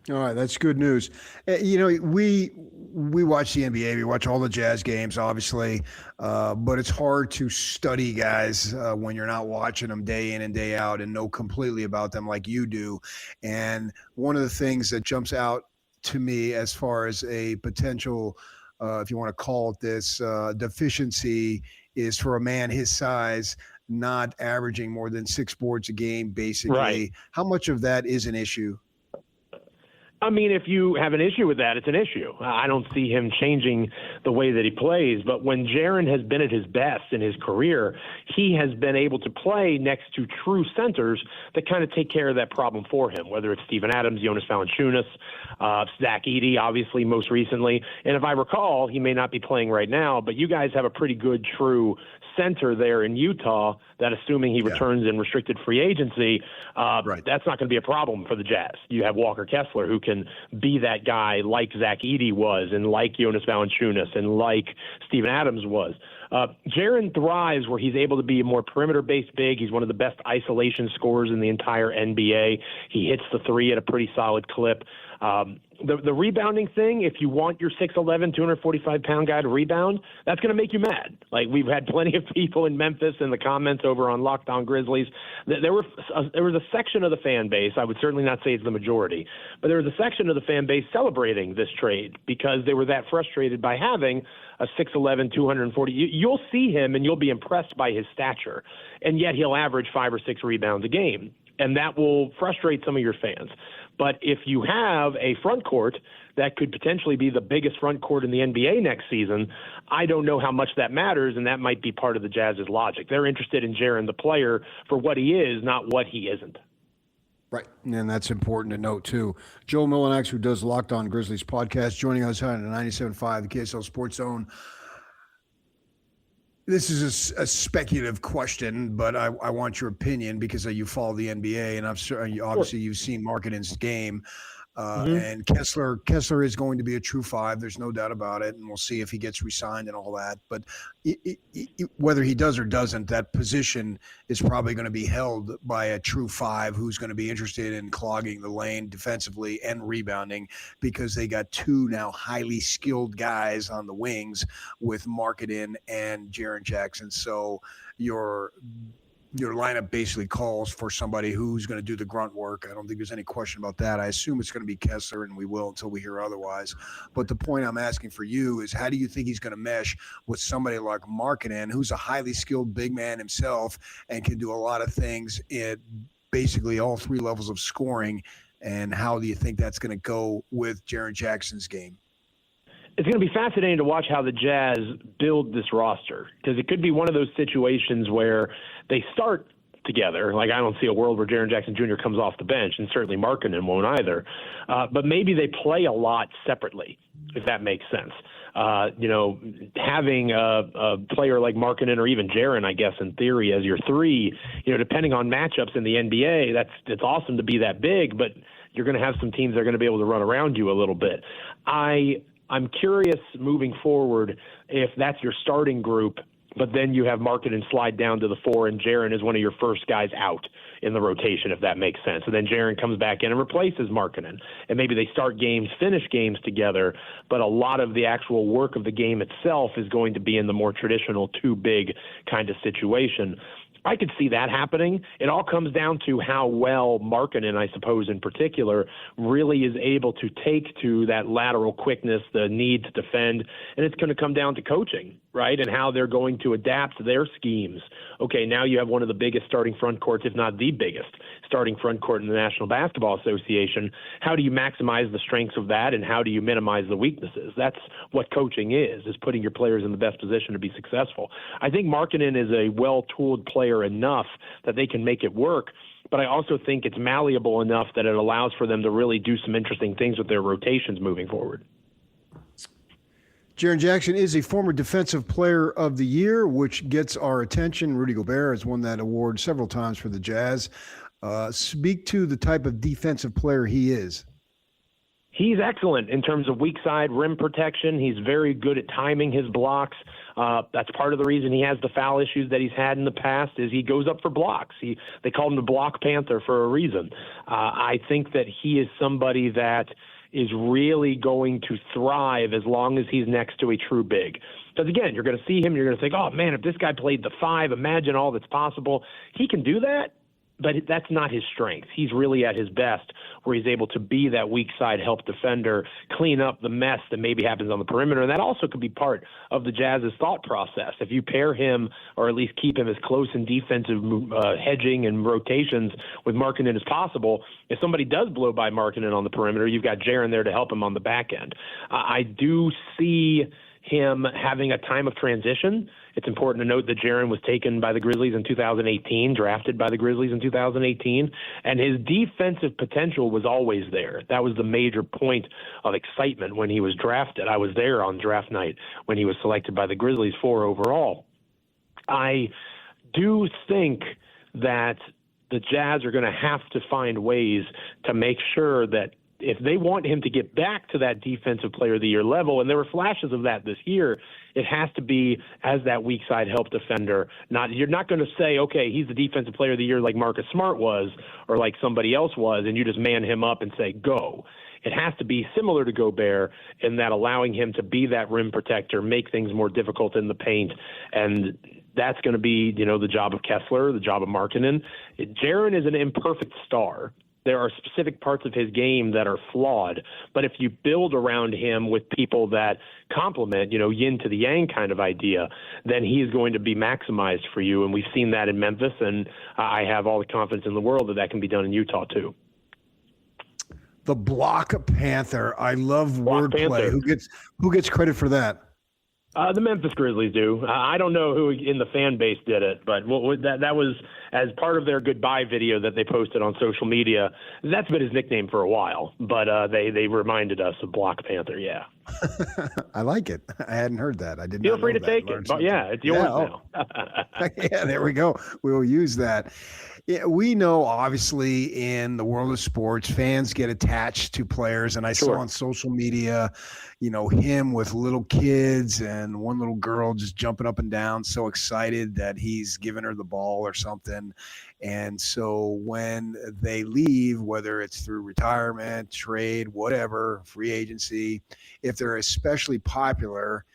S1: All right, that's good news. We watch the NBA, we watch all the Jazz games, obviously, but it's hard to study guys when you're not watching them day in and day out and know completely about them like you do. And one of the things that jumps out to me as far as a potential, if you want to call it this, deficiency, is for a man his size not averaging more than 6 boards a game, basically.
S4: Right.
S1: How much of that is an issue?
S4: I mean, if you have an issue with that, it's an issue. I don't see him changing the way that he plays. But when Jaren has been at his best in his career, he has been able to play next to true centers that kind of take care of that problem for him, whether it's Steven Adams, Jonas Valanciunas, Zach Edey, obviously, most recently. And if I recall, he may not be playing right now, but you guys have a pretty good true center there in Utah that, assuming he returns in restricted free agency, that's not going to be a problem for the Jazz. You have Walker Kessler, who can be that guy like Zach Edey was, and like Jonas Valanciunas, and like Steven Adams was. Jaren thrives where he's able to be a more perimeter-based big. He's one of the best isolation scorers in the entire NBA. He hits the three at a pretty solid clip. The rebounding thing, if you want your 6'11", 245-pound guy to rebound, that's going to make you mad. Like, we've had plenty of people in Memphis in the comments over on Locked On Grizzlies. There was a section of the fan base, I would certainly not say it's the majority, but there was a section of the fan base celebrating this trade because they were that frustrated by having a 6'11", 240. You'll see him and you'll be impressed by his stature, and yet he'll average 5 or 6 rebounds a game, and that will frustrate some of your fans. But if you have a front court that could potentially be the biggest front court in the NBA next season, I don't know how much that matters, and that might be part of the Jazz's logic. They're interested in Jaren, the player, for what he is, not what he isn't.
S1: Right, and that's important to note, too. Joel Mullinax, who does Locked On Grizzlies podcast, joining us on the 97.5, the KSL Sports Zone. This is a speculative question, but I want your opinion because you follow the NBA, and obviously you've seen Markkanen's game. And Kessler is going to be a true 5. There's no doubt about it, and we'll see if he gets re-signed and all that. But whether he does or doesn't, that position is probably going to be held by a true 5 who's going to be interested in clogging the lane defensively and rebounding, because they got 2 now highly skilled guys on the wings with Markkanen and Jaren Jackson. So your lineup basically calls for somebody who's going to do the grunt work. I don't think there's any question about that. I assume it's going to be Kessler, and we will until we hear otherwise. But the point I'm asking for you is, how do you think he's going to mesh with somebody like Markkanen, who's a highly skilled big man himself and can do a lot of things at basically all 3 levels of scoring? And how do you think that's going to go with Jaren Jackson's game?
S4: It's going to be fascinating to watch how the Jazz build this roster, because it could be one of those situations where they start together. Like, I don't see a world where Jaren Jackson Jr. comes off the bench, and certainly Markkanen won't either. But maybe they play a lot separately, if that makes sense. Having a player like Markkanen or even Jaren, I guess, in theory, as your 3, depending on matchups in the NBA, it's awesome to be that big, but you're going to have some teams that are going to be able to run around you a little bit. I'm curious moving forward if that's your starting group, but then you have Markkanen slide down to the 4, and Jaren is one of your first guys out in the rotation, if that makes sense. And then Jaren comes back in and replaces Markkanen. And maybe they start games, finish games together, but a lot of the actual work of the game itself is going to be in the more traditional 2 big kind of situation. I could see that happening. It all comes down to how well Markkanen, I suppose, in particular, really is able to take to that lateral quickness, the need to defend, and it's going to come down to coaching, right, and how they're going to adapt their schemes. Okay, now you have one of the biggest starting front courts, if not the biggest starting front court in the National Basketball Association. How do you maximize the strengths of that, and how do you minimize the weaknesses? That's what coaching is putting your players in the best position to be successful. I think Markkanen is a well-tooled player enough that they can make it work, but I also think it's malleable enough that it allows for them to really do some interesting things with their rotations moving forward.
S1: Jaren Jackson is a former Defensive Player of the Year, which gets our attention. Rudy Gobert has won that award several times for the Jazz. Speak to the type of defensive player he is.
S4: He's excellent in terms of weak side rim protection. He's very good at timing his blocks. That's part of the reason he has the foul issues that he's had in the past is he goes up for blocks. They call him the Block Panther for a reason. I think that he is somebody that is really going to thrive as long as he's next to a true big. Because, again, you're going to see him, you're going to think, oh, man, if this guy played the 5, imagine all that's possible. He can do that, but that's not his strength. He's really at his best where he's able to be that weak side help defender, clean up the mess that maybe happens on the perimeter. And that also could be part of the Jazz's thought process. If you pair him or at least keep him as close in defensive hedging and rotations with Markkanen as possible, if somebody does blow by Markkanen on the perimeter, you've got Jaren there to help him on the back end. I do see him having a time of transition. It's important to note that Jaren was taken by the Grizzlies in 2018, drafted by the Grizzlies in 2018, and his defensive potential was always there. That was the major point of excitement when he was drafted. I was there on draft night when he was selected by the Grizzlies 4 overall. I do think that the Jazz are going to have to find ways to make sure that if they want him to get back to that Defensive Player of the Year level, and there were flashes of that this year, it has to be as that weak side help defender. You're not going to say, okay, he's the Defensive Player of the Year like Marcus Smart was or like somebody else was, and you just man him up and say, go. It has to be similar to Gobert in that allowing him to be that rim protector, make things more difficult in the paint, and that's going to be, the job of Kessler, the job of Markkanen. Jaren is an imperfect star. There are specific parts of his game that are flawed, but if you build around him with people that complement, yin to the yang kind of idea, then he's going to be maximized for you. And we've seen that in Memphis, and I have all the confidence in the world that can be done in Utah too.
S1: The Block Panther. I love wordplay. Who gets credit for that?
S4: The Memphis Grizzlies do. I don't know who in the fan base did it, but that was as part of their goodbye video that they posted on social media. That's been his nickname for a while, but they reminded us of Block Panther, yeah.
S1: I like it. I hadn't heard that. I didn't.
S4: Feel free to take it. But yeah, it's yours now.
S1: Yeah, there we go. We will use that. Yeah, we know, obviously, in the world of sports, fans get attached to players. And I saw on social media, him with little kids and one little girl just jumping up and down, so excited that he's giving her the ball or something. And so when they leave, whether it's through retirement, trade, whatever, free agency, if they're especially popular,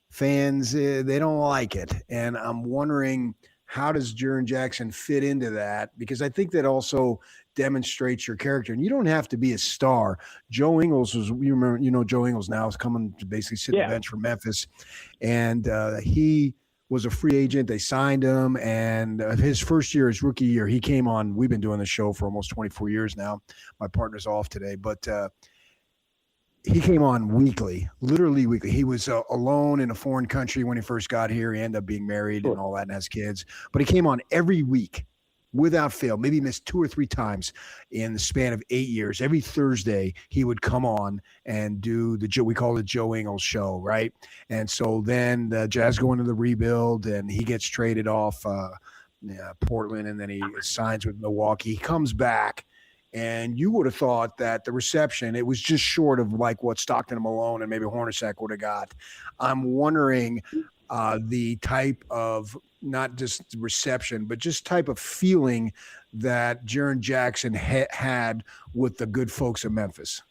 S1: fans, they don't like it. And I'm wondering, how does Jaren Jackson fit into that? Because I think that also demonstrates your character. And you don't have to be a star. Joe Ingles Joe Ingles now is coming to basically sit on the bench for Memphis. And he was a free agent. They signed him. And his first year, his rookie year, he came on. We've been doing this show for almost 24 years now. My partner's off today. But he came on weekly, literally weekly. He was alone in a foreign country when he first got here. He ended up being married and all that and has kids. But he came on every week without fail. Maybe missed 2 or 3 times in the span of 8 years. Every Thursday, he would come on and do we call it the Joe Ingles show, right? And so then the Jazz go into the rebuild, and he gets traded off Portland, and then he signs with Milwaukee. He comes back. And you would have thought that the reception, it was just short of like what Stockton and Malone and maybe Hornacek would have got. I'm wondering the type of, not just reception, but just type of feeling that Jaren Jackson had with the good folks of Memphis.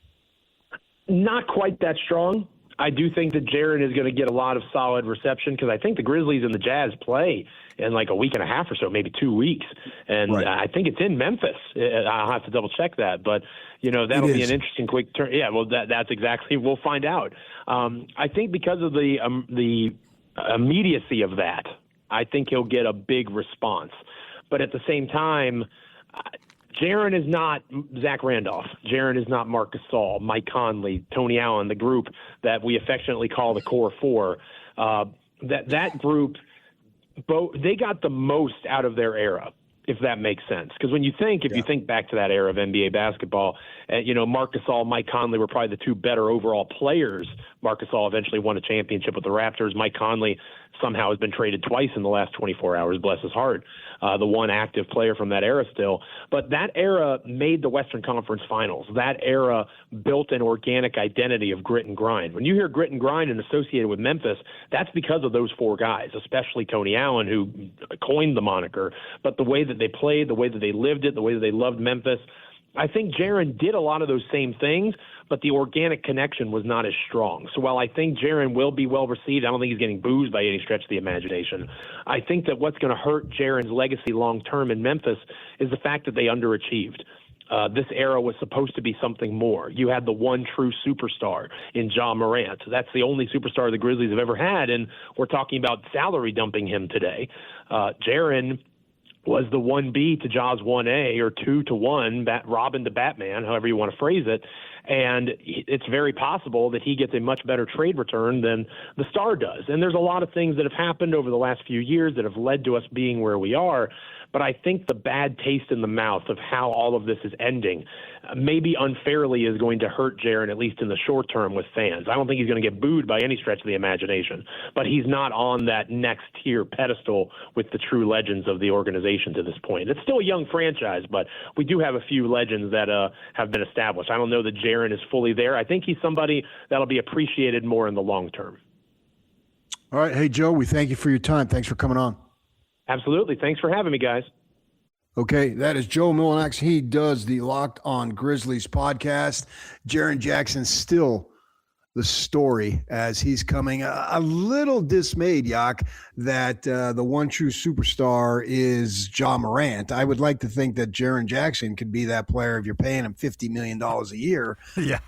S4: Not quite that strong. I do think that Jaren is going to get a lot of solid reception because I think the Grizzlies and the Jazz play in like a week and a half or so, maybe 2 weeks. And
S1: Right.
S4: I think it's in Memphis. I'll have to double check that. But, that'll be an interesting quick turn. Yeah, well, that's exactly – we'll find out. I think because of the immediacy of that, I think he'll get a big response. But at the same time – Jaren is not Zach Randolph. Jaren is not Marc Gasol, Mike Conley, Tony Allen, the group that we affectionately call the Core Four. That group, they got the most out of their era, if that makes sense. Because when you think back to that era of NBA basketball, Marc Gasol, Mike Conley were probably the two better overall players. Marc Gasol eventually won a championship with the Raptors. Mike Conley somehow has been traded twice in the last 24 hours, bless his heart. The one active player from that era still. But that era made the Western Conference Finals. That era built an organic identity of grit and grind. When you hear grit and grind and associated with Memphis, that's because of those four guys, especially Tony Allen, who coined the moniker. But the way that they played, the way that they lived it, the way that they loved Memphis, I think Jaren did a lot of those same things, but the organic connection was not as strong. So while I think Jaren will be well received, I don't think he's getting boozed by any stretch of the imagination. I think that what's going to hurt Jaren's legacy long term in Memphis is the fact that they underachieved. This era was supposed to be something more. You had the one true superstar in Ja Morant. That's the only superstar the Grizzlies have ever had, and we're talking about salary dumping him today. Jaren was the 1B to Ja's 1A or 2 to 1, Robin to Batman, however you want to phrase it. And it's very possible that he gets a much better trade return than the star does. And there's a lot of things that have happened over the last few years that have led to us being where we are. But I think the bad taste in the mouth of how all of this is ending maybe unfairly is going to hurt Jaren, at least in the short term, with fans. I don't think he's going to get booed by any stretch of the imagination, but he's not on that next tier pedestal with the true legends of the organization to this point. It's still a young franchise, but we do have a few legends that have been established. I don't know that Jaren is fully there. I think he's somebody that'll be appreciated more in the long term.
S1: All right. Hey, Joe, we thank you for your time. Thanks for coming on.
S4: Absolutely. Thanks for having me, guys.
S1: Okay, that is Joe Mullinax. He does the Locked on Grizzlies podcast. Jaren Jackson still the story as he's coming. A little dismayed, Yak, that the one true superstar is Ja Morant. I would like to think that Jaren Jackson could be that player if you're paying him $50 million a year.
S5: Yeah.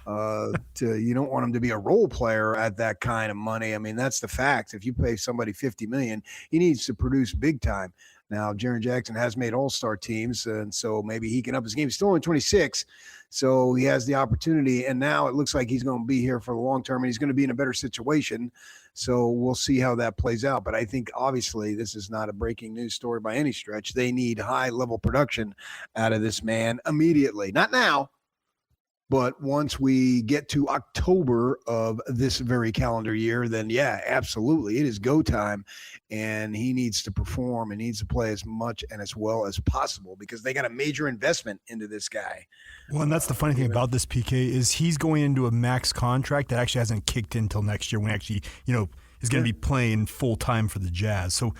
S1: You don't want him to be a role player at that kind of money. I mean, that's the fact. If you pay somebody $50 million, he needs to produce big time. Now, Jaren Jackson has made all-star teams, and so maybe he can up his game. He's still only 26, so he has the opportunity, and now it looks like he's going to be here for the long term, and he's going to be in a better situation. So we'll see how that plays out. But I think, obviously, this is not a breaking news story by any stretch. They need high-level production out of this man immediately. Not now, but once we get to October of this very calendar year, then yeah, absolutely. It is go time, and he needs to perform and needs to play as much and as well as possible because they got a major investment into this guy.
S5: Well, and that's the funny thing about this, PK, is he's going into a max contract that actually hasn't kicked in until next year when he actually, is going to be playing full-time for the Jazz. So,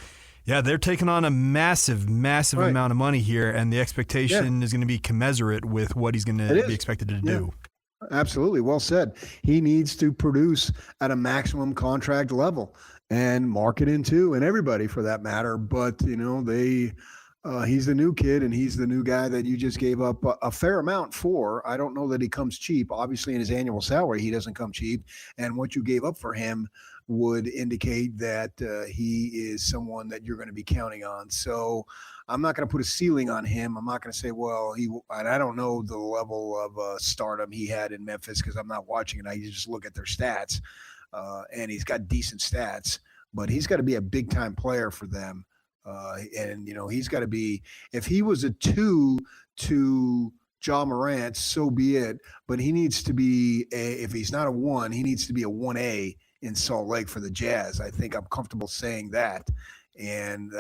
S5: yeah, they're taking on a massive amount of money here, and the expectation is going to be commensurate with what he's going to be expected to do.
S1: Absolutely. Well said. He needs to produce at a maximum contract level and marketing too, and everybody for that matter. But, he's the new kid and he's the new guy that you just gave up a fair amount for. I don't know that he comes cheap. Obviously, in his annual salary, he doesn't come cheap. And what you gave up for him would indicate that he is someone that you're going to be counting on. So I'm not going to put a ceiling on him. I'm not going to say, well, I don't know the level of stardom he had in Memphis because I'm not watching it. I just look at their stats, and he's got decent stats, but he's got to be a big-time player for them. He's got to be – if he was a 2 to Ja Morant, so be it, but he needs to be – if he's not a 1, he needs to be a 1A in Salt Lake for the Jazz. I think I'm comfortable saying that. And,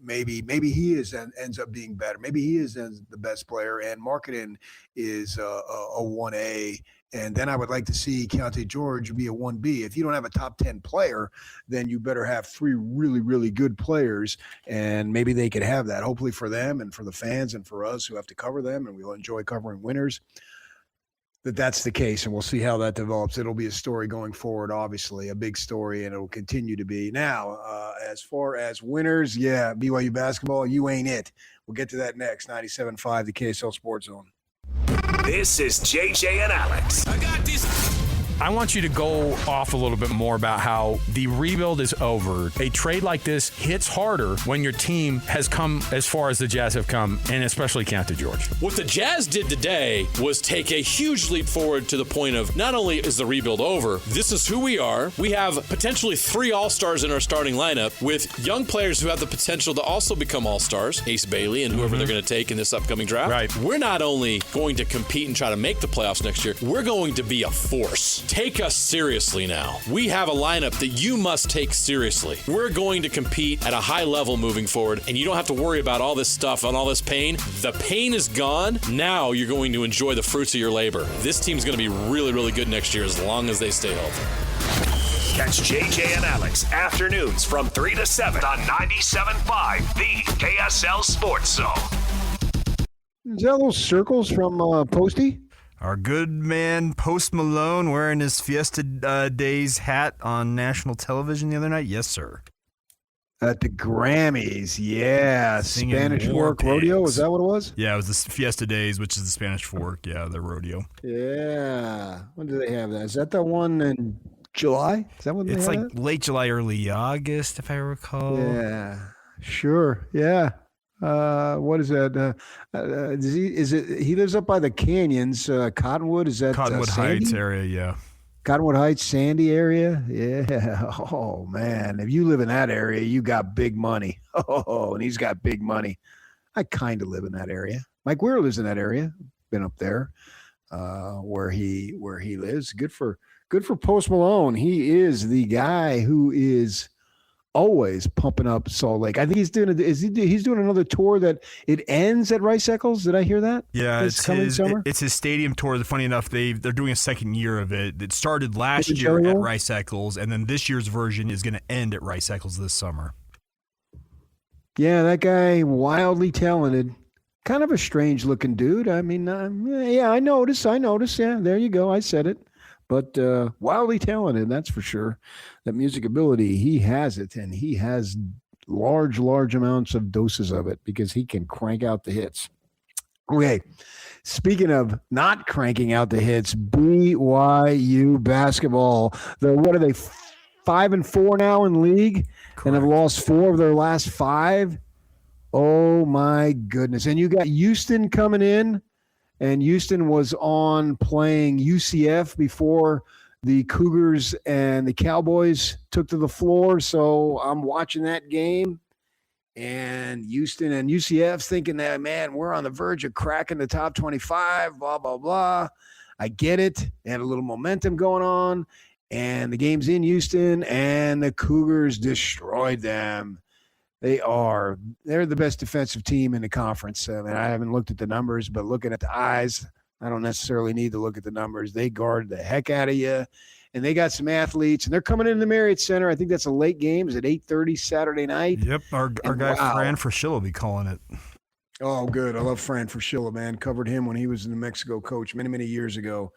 S1: maybe he ends up being better. Maybe he is the best player, and Marketing is a 1A. And then I would like to see Keontae George be a 1B. If you don't have a top 10 player, then you better have 3 really, really good players, and maybe they could have that, hopefully for them and for the fans and for us who have to cover them, and we'll enjoy covering winners. that's the case, and we'll see how that develops. It'll be a story going forward, obviously, a big story, and it'll continue to be. Now, as far as winners, yeah, BYU basketball, you ain't it. We'll get to that next. 97.5, the KSL Sports Zone.
S3: This is JJ and Alex. I got this.
S7: I want you to go off a little bit more about how the rebuild is over. A trade like this hits harder when your team has come as far as the Jazz have come, and especially County George.
S11: What the Jazz did today was take a huge leap forward to the point of not only is the rebuild over, this is who we are. We have potentially 3 All-Stars in our starting lineup with young players who have the potential to also become All-Stars, Ace Bagley and whoever they're going to take in this upcoming draft.
S7: Right.
S11: We're not only going to compete and try to make the playoffs next year, we're going to be a force. Take us seriously now. We have a lineup that you must take seriously. We're going to compete at a high level moving forward, and you don't have to worry about all this stuff and all this pain. The pain is gone. Now you're going to enjoy the fruits of your labor. This team's going to be really, really good next year as long as they stay healthy.
S3: Catch JJ and Alex afternoons from 3 to 7 on 97.5, the KSL Sports Zone.
S1: Is that those circles from Posty?
S5: Our good man Post Malone wearing his Fiesta Days hat on national television the other night. Yes, sir.
S1: At the Grammys, yeah.
S5: Singing
S1: Spanish
S5: War
S1: Fork Rodeo, is that what it was?
S5: Yeah, it was the Fiesta Days, which is the Spanish Fork. Yeah, the rodeo.
S1: Yeah. When do they have that? Is that the one in July? Is that when they
S5: It's
S1: have
S5: like
S1: that?
S5: late July, early August, if I recall.
S1: Yeah, sure. Yeah. What is that? He lives up by the canyons, Cottonwood? Is that
S5: Cottonwood
S1: Sandy?
S5: Heights area, yeah.
S1: Cottonwood Heights, Sandy area? Yeah. Oh, man. If you live in that area, you got big money. Oh, and he's got big money. I kind of live in that area. Mike Weir lives in that area. Been up there where he lives. Good for Post Malone. He is the guy who is always pumping up Salt Lake. I think he's doing he's doing another tour that it ends at Rice Eccles. Did I hear that?
S5: Yeah,
S1: this coming summer.
S5: It's his stadium tour. Funny enough, they're doing a second year of it. It started last
S1: Is it
S5: year at
S1: Cherry
S5: Rice Eccles, and then this year's version is going to end at Rice Eccles this summer.
S1: Yeah, that guy, wildly talented. Kind of a strange looking dude. I mean, yeah, I noticed. Yeah, there you go. I said it. But wildly talented, that's for sure. That music ability, he has it, and he has large amounts of doses of it because he can crank out the hits. Okay, speaking of not cranking out the hits, BYU basketball. What are they, 5-4 now in league? Correct. And have lost 4 of their last 5? Oh, my goodness. And you got Houston coming in. And Houston was on playing UCF before the Cougars and the Cowboys took to the floor. So I'm watching that game. And Houston and UCF's thinking that, man, we're on the verge of cracking the top 25, blah, blah, blah. I get it. They had a little momentum going on. And the game's in Houston, and the Cougars destroyed them. They're the best defensive team in the conference. I mean, I haven't looked at the numbers, but looking at the eyes, I don't necessarily need to look at the numbers. They guard the heck out of you, and they got some athletes, and they're coming in the Marriott Center. I think that's a late game. Is it 8:30 Saturday night?
S5: Yep, our guy Fran Fraschilla will be calling it.
S1: Oh, good. I love Fran Fraschilla, man. Covered him when he was in New Mexico coach many years ago,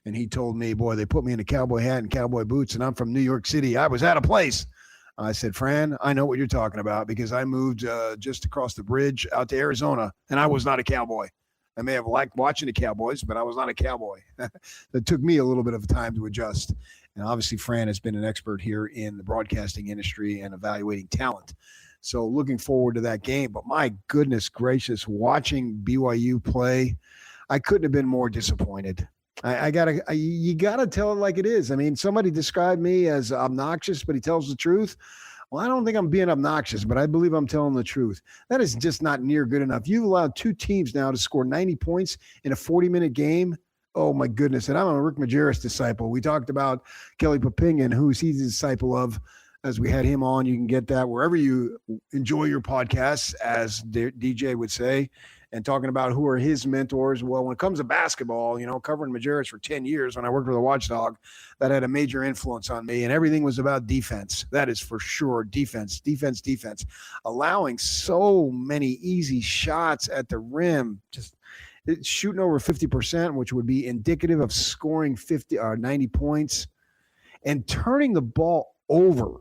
S1: and he told me, boy, they put me in a cowboy hat and cowboy boots, and I'm from New York City. I was out of place. I said, Fran, I know what you're talking about because I moved just across the bridge out to Arizona, and I was not a cowboy. I may have liked watching the Cowboys, but I was not a cowboy. It took me a little bit of time to adjust. And obviously, Fran has been an expert here in the broadcasting industry and evaluating talent. So looking forward to that game. But my goodness gracious, watching BYU play, I couldn't have been more disappointed. You gotta tell it like it is. I mean, somebody described me as obnoxious, but he tells the truth. Well, I don't think I'm being obnoxious, but I believe I'm telling the truth. That is just not near good enough. You've allowed 2 teams now to score 90 points in a 40-minute game. Oh my goodness. And I'm a Rick Majerus disciple. We talked about Kelly Poppinga and who he's a disciple of as we had him on. You can get that wherever you enjoy your podcasts, as DJ would say. And talking about who are his mentors. Well, when it comes to basketball, covering Majerus for 10 years when I worked with the Watchdog, that had a major influence on me. And everything was about defense. That is for sure. Defense. Allowing so many easy shots at the rim. It's shooting over 50%, which would be indicative of scoring 50 or 90 points, and turning the ball over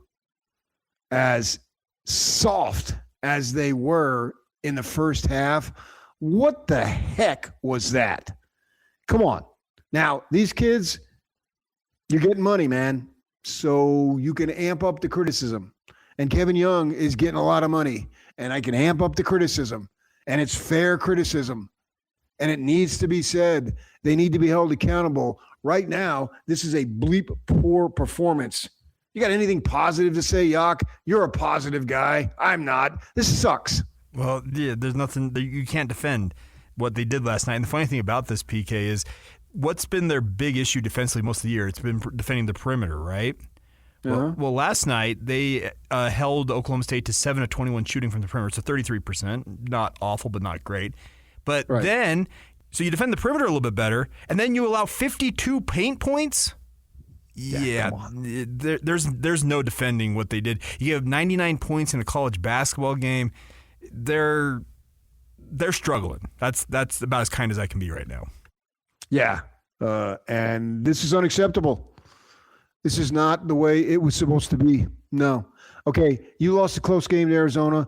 S1: as soft as they were in the first half. What the heck was that? Come on. Now, these kids, you're getting money, man, so you can amp up the criticism. And Kevin Young is getting a lot of money, and I can amp up the criticism, and it's fair criticism, and it needs to be said. They need to be held accountable. Right now, this is a bleep poor performance. You got anything positive to say, Yak? You're a positive guy. I'm not. This sucks.
S5: Well, yeah, there's nothing – you can't defend what they did last night. And the funny thing about this, PK, is what's been their big issue defensively most of the year? It's been defending the perimeter, right? Well, last night they held Oklahoma State to 7 of 21 shooting from the perimeter, so 33%. Not awful, but not great. But then – so you defend the perimeter a little bit better, and then you allow 52 paint points? Yeah, there's no defending what they did. You have 99 points in a college basketball game. They're struggling. That's about as kind as I can be right now.
S1: Yeah, and this is unacceptable. This is not the way it was supposed to be. No. Okay, you lost a close game to Arizona.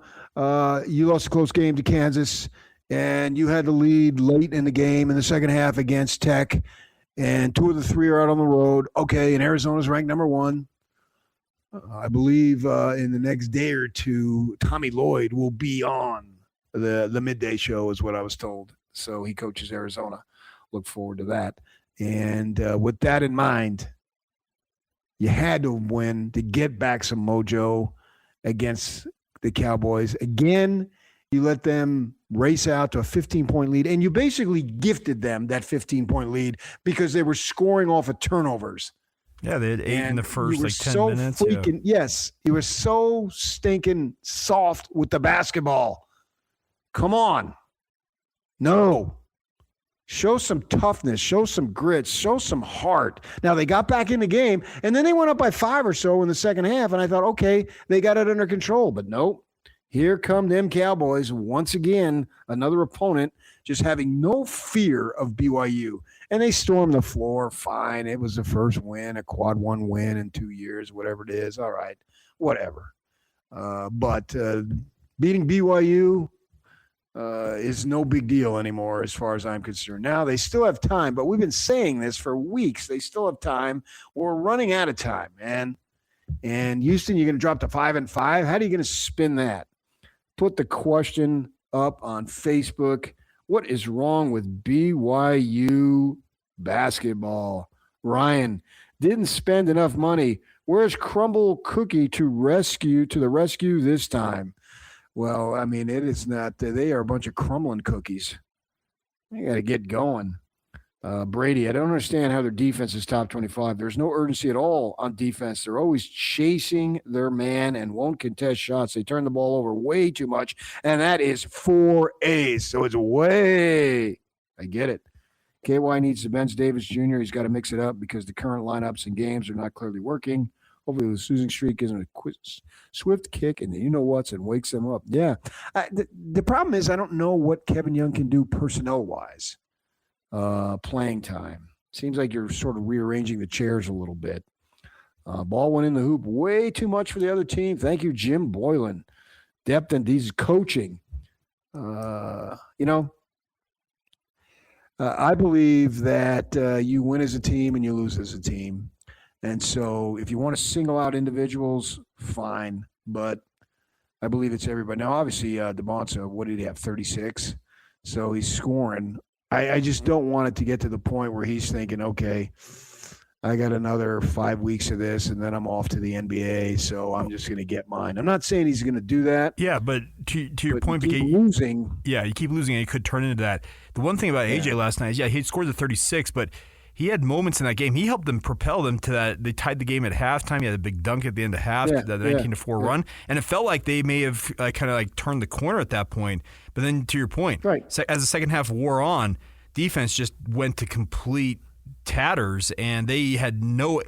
S1: You lost a close game to Kansas, and you had the lead late in the game in the second half against Tech. And 2 of the 3 are out on the road. Okay, and Arizona's ranked number 1. I believe in the next day or two, Tommy Lloyd will be on the midday show, is what I was told. So he coaches Arizona. Look forward to that. And with that in mind, you had to win to get back some mojo against the Cowboys. Again, you let them race out to a 15-point lead, and you basically gifted them that 15-point lead because they were scoring off of turnovers.
S5: Yeah, they had 8 in the first 10 minutes.
S1: Yes, you were so stinking soft with the basketball. Come on. No. Show some toughness. Show some grit. Show some heart. Now, they got back in the game, and then they went up by 5 or so in the second half, and I thought, okay, they got it under control. But nope. Here come them Cowboys once again, another opponent just having no fear of BYU. And they stormed the floor. Fine. It was the first win, a quad 1 win in 2 years, whatever it is. All right, whatever. But beating BYU is no big deal anymore as far as I'm concerned. Now, they still have time, but we've been saying this for weeks. They still have time. We're running out of time, man. And Houston, you're going to drop to 5-5. How are you going to spin that? Put the question up on Facebook. What is wrong with BYU basketball? Ryan, didn't spend enough money. Where's Crumble Cookie to the rescue this time? Well, I mean, it is not. They are a bunch of crumbling cookies. They got to get going. Brady, I don't understand how their defense is top 25. There's no urgency at all on defense. They're always chasing their man and won't contest shots. They turn the ball over way too much, and that is 4 A's. So it's way. I get it. KY needs to bench Davis Jr. He's got to mix it up because the current lineups and games are not clearly working. Hopefully the losing streak gives him a quick, swift kick and you-know-whats and wakes them up. Yeah. The problem is I don't know what Kevin Young can do personnel-wise. Playing time. Seems like you're sort of rearranging the chairs a little bit. Ball went in the hoop way too much for the other team. Thank you, Jim Boylan. Depth and these coaching. I believe that you win as a team and you lose as a team. And so if you want to single out individuals, fine. But I believe it's everybody. Now, obviously, DeBonsa, what did he have, 36? So he's scoring. I just don't want it to get to the point where he's thinking, okay, I got another 5 weeks of this, and then I'm off to the NBA, so I'm just going to get mine. I'm not saying he's going to do that.
S5: Yeah, but to your point,
S1: you keep losing.
S5: Yeah, you keep losing, and it could turn into that. The one thing about AJ last night is, he scored the 36, but he had moments in that game. He helped them propel them to that. They tied the game at halftime. He had a big dunk at the end of half, that 19-4 run, and it felt like they may have kind of turned the corner at that point. But then, to your point, as the second half wore on, defense just went to complete tatters, and they had no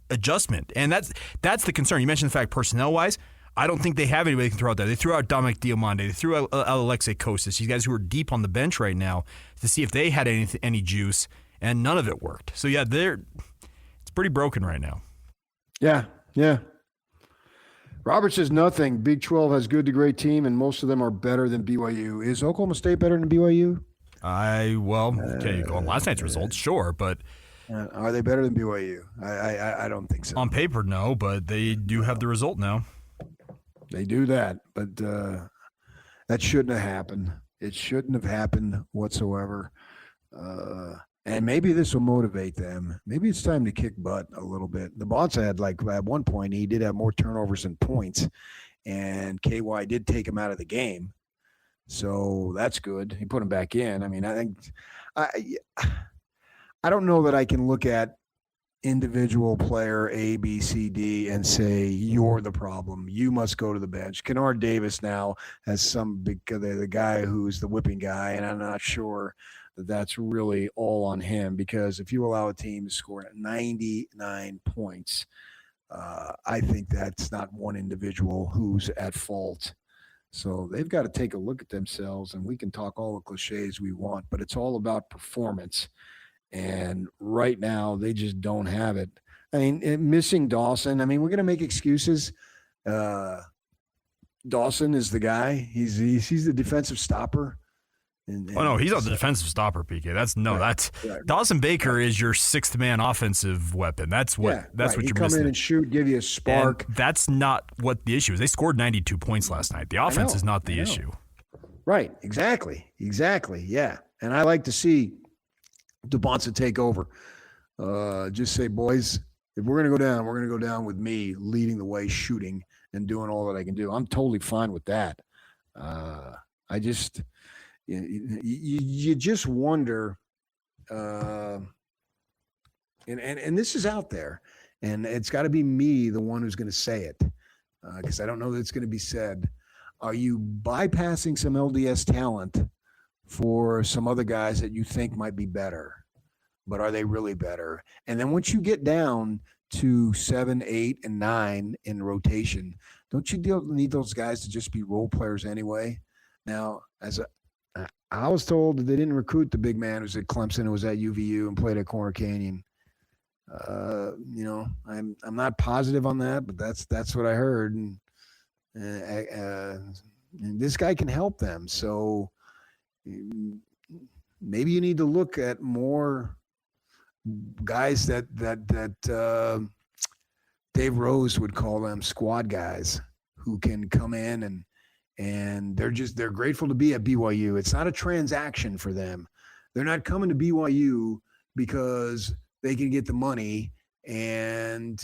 S5: adjustment, and that's the concern. You mentioned the fact personnel wise, I don't think they have anybody that can throw out there. They threw out Dominic Diamande. They threw out Alexei Kostas, these guys who are deep on the bench right now, to see if they had any juice, and none of it worked. So, yeah, it's pretty broken right now.
S1: Yeah. Robert says nothing. Big 12 has good to great team, and most of them are better than BYU. Is Oklahoma State better than BYU?
S5: Okay, on last night's results, sure, but
S1: are they better than BYU? I don't think so.
S5: On paper, no, but they do have the result now.
S1: They do that, but that shouldn't have happened. It shouldn't have happened whatsoever. And maybe this will motivate them. Maybe it's time to kick butt a little bit. The Bonds had, at one point, he did have more turnovers than points, and KY did take him out of the game. So that's good. He put him back in. I mean, I think I don't know that I can look at individual player A, B, C, D and say, you're the problem. You must go to the bench. Kennard Davis now has the guy who's the whipping guy, and I'm not sure that's really all on him, because if you allow a team to score 99 points, I think that's not one individual who's at fault. So they've got to take a look at themselves, and we can talk all the cliches we want, but it's all about performance. And right now they just don't have it. I mean, missing Dawson, I mean, we're going to make excuses. Dawson is the guy. He's the defensive stopper.
S5: No, he's not the defensive stopper, PK. That's Dawson Baker is your sixth man offensive weapon. That's what you're missing.
S1: Come in and shoot, give you a spark.
S5: And that's not what the issue is. They scored 92 points last night. The offense is not the issue.
S1: Right. Exactly. Yeah. And I like to see DeBonsa take over. Just say, boys, if we're going to go down, we're going to go down with me leading the way, shooting and doing all that I can do. I'm totally fine with that. You just wonder, and this is out there, and it's got to be me, the one who's going to say it, because I don't know that it's going to be said. Are you bypassing some LDS talent for some other guys that you think might be better, but are they really better? And then once you get down to 7, 8, and 9 in rotation, don't you need those guys to just be role players anyway? Now, I was told that they didn't recruit the big man who's at Clemson, who was at UVU and played at Corner Canyon. I'm not positive on that, but that's what I heard. And this guy can help them. So maybe you need to look at more guys that Dave Rose would call them squad guys, who can come in and they're grateful to be at BYU. It's not a transaction for them. They're not coming to BYU because they can get the money, and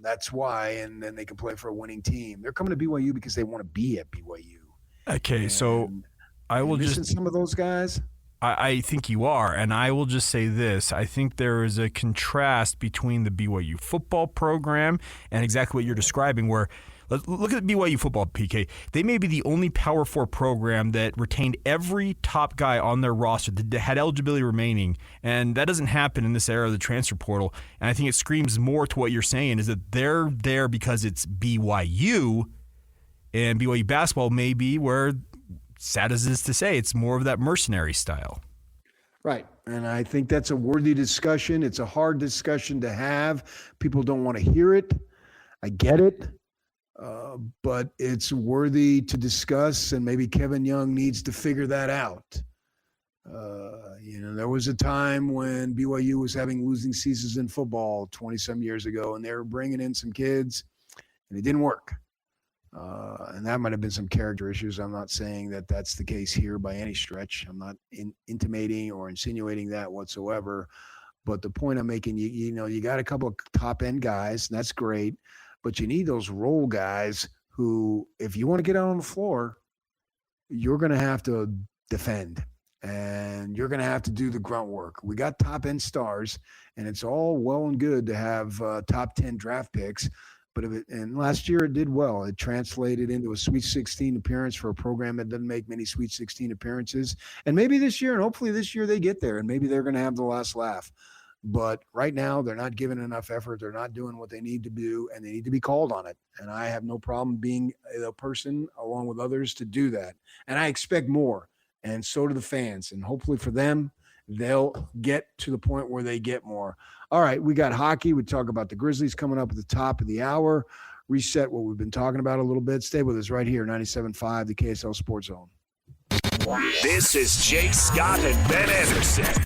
S1: that's why, and then they can play for a winning team. They're coming to BYU because they want to be at BYU.
S5: Okay, so I will just
S1: some of those guys.
S5: I think you are, and I will just say this. I think there is a contrast between the BYU football program and exactly what you're describing, where look at the BYU football, PK. They may be the only Power 4 program that retained every top guy on their roster that had eligibility remaining, and that doesn't happen in this era of the transfer portal. And I think it screams more to what you're saying, is that they're there because it's BYU, and BYU basketball may be where, sad as it is to say, it's more of that mercenary style.
S1: Right. And I think that's a worthy discussion. It's a hard discussion to have. People don't want to hear it. I get it. But it's worthy to discuss, and maybe Kevin Young needs to figure that out. There was a time when BYU was having losing seasons in football 20-some years ago, and they were bringing in some kids, and it didn't work. And that might have been some character issues. I'm not saying that that's the case here by any stretch. I'm not intimating or insinuating that whatsoever. But the point I'm making, you got a couple of top-end guys, and that's great. But you need those role guys who, if you want to get out on the floor, you're going to have to defend, and you're going to have to do the grunt work. We got top-end stars, and it's all well and good to have top 10 draft picks. But and last year it did well. It translated into a Sweet 16 appearance for a program that doesn't make many Sweet 16 appearances. And maybe this year, and hopefully this year they get there, and maybe they're going to have the last laugh. But right now, they're not giving enough effort. They're not doing what they need to do, and they need to be called on it. And I have no problem being a person along with others to do that. And I expect more, and so do the fans. And hopefully for them, they'll get to the point where they get more. All right, we got hockey. We talk about the Grizzlies coming up at the top of the hour. Reset what we've been talking about a little bit. Stay with us right here, 97.5, the KSL Sports Zone.
S3: This is Jake Scott and Ben Anderson.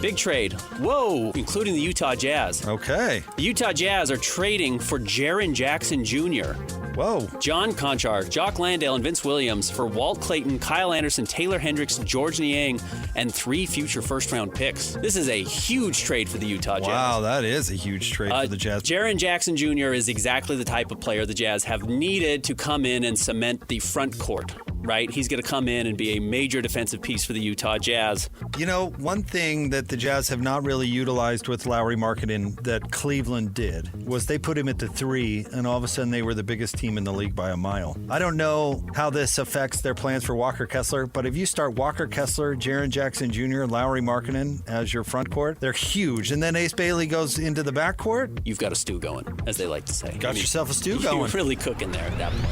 S9: Big trade. Whoa, including the Utah Jazz.
S10: Okay.
S9: The Utah Jazz are trading for Jaren Jackson Jr.
S10: Whoa.
S9: John Conchar, Jock Landale, and Vince Williams for Walt Clayton, Kyle Anderson, Taylor Hendricks, George Niang, and 3 future first-round picks. This is a huge trade for the Utah Jazz.
S10: Wow, that is a huge trade for the Jazz.
S9: Jaren Jackson Jr. is exactly the type of player the Jazz have needed to come in and cement the front court, right? He's going to come in and be a major defensive piece for the Utah Jazz.
S10: You know, one thing that the Jazz have not really utilized with Lowry Markkanen that Cleveland did was they put him at the 3, and all of a sudden they were the biggest team in the league by a mile. I don't know how this affects their plans for Walker Kessler, but if you start Walker Kessler, Jaren Jackson Jr., and Lowry Markkanen as your front court, they're huge. And then Ace Bailey goes into the back court.
S9: You've got a stew going, as they like to say.
S10: Got yourself a stew going.
S9: You're really cooking there at that point.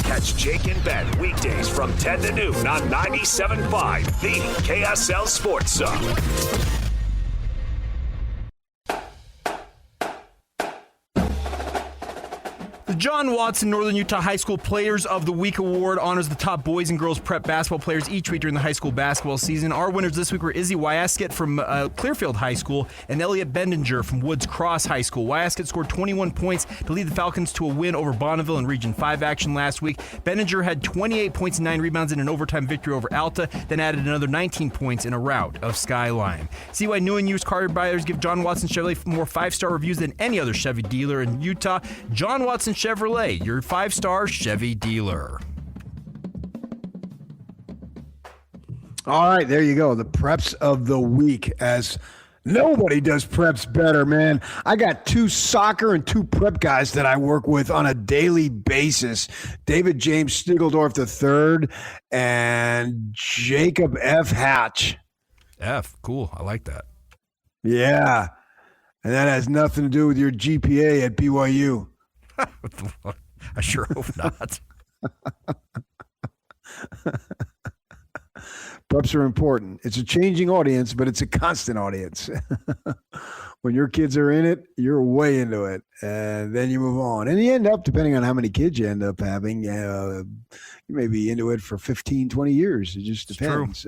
S3: Catch Jake and Ben weekdays from 10 to noon on 97.5, the KSL Sports Zone.
S5: The John Watson Northern Utah High School Players of the Week Award honors the top boys and girls prep basketball players each week during the high school basketball season. Our winners this week were Izzy Wyaskett from Clearfield High School and Elliot Bendinger from Woods Cross High School. Wyaskett scored 21 points to lead the Falcons to a win over Bonneville in Region 5 action last week. Bendinger had 28 points and 9 rebounds in an overtime victory over Alta, then added another 19 points in a rout of Skyline. See why new and used car buyers give John Watson Chevrolet more 5-star reviews than any other Chevy dealer in Utah. John Watson Chevrolet, your 5-star Chevy dealer.
S1: All right, there you go. The preps of the week, as nobody does preps better, man. I got 2 soccer and 2 prep guys that I work with on a daily basis. David James Stigledorf III and Jacob F. Hatch.
S5: F, cool. I like that.
S1: Yeah. And that has nothing to do with your GPA at BYU.
S5: I sure hope not.
S1: Preps are important. It's a changing audience, but it's a constant audience. When your kids are in it, you're way into it. And then you move on. And you end up, depending on how many kids you end up having, you may be into it for 15, 20 years. It just depends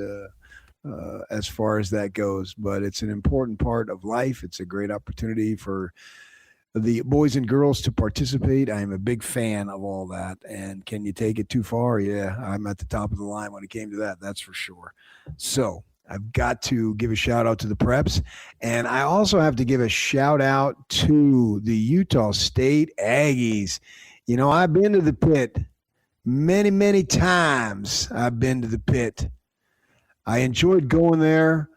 S1: as far as that goes. But it's an important part of life. It's a great opportunity for the boys and girls to participate. I am a big fan of all that. And can you take it too far? Yeah, I'm at the top of the line when it came to that. That's for sure. So I've got to give a shout out to the preps. And I also have to give a shout out to the Utah State Aggies. You know, I've been to the pit many, many times. I've been to the pit. I enjoyed going there.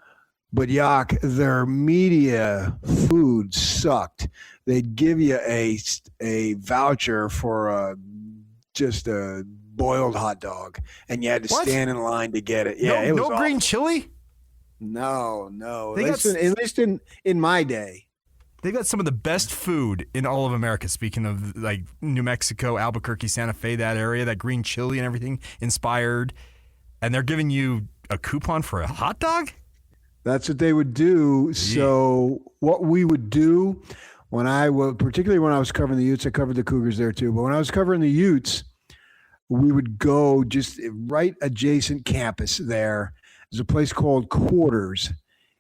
S1: But, Yak, their media food sucked. They'd give you a voucher for just a boiled hot dog, and you had to stand in line to get it. Yeah, it was
S5: no green chili?
S1: No. At least in my day.
S5: They got some of the best food in all of America. Speaking of, like, New Mexico, Albuquerque, Santa Fe, that area, that green chili and everything inspired. And they're giving you a coupon for a hot dog?
S1: That's what they would do. So what we would do particularly when I was covering the Utes, I covered the Cougars there too. But when I was covering the Utes, we would go just right adjacent campus there. There's a place called Quarters,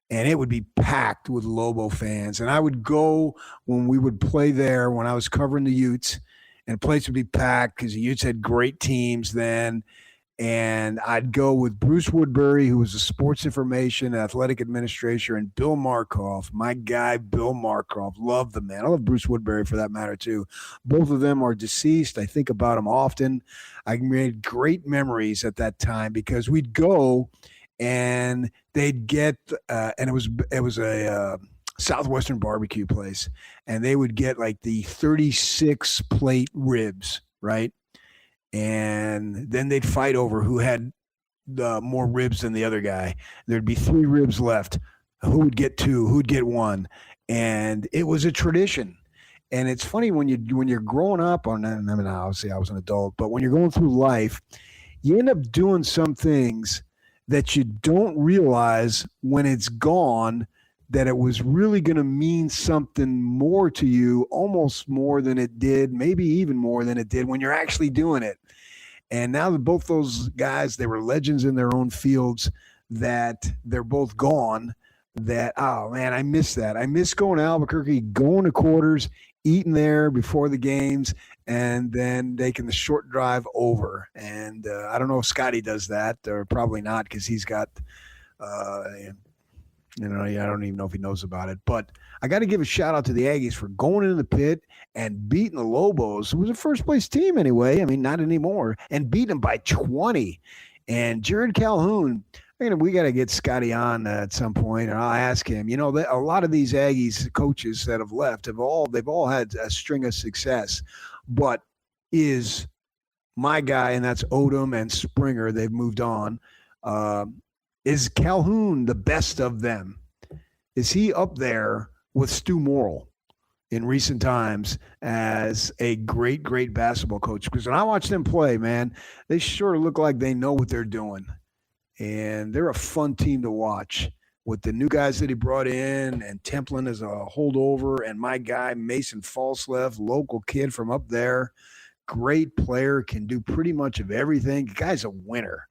S1: and it would be packed with Lobo fans. And I would go when we would play there when I was covering the Utes, and the place would be packed because the Utes had great teams then. And I'd go with Bruce Woodbury, who was a sports information athletic administrator, and Bill Markoff, my guy, Bill Markoff. Love the man. I love Bruce Woodbury for that matter, too. Both of them are deceased. I think about them often. I made great memories at that time because we'd go and they'd get, and it was a Southwestern barbecue place, and they would get like the 36 plate ribs, right? And then they'd fight over who had more ribs than the other guy. There'd be 3 ribs left. who would get 2, who'd get 1, and it was a tradition. And it's funny when you're growing up on. I mean, obviously I was an adult, but when you're going through life, you end up doing some things that you don't realize when it's gone, that it was really going to mean something more to you, almost more than it did, maybe even more than it did when you're actually doing it. And now that both those guys, they were legends in their own fields, that they're both gone, that, oh man, I miss that. I miss going to Albuquerque, going to quarters, eating there before the games, and then taking the short drive over. And I don't know if Scotty does that, or probably not, because he's got, I don't even know if he knows about it. But I got to give a shout out to the Aggies for going into the pit and beating the Lobos, who was a first place team anyway. I mean, not anymore, and beating them by 20. And Jared Calhoun, we got to get Scotty on at some point, and I'll ask him. A lot of these Aggies coaches that have left they've all had a string of success, but is my guy, and that's Odom and Springer. They've moved on. Is Calhoun the best of them? Is he up there with Stu Morrill in recent times as a great, great basketball coach? Because when I watch them play, man, they sure look like they know what they're doing. And they're a fun team to watch with the new guys that he brought in, and Templin is a holdover, and my guy, Mason Falslev, local kid from up there, great player, can do pretty much of everything. The guy's a winner.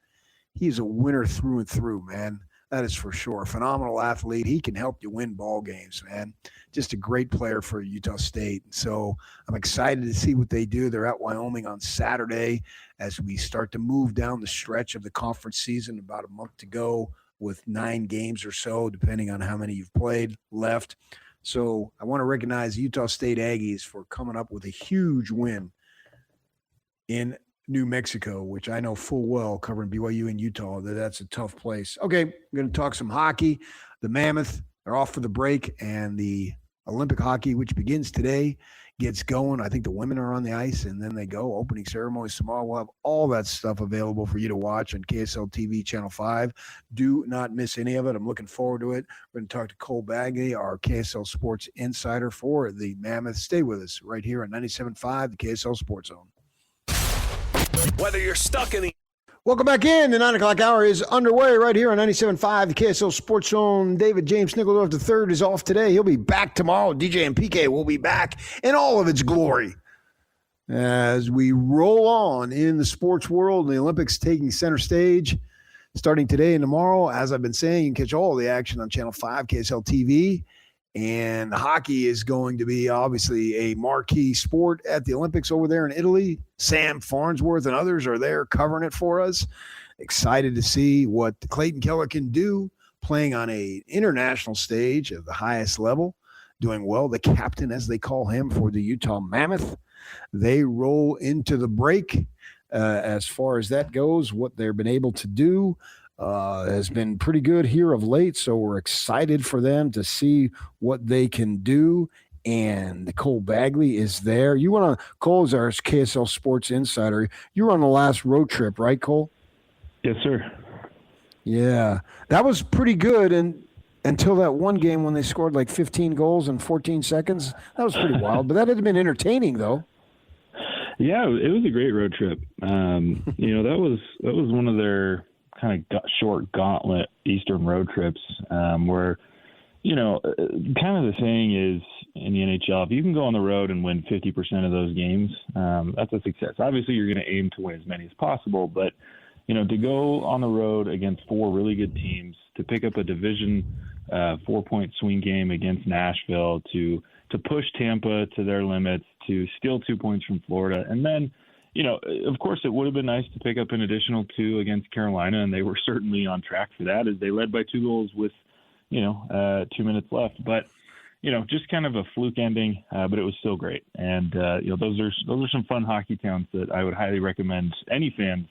S1: He's a winner through and through, man. That is for sure. Phenomenal athlete. He can help you win ball games, man. Just a great player for Utah State. So I'm excited to see what they do. They're at Wyoming on Saturday as we start to move down the stretch of the conference season, about a month to go with 9 games or so, depending on how many you've played left. So I want to recognize Utah State Aggies for coming up with a huge win in New Mexico, which I know full well, covering BYU and Utah, that's a tough place. Okay, I'm going to talk some hockey. The Mammoth are off for the break, and the Olympic hockey, which begins today, gets going. I think the women are on the ice, and then they go. Opening ceremonies tomorrow. We'll have all that stuff available for you to watch on KSL TV Channel 5. Do not miss any of it. I'm looking forward to it. We're going to talk to Cole Bagley, our KSL Sports Insider for the Mammoth. Stay with us right here on 97.5, the KSL Sports Zone.
S3: Whether you're stuck in the
S1: Welcome back in. The 9 o'clock hour is underway right here on 97.5, the KSL Sports Zone. David James Nickeldorf III is off today. He'll be back tomorrow. DJ and PK will be back in all of its glory as we roll on in the sports world. The Olympics taking center stage starting today and tomorrow. As I've been saying, you can catch all the action on Channel 5, KSL TV. And hockey is going to be obviously a marquee sport at the Olympics over there in Italy. Sam Farnsworth and others are there covering it for us. Excited to see what Clayton Keller can do playing on an international stage at the highest level, doing well. The captain, as they call him, for the Utah Mammoth. They roll into the break. As far as that goes, what they've been able to do has been pretty good here of late, so we're excited for them to see what they can do. And Cole Bagley is there. Cole is our KSL Sports Insider. You were on the last road trip, right, Cole?
S8: Yes, sir.
S1: Yeah, that was pretty good, and until that one game when they scored like 15 goals in 14 seconds. That was pretty wild, but that had been entertaining, though.
S2: Yeah, it was a great road trip. That was one of their kind of short gauntlet Eastern road trips where, kind of the saying is in the NHL, if you can go on the road and win 50% of those games, that's a success. Obviously, you're going to aim to win as many as possible, but, to go on the road against 4 really good teams, to pick up a division 4-point swing game against Nashville, to push Tampa to their limits, to steal 2 points from Florida, and then of course, it would have been nice to pick up an additional 2 against Carolina, and they were certainly on track for that as they led by 2 goals with, 2 minutes left. But, just kind of a fluke ending, but it was still great. And, those are some fun hockey towns that I would highly recommend any fans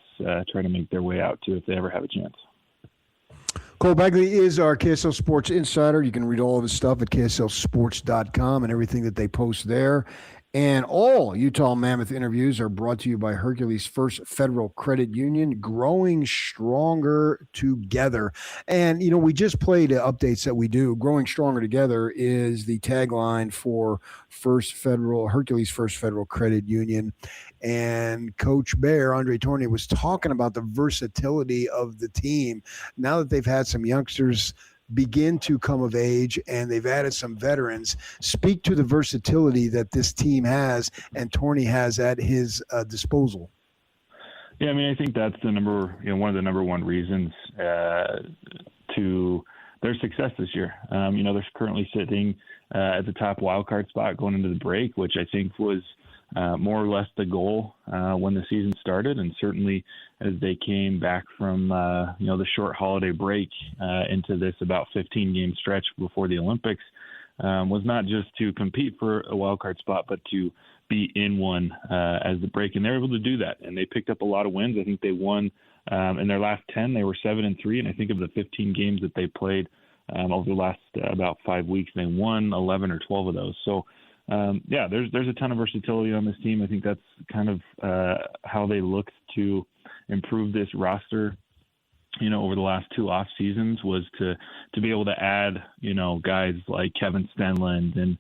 S2: try to make their way out to if they ever have a chance.
S1: Cole Bagley is our KSL Sports Insider. You can read all of his stuff at KSLSports.com and everything that they post there. And all Utah Mammoth interviews are brought to you by Hercules First Federal Credit Union, growing stronger together. And, we just played updates that we do. Growing stronger together is the tagline for Hercules First Federal Credit Union. And Coach Bear, Andre Tournier, was talking about the versatility of the team. Now that they've had some youngsters begin to come of age and they've added some veterans, speak to the versatility that this team has and Tournier has at his disposal.
S2: Yeah, I think that's one of the number one reasons to their success this year. They're currently sitting at the top wild card spot going into the break, which I think was more or less the goal when the season started, and certainly as they came back from the short holiday break into this about 15-game stretch before the Olympics, was not just to compete for a wild card spot, but to be in one as the break, and they're able to do that. And they picked up a lot of wins. I think they won in their last 10. They were 7-3, and I think of the 15 games that they played over the last about 5 weeks, they won 11 or 12 of those. So. There's a ton of versatility on this team. I think that's kind of how they looked to improve this roster, over the last 2 off seasons, was to be able to add, guys like Kevin Stenland and,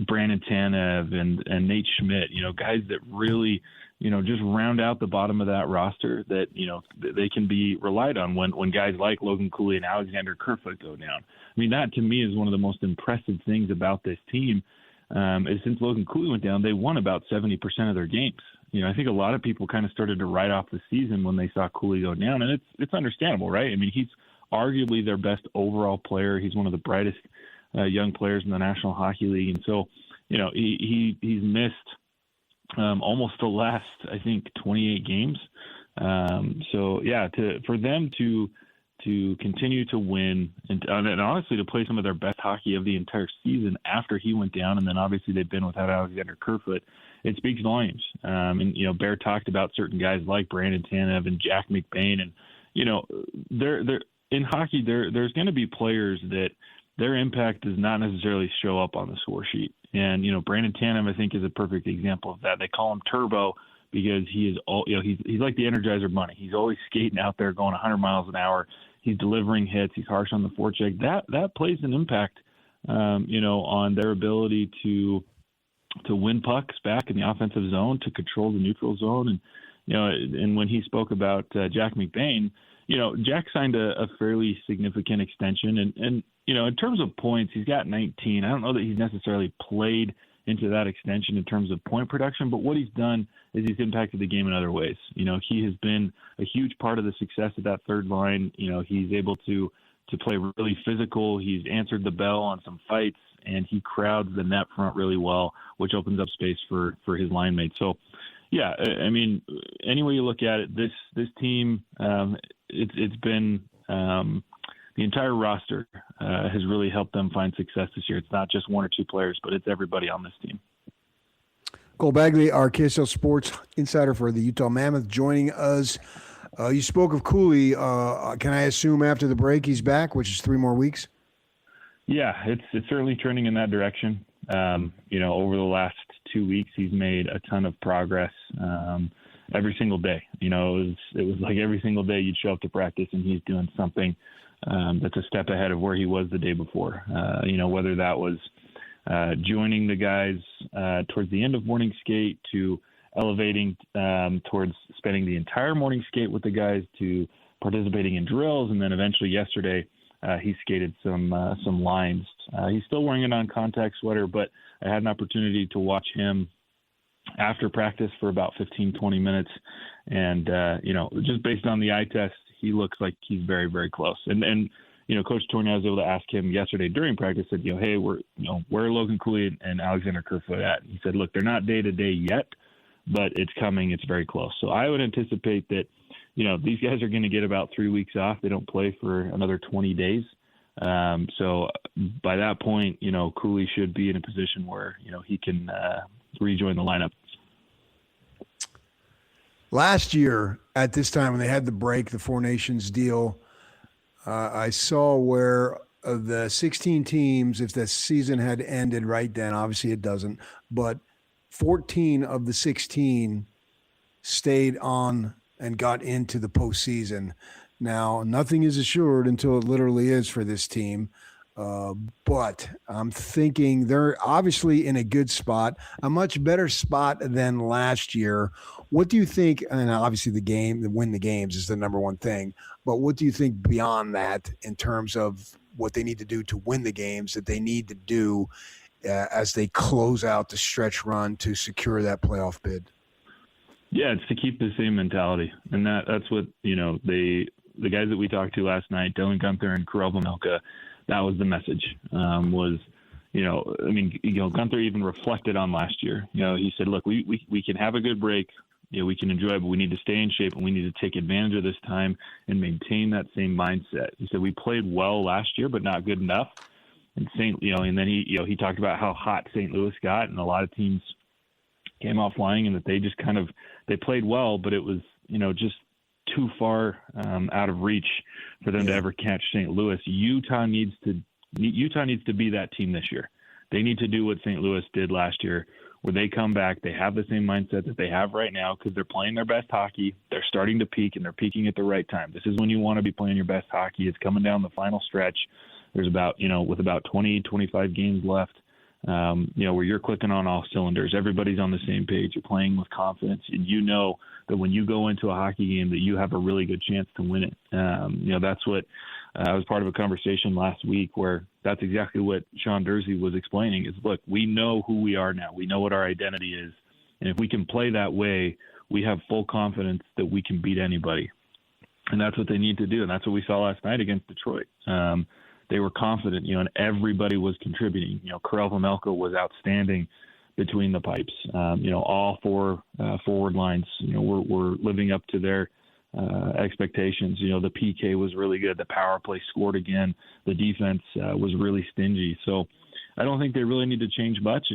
S2: Brandon Tanev and Nate Schmidt, guys that really, just round out the bottom of that roster that, they can be relied on when guys like Logan Cooley and Alexander Kerfoot go down. That to me is one of the most impressive things about this team is since Logan Cooley went down, they won about 70% of their games. I think a lot of people kind of started to write off the season when they saw Cooley go down, and it's understandable, right? He's arguably their best overall player. He's one of the brightest young players in the National Hockey League, and so, he's missed almost the last, I think, 28 games. For them to continue to win and honestly to play some of their best hockey of the entire season after he went down, and then obviously they've been without Alexander Kerfoot, it speaks volumes. Bear talked about certain guys like Brandon Tanev and Jack McBain, and they're in hockey. There's going to be players that their impact does not necessarily show up on the score sheet. And, Brandon Tanev, I think, is a perfect example of that. They call him Turbo because he is he's like the Energizer Bunny. He's always skating out there going 100 miles an hour. He's delivering hits. He's harsh on the forecheck. That plays an impact, on their ability to win pucks back in the offensive zone, to control the neutral zone. And, and when he spoke about Jack McBain, Jack signed a fairly significant extension. And, in terms of points, he's got 19. I don't know that he's necessarily played into that extension in terms of point production, but what he's done is he's impacted the game in other ways. He has been a huge part of the success of that third line. He's able to play really physical. He's answered the bell on some fights, and he crowds the net front really well, which opens up space for his line mates. So, yeah, any way you look at it, this team, it's been the entire roster has really helped them find success this year. It's not just one or two players, but it's everybody on this team.
S1: Cole Bagley, our KSL Sports insider for the Utah Mammoth, joining us. You spoke of Cooley. Can I assume after the break he's back, which is 3 more weeks? Yeah, it's certainly trending in that direction. Over the last 2 weeks, he's made a ton of progress every single day. It was like every single day you'd show up to practice and he's doing something that's a step ahead of where he was the day before. Whether that was joining the guys towards the end of morning skate, to elevating towards spending the entire morning skate with the guys, to participating in drills, and then eventually yesterday he skated some lines. He's still wearing a non-contact sweater, but I had an opportunity to watch him after practice for about 15-20 minutes, and just based on the eye test, he looks like he's very, very close. And Coach Tournier was able to ask him yesterday during practice, said, hey, where are Logan Cooley and Alexander Kerfoot at? He said, look, they're not day-to-day yet, but it's coming. It's very close. So I would anticipate that, these guys are going to get about 3 weeks off. They don't play for another 20 days. So by that point, Cooley should be in a position where, he can rejoin the lineup. Last year at this time when they had the break, the Four Nations deal, I saw where of the 16 teams, if the season had ended right then, obviously it doesn't, but 14 of the 16 stayed on and got into the postseason. Now, nothing is assured until it literally is for this team. But I'm thinking they're obviously in a good spot, a much better spot than last year. What do you think? And obviously win the games is the number one thing, but what do you think beyond that in terms of what they need to do to win the games that they need to do as they close out the stretch run to secure that playoff bid?
S2: Yeah, it's to keep the same mentality. And that's what, the guys that we talked to last night, Dylan Gunther and Karel Vejmelka, that was the message, Gunther even reflected on last year. He said, look, we can have a good break. We can enjoy it, but we need to stay in shape and we need to take advantage of this time and maintain that same mindset. He said, we played well last year, but not good enough. And and then he talked about how hot St. Louis got, and a lot of teams came off flying, and that they just they played well, but it was, just too far out of reach for them to ever catch St. Louis. Utah needs to be that team this year. They need to do what St. Louis did last year, where they come back, they have the same mindset that they have right now because they're playing their best hockey. They're starting to peak, and they're peaking at the right time. This is when you want to be playing your best hockey. It's coming down the final stretch. There's with about 20, 25 games left, where you're clicking on all cylinders. Everybody's on the same page. You're playing with confidence, and you know that when you go into a hockey game that you have a really good chance to win it. That's what I was part of a conversation last week where that's exactly what Sean Dursey was explaining is, look, we know who we are now. We know what our identity is. And if we can play that way, we have full confidence that we can beat anybody. And that's what they need to do. And that's what we saw last night against Detroit. They were confident, and everybody was contributing. Karel Vejmelka was outstanding between the pipes. All four forward lines, were living up to their expectations. The PK was really good. The power play scored again. The defense was really stingy. So I don't think they really need to change much.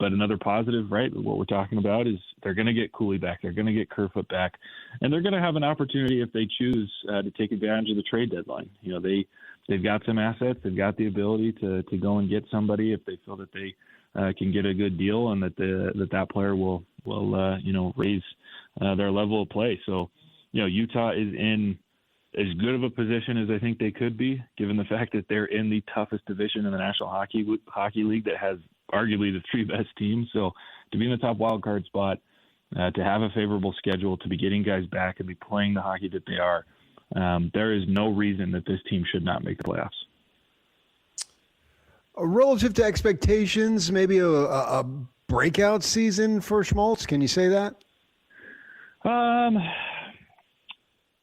S2: But another positive, right, what we're talking about is they're going to get Cooley back. They're going to get Kerfoot back. And they're going to have an opportunity if they choose to take advantage of the trade deadline. They've got some assets. They've got the ability to go and get somebody if they feel that they can get a good deal and that player will raise their level of play. So, Utah is in as good of a position as I think they could be, given the fact that they're in the toughest division in the National Hockey League that has arguably the three best teams. So to be in the top wild card spot, to have a favorable schedule, to be getting guys back and be playing the hockey that they are, there is no reason that this team should not make the playoffs.
S1: Relative to expectations, maybe a breakout season for Schmaltz. Can you say that?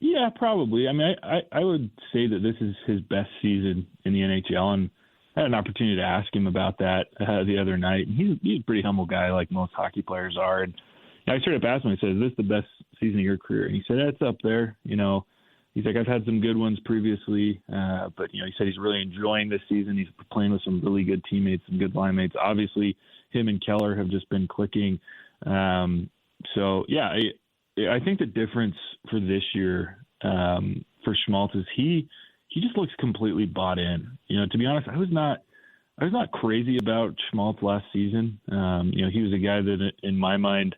S2: Yeah, probably. I mean, I would say that this is his best season in the NHL, and I had an opportunity to ask him about that the other night. And he's a pretty humble guy, like most hockey players are. And I straight up asked him, I said, is this the best season of your career? And he said, it's up there. He's like, I've had some good ones previously, but, he said he's really enjoying this season. He's playing with some really good teammates, some good line mates. Obviously, him and Keller have just been clicking. I think the difference for this year for Schmaltz is he just looks completely bought in. To be honest, I was not crazy about Schmaltz last season. He was a guy that, in my mind,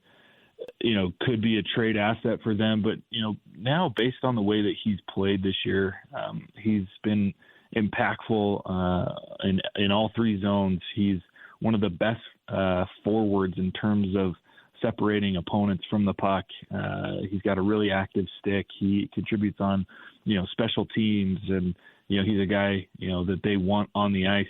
S2: could be a trade asset for them. But, now based on the way that he's played this year, he's been impactful in all three zones. He's one of the best forwards in terms of separating opponents from the puck. He's got a really active stick. He contributes on, special teams, and, he's a guy, that they want on the ice,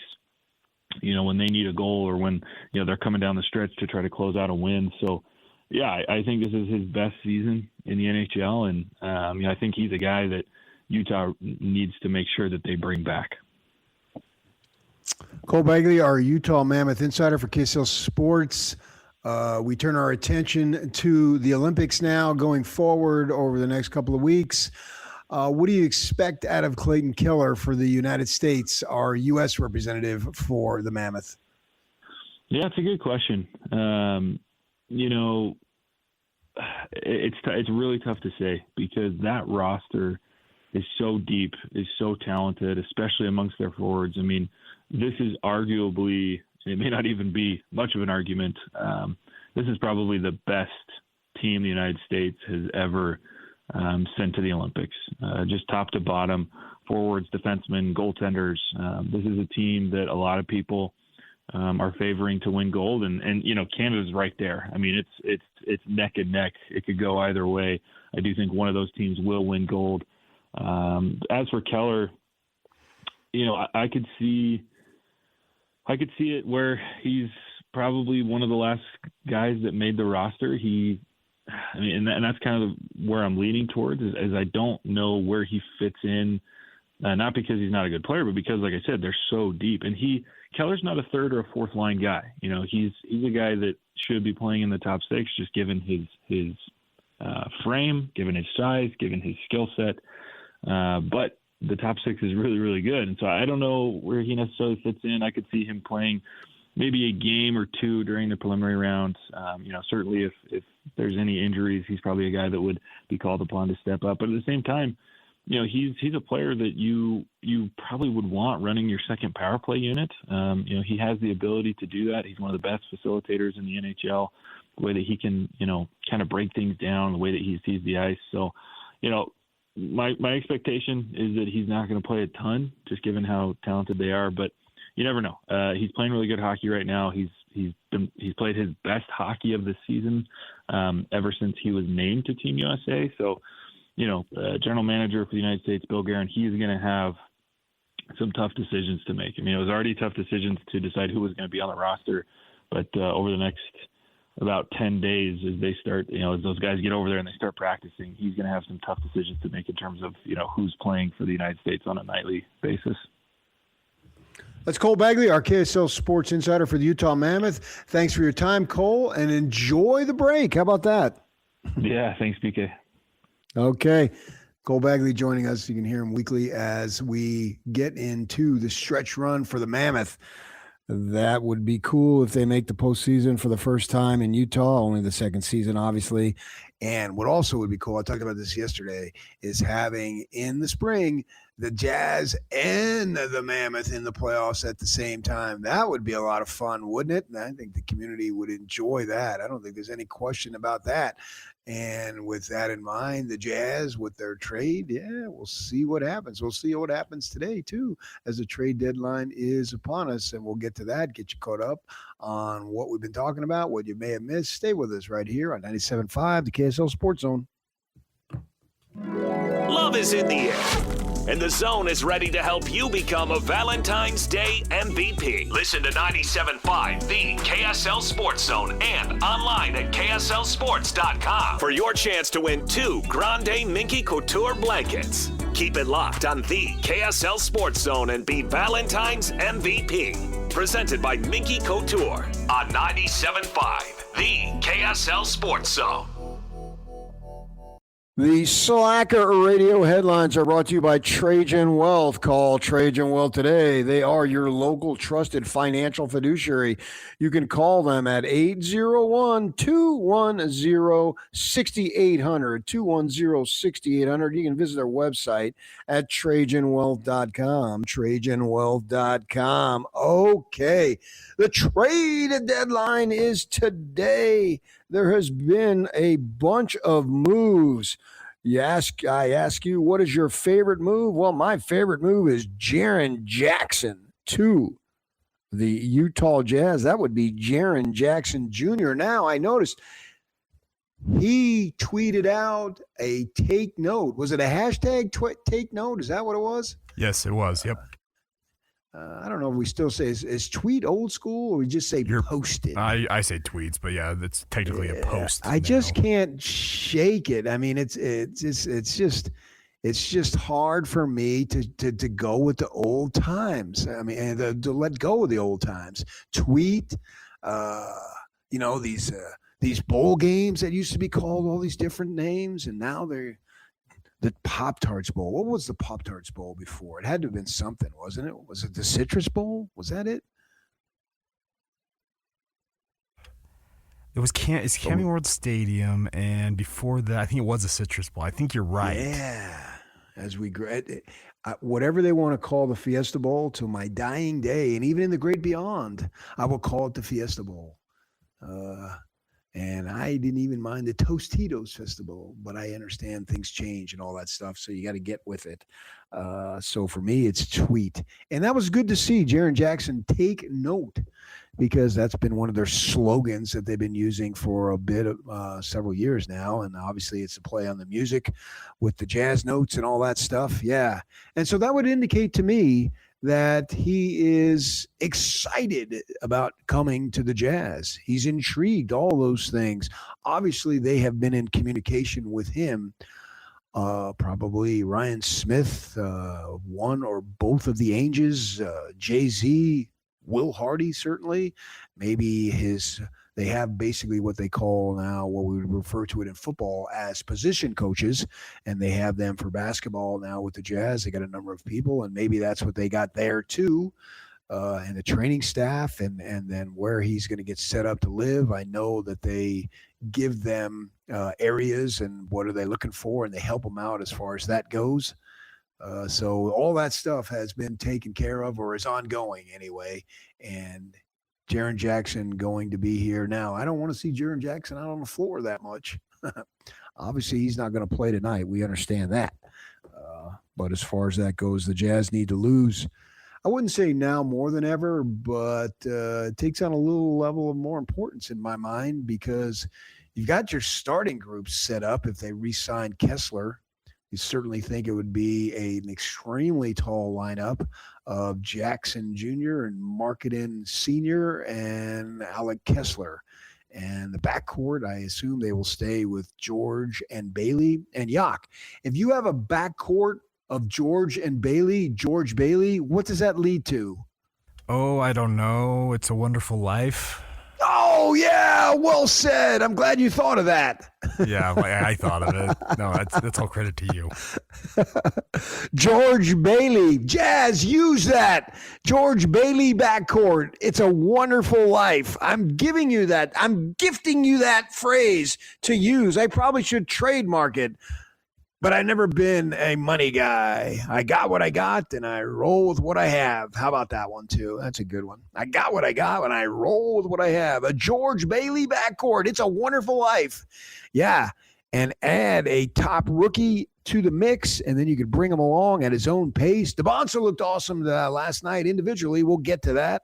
S2: when they need a goal or when, they're coming down the stretch to try to close out a win. So, yeah, I think this is his best season in the NHL, and I think he's a guy that Utah needs to make sure that they bring back.
S1: Cole Bagley, our Utah Mammoth insider for KSL Sports. We turn our attention to the Olympics now going forward over the next couple of weeks. What do you expect out of Clayton Keller for the United States, our U.S. representative for the Mammoth?
S2: Yeah, it's a good question. It's really tough to say because that roster is so deep, is so talented, especially amongst their forwards. I mean, this is arguably, it may not even be much of an argument, this is probably the best team the United States has ever sent to the Olympics. Just top to bottom, forwards, defensemen, goaltenders. This is a team that a lot of people are favoring to win gold, and you know, Canada's right there. I mean, it's neck and neck. It could go either way. I do think one of those teams will win gold. As for Keller, you know, I could see it where he's probably one of the last guys that made the roster. And that's kind of where I'm leaning towards, is I don't know where he fits in, not because he's not a good player, but because, like I said, they're so deep. And Keller's not a third or a fourth line guy. You know, he's a guy that should be playing in the top six, just given his frame, given his size, given his skill set. But the top six is really, really good. And so I don't know where he necessarily fits in. I could see him playing maybe a game or two during the preliminary rounds. You know, certainly if there's any injuries, he's probably a guy that would be called upon to step up. But at the same time, you know, he's a player that you probably would want running your second power play unit. You know, he has the ability to do that. He's one of the best facilitators in the NHL, the way that he can, you know, kind of break things down, the way that he sees the ice. So, you know, my expectation is that he's not going to play a ton, just given how talented they are. But you never know. He's playing really good hockey right now. He's played his best hockey of the season ever since he was named to Team USA. So, you know, general manager for the United States, Bill Guerin, he's going to have some tough decisions to make. I mean, it was already tough decisions to decide who was going to be on the roster, but over the next about 10 days, as they start, you know, as those guys get over there and they start practicing, he's going to have some tough decisions to make in terms of, you know, who's playing for the United States on a nightly basis.
S1: That's Cole Bagley, our KSL Sports Insider for the Utah Mammoth. Thanks for your time, Cole, and enjoy the break. How about that?
S2: Yeah, thanks, PK.
S1: Okay. Cole Bagley joining us. You can hear him weekly as we get into the stretch run for the Mammoth. That would be cool if they make the postseason for the first time in Utah, only the second season, obviously. And what also would be cool, I talked about this yesterday, is having in the spring the Jazz and the Mammoth in the playoffs at the same time. That would be a lot of fun, wouldn't it? And I think the community would enjoy that. I don't think there's any question about that. And with that in mind, the Jazz with their trade, yeah, we'll see what happens. We'll see what happens today, too, as the trade deadline is upon us. And we'll get to that, get you caught up on what we've been talking about, what you may have missed. Stay with us right here on 97.5, the KSL Sports Zone.
S3: Love is in the air, and the Zone is ready to help you become a Valentine's Day MVP. Listen to 97.5, the KSL Sports Zone, and online at KSLSports.com for your chance to win 2 Grande Minky Couture blankets. Keep it locked on the KSL Sports Zone and be Valentine's MVP. Presented by Minky Couture on 97.5, the KSL Sports Zone.
S1: The Slacker Radio headlines are brought to you by Trajan Wealth. Call Trajan Wealth today. They are your local trusted financial fiduciary. You can call them at 801-210-6800, 210-6800. You can visit their website at TrajanWealth.com, TrajanWealth.com. Okay, the trade deadline is today. There has been a bunch of moves. I ask you, what is your favorite move? Well, my favorite move is Jaren Jackson to the Utah Jazz. That would be Jaren Jackson Jr. Now, I noticed he tweeted out a take note. Was it a hashtag take note? Is that what it was?
S5: Yes, it was. Yep.
S1: I don't know if we still say, is tweet old school or we just say posted?
S5: I say tweets, but yeah, that's technically a post.
S1: I just can't shake it. I mean, it's just hard for me to go with the old times. I mean, and to let go of the old times. Tweet, you know, these bowl games that used to be called all these different names, and now they're the Pop-Tarts Bowl. What was the Pop-Tarts Bowl before? It had to have been something, wasn't it? Was it the Citrus Bowl? Was that it?
S5: It was Camping World Stadium, and before that, I think it was a Citrus Bowl. I think you're right.
S1: Yeah. as we whatever they want to call the Fiesta Bowl to my dying day, and even in the great beyond, I will call it the Fiesta Bowl. And I didn't even mind the Tostitos Festival, but I understand things change and all that stuff, so you got to get with it. So for me, it's tweet. And that was good to see Jaren Jackson take note, because that's been one of their slogans that they've been using for a bit of several years now. And obviously it's a play on the music with the jazz notes and all that stuff. Yeah. And so that would indicate to me that he is excited about coming to the Jazz. He's intrigued, all those things. Obviously, they have been in communication with him. Probably Ryan Smith, one or both of the Ainges, Jay-Z, Will Hardy, certainly. Maybe they have basically what they call now, what we would refer to it in football as position coaches, and they have them for basketball now with the Jazz. They got a number of people, and maybe that's what they got there too, and the training staff, and then where he's going to get set up to live. I know that they give them areas and what are they looking for, and they help them out as far as that goes. So all that stuff has been taken care of, or is ongoing anyway, and Jaren Jackson going to be here now. I don't want to see Jaren Jackson out on the floor that much. Obviously, he's not going to play tonight. We understand that. But as far as that goes, the Jazz need to lose. I wouldn't say now more than ever, but it takes on a little level of more importance in my mind, because you've got your starting groups set up. If they re-sign Kessler, you certainly think it would be an extremely tall lineup of Jackson Jr. and Marketing Sr. and Alec Kessler. And the backcourt, I assume they will stay with George and Bagley and Yak. If you have a backcourt of George Bagley, what does that lead to?
S5: Oh, I don't know. It's a Wonderful Life.
S1: Oh, yeah. Well said. I'm glad you thought of that.
S5: Yeah, I thought of it. No, that's all credit to you.
S1: George Bagley. Jazz, use that. George Bagley backcourt. It's a Wonderful Life. I'm giving you that. I'm gifting you that phrase to use. I probably should trademark it, but I've never been a money guy. I got what I got, and I roll with what I have. How about that one, too? That's a good one. I got what I got, and I roll with what I have. A George Bagley backcourt. It's a Wonderful Life. Yeah, and add a top rookie to the mix, and then you could bring him along at his own pace. DeBonsa looked awesome last night individually. We'll get to that.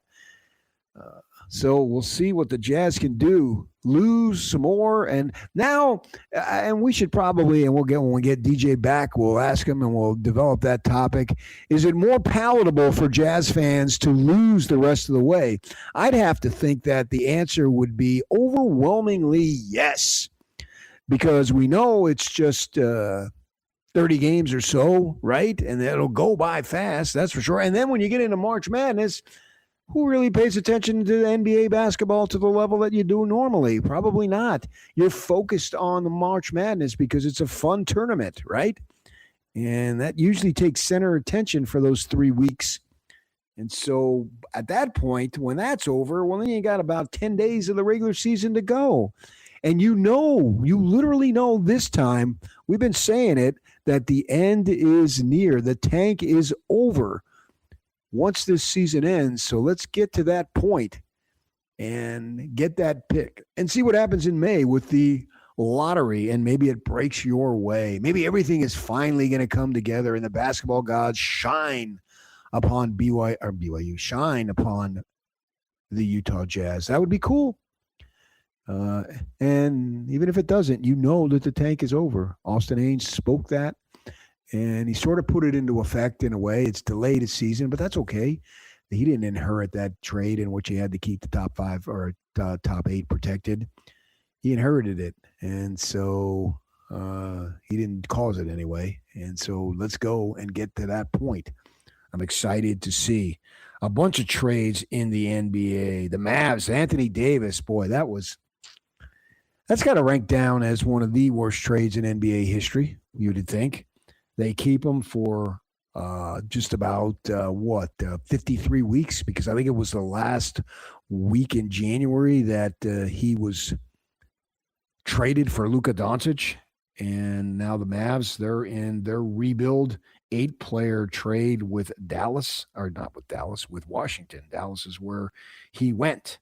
S1: So we'll see what the Jazz can do. Lose some more, and now, and we should probably, and when we get DJ back, we'll ask him and we'll develop that topic. Is it more palatable for Jazz fans to lose the rest of the way? I'd have to think that the answer would be overwhelmingly yes, because we know it's just 30 games or so, right? And it'll go by fast, that's for sure. And then when you get into March Madness, who really pays attention to the NBA basketball to the level that you do normally? Probably not. You're focused on the March Madness because it's a fun tournament, right? And that usually takes center attention for those 3 weeks. And so at that point, when that's over, well, then you got about 10 days of the regular season to go. And you literally know this time, we've been saying it, that the end is near. The tank is over once this season ends. So let's get to that point and get that pick and see what happens in May with the lottery, and maybe it breaks your way. Maybe everything is finally going to come together and the basketball gods shine upon BYU, shine upon the Utah Jazz. That would be cool. And even if it doesn't, you know that the tank is over. Austin Haynes spoke that. And he sort of put it into effect in a way. It's delayed his season, but that's okay. He didn't inherit that trade in which he had to keep the top 5 or top 8 protected. He inherited it. And so he didn't cause it anyway. And so let's go and get to that point. I'm excited to see a bunch of trades in the NBA. The Mavs, Anthony Davis, boy, that's got to rank down as one of the worst trades in NBA history, you would think. They keep him for just about, 53 weeks, because I think it was the last week in January that he was traded for Luka Doncic. And now the Mavs, they're in their rebuild 8-player trade with Dallas, or not with Dallas, with Washington. Dallas is where he went.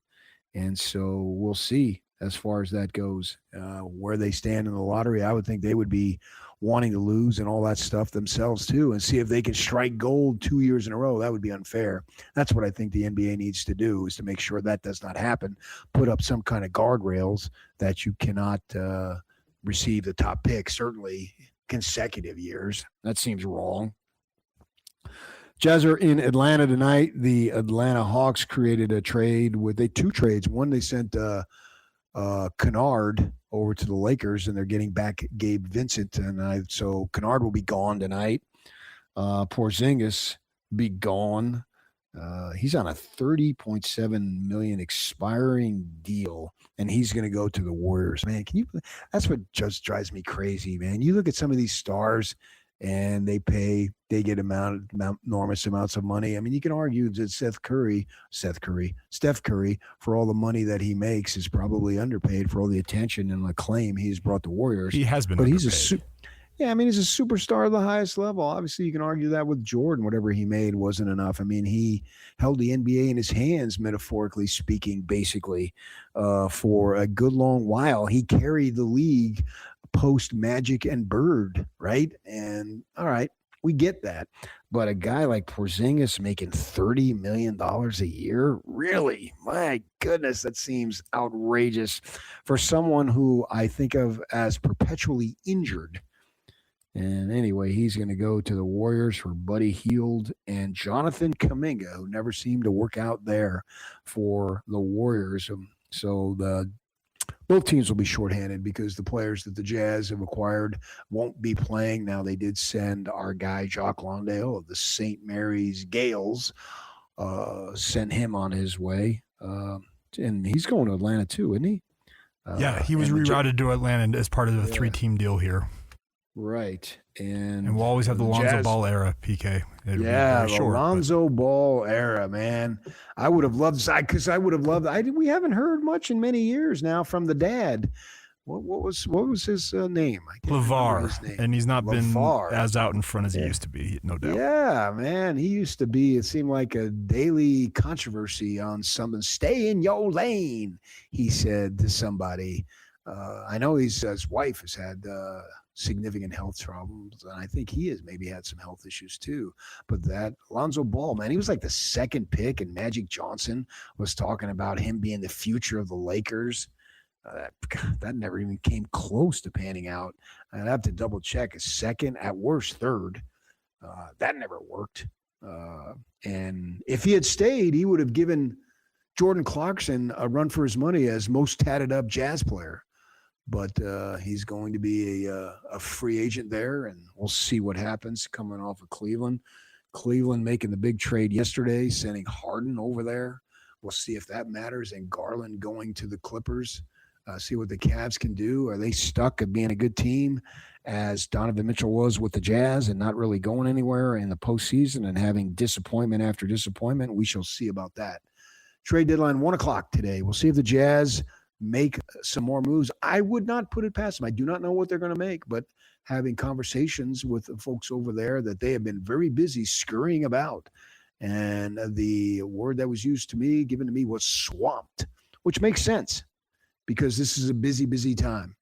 S1: And so we'll see as far as that goes, where they stand in the lottery. I would think they would be wanting to lose and all that stuff themselves too, and see if they can strike gold 2 years in a row. That would be unfair. That's what I think the NBA needs to do, is to make sure that does not happen. Put up some kind of guardrails that you cannot receive the top pick, certainly consecutive years. That seems wrong. Jazz are in Atlanta tonight. The Atlanta Hawks created a trade with two trades. One, they sent Kennard over to the Lakers, and they're getting back Gabe Vincent tonight. So Kennard will be gone tonight. Porzingis be gone. He's on a $30.7 million expiring deal, and he's going to go to the Warriors. Man, that's what just drives me crazy, man. You look at some of these stars, and they get enormous amounts of money. I mean, you can argue that Steph Curry, for all the money that he makes, is probably underpaid for all the attention and acclaim he's brought the Warriors.
S5: He has been,
S1: but
S5: underpaid.
S1: he's he's a superstar of the highest level. Obviously, you can argue that with Jordan, whatever he made wasn't enough. I mean, he held the NBA in his hands, metaphorically speaking, basically, for a good long while. He carried the league post Magic and Bird, right? And all right, we get that. But a guy like Porzingis making $30 million a year, really? My goodness, that seems outrageous for someone who I think of as perpetually injured. And anyway, he's going to go to the Warriors for Buddy Hield and Jonathan Kuminga, who never seemed to work out there for the Warriors. So both teams will be shorthanded because the players that the Jazz have acquired won't be playing. Now, they did send our guy, Jock Landale of the St. Mary's Gales, sent him on his way. And he's going to Atlanta too, isn't he?
S5: Yeah, he was rerouted to Atlanta as part of the three-team deal here.
S1: Right. And
S5: we'll always have the Lonzo Ball era, PK.
S1: The Lonzo Ball era, man. I would have loved, because I would have loved. We haven't heard much in many years now from the dad. What was his name?
S5: LeVar, and he's not been as out in front as he used to be, no doubt.
S1: Yeah, man, he used to be. It seemed like a daily controversy on something. Stay in your lane, he said to somebody. I know his wife has had significant health problems, and I think he has maybe had some health issues too. But that Lonzo Ball, man, he was like the second pick, and Magic Johnson was talking about him being the future of the Lakers. That never even came close to panning out. I'd have to double check. A second, at worst third. That never worked. And if he had stayed, he would have given Jordan Clarkson a run for his money as most tatted up Jazz player. But he's going to be a free agent there, and we'll see what happens coming off of Cleveland. Cleveland making the big trade yesterday, sending Harden over there. We'll see if that matters. And Garland going to the Clippers. See what the Cavs can do. Are they stuck at being a good team as Donovan Mitchell was with the Jazz and not really going anywhere in the postseason and having disappointment after disappointment? We shall see about that. Trade deadline 1:00 today. We'll see if the Jazz make some more moves. I would not put it past them. I do not know what they're going to make, but having conversations with the folks over there that they have been very busy scurrying about. And the word that was given to me was swamped, which makes sense because this is a busy, busy time.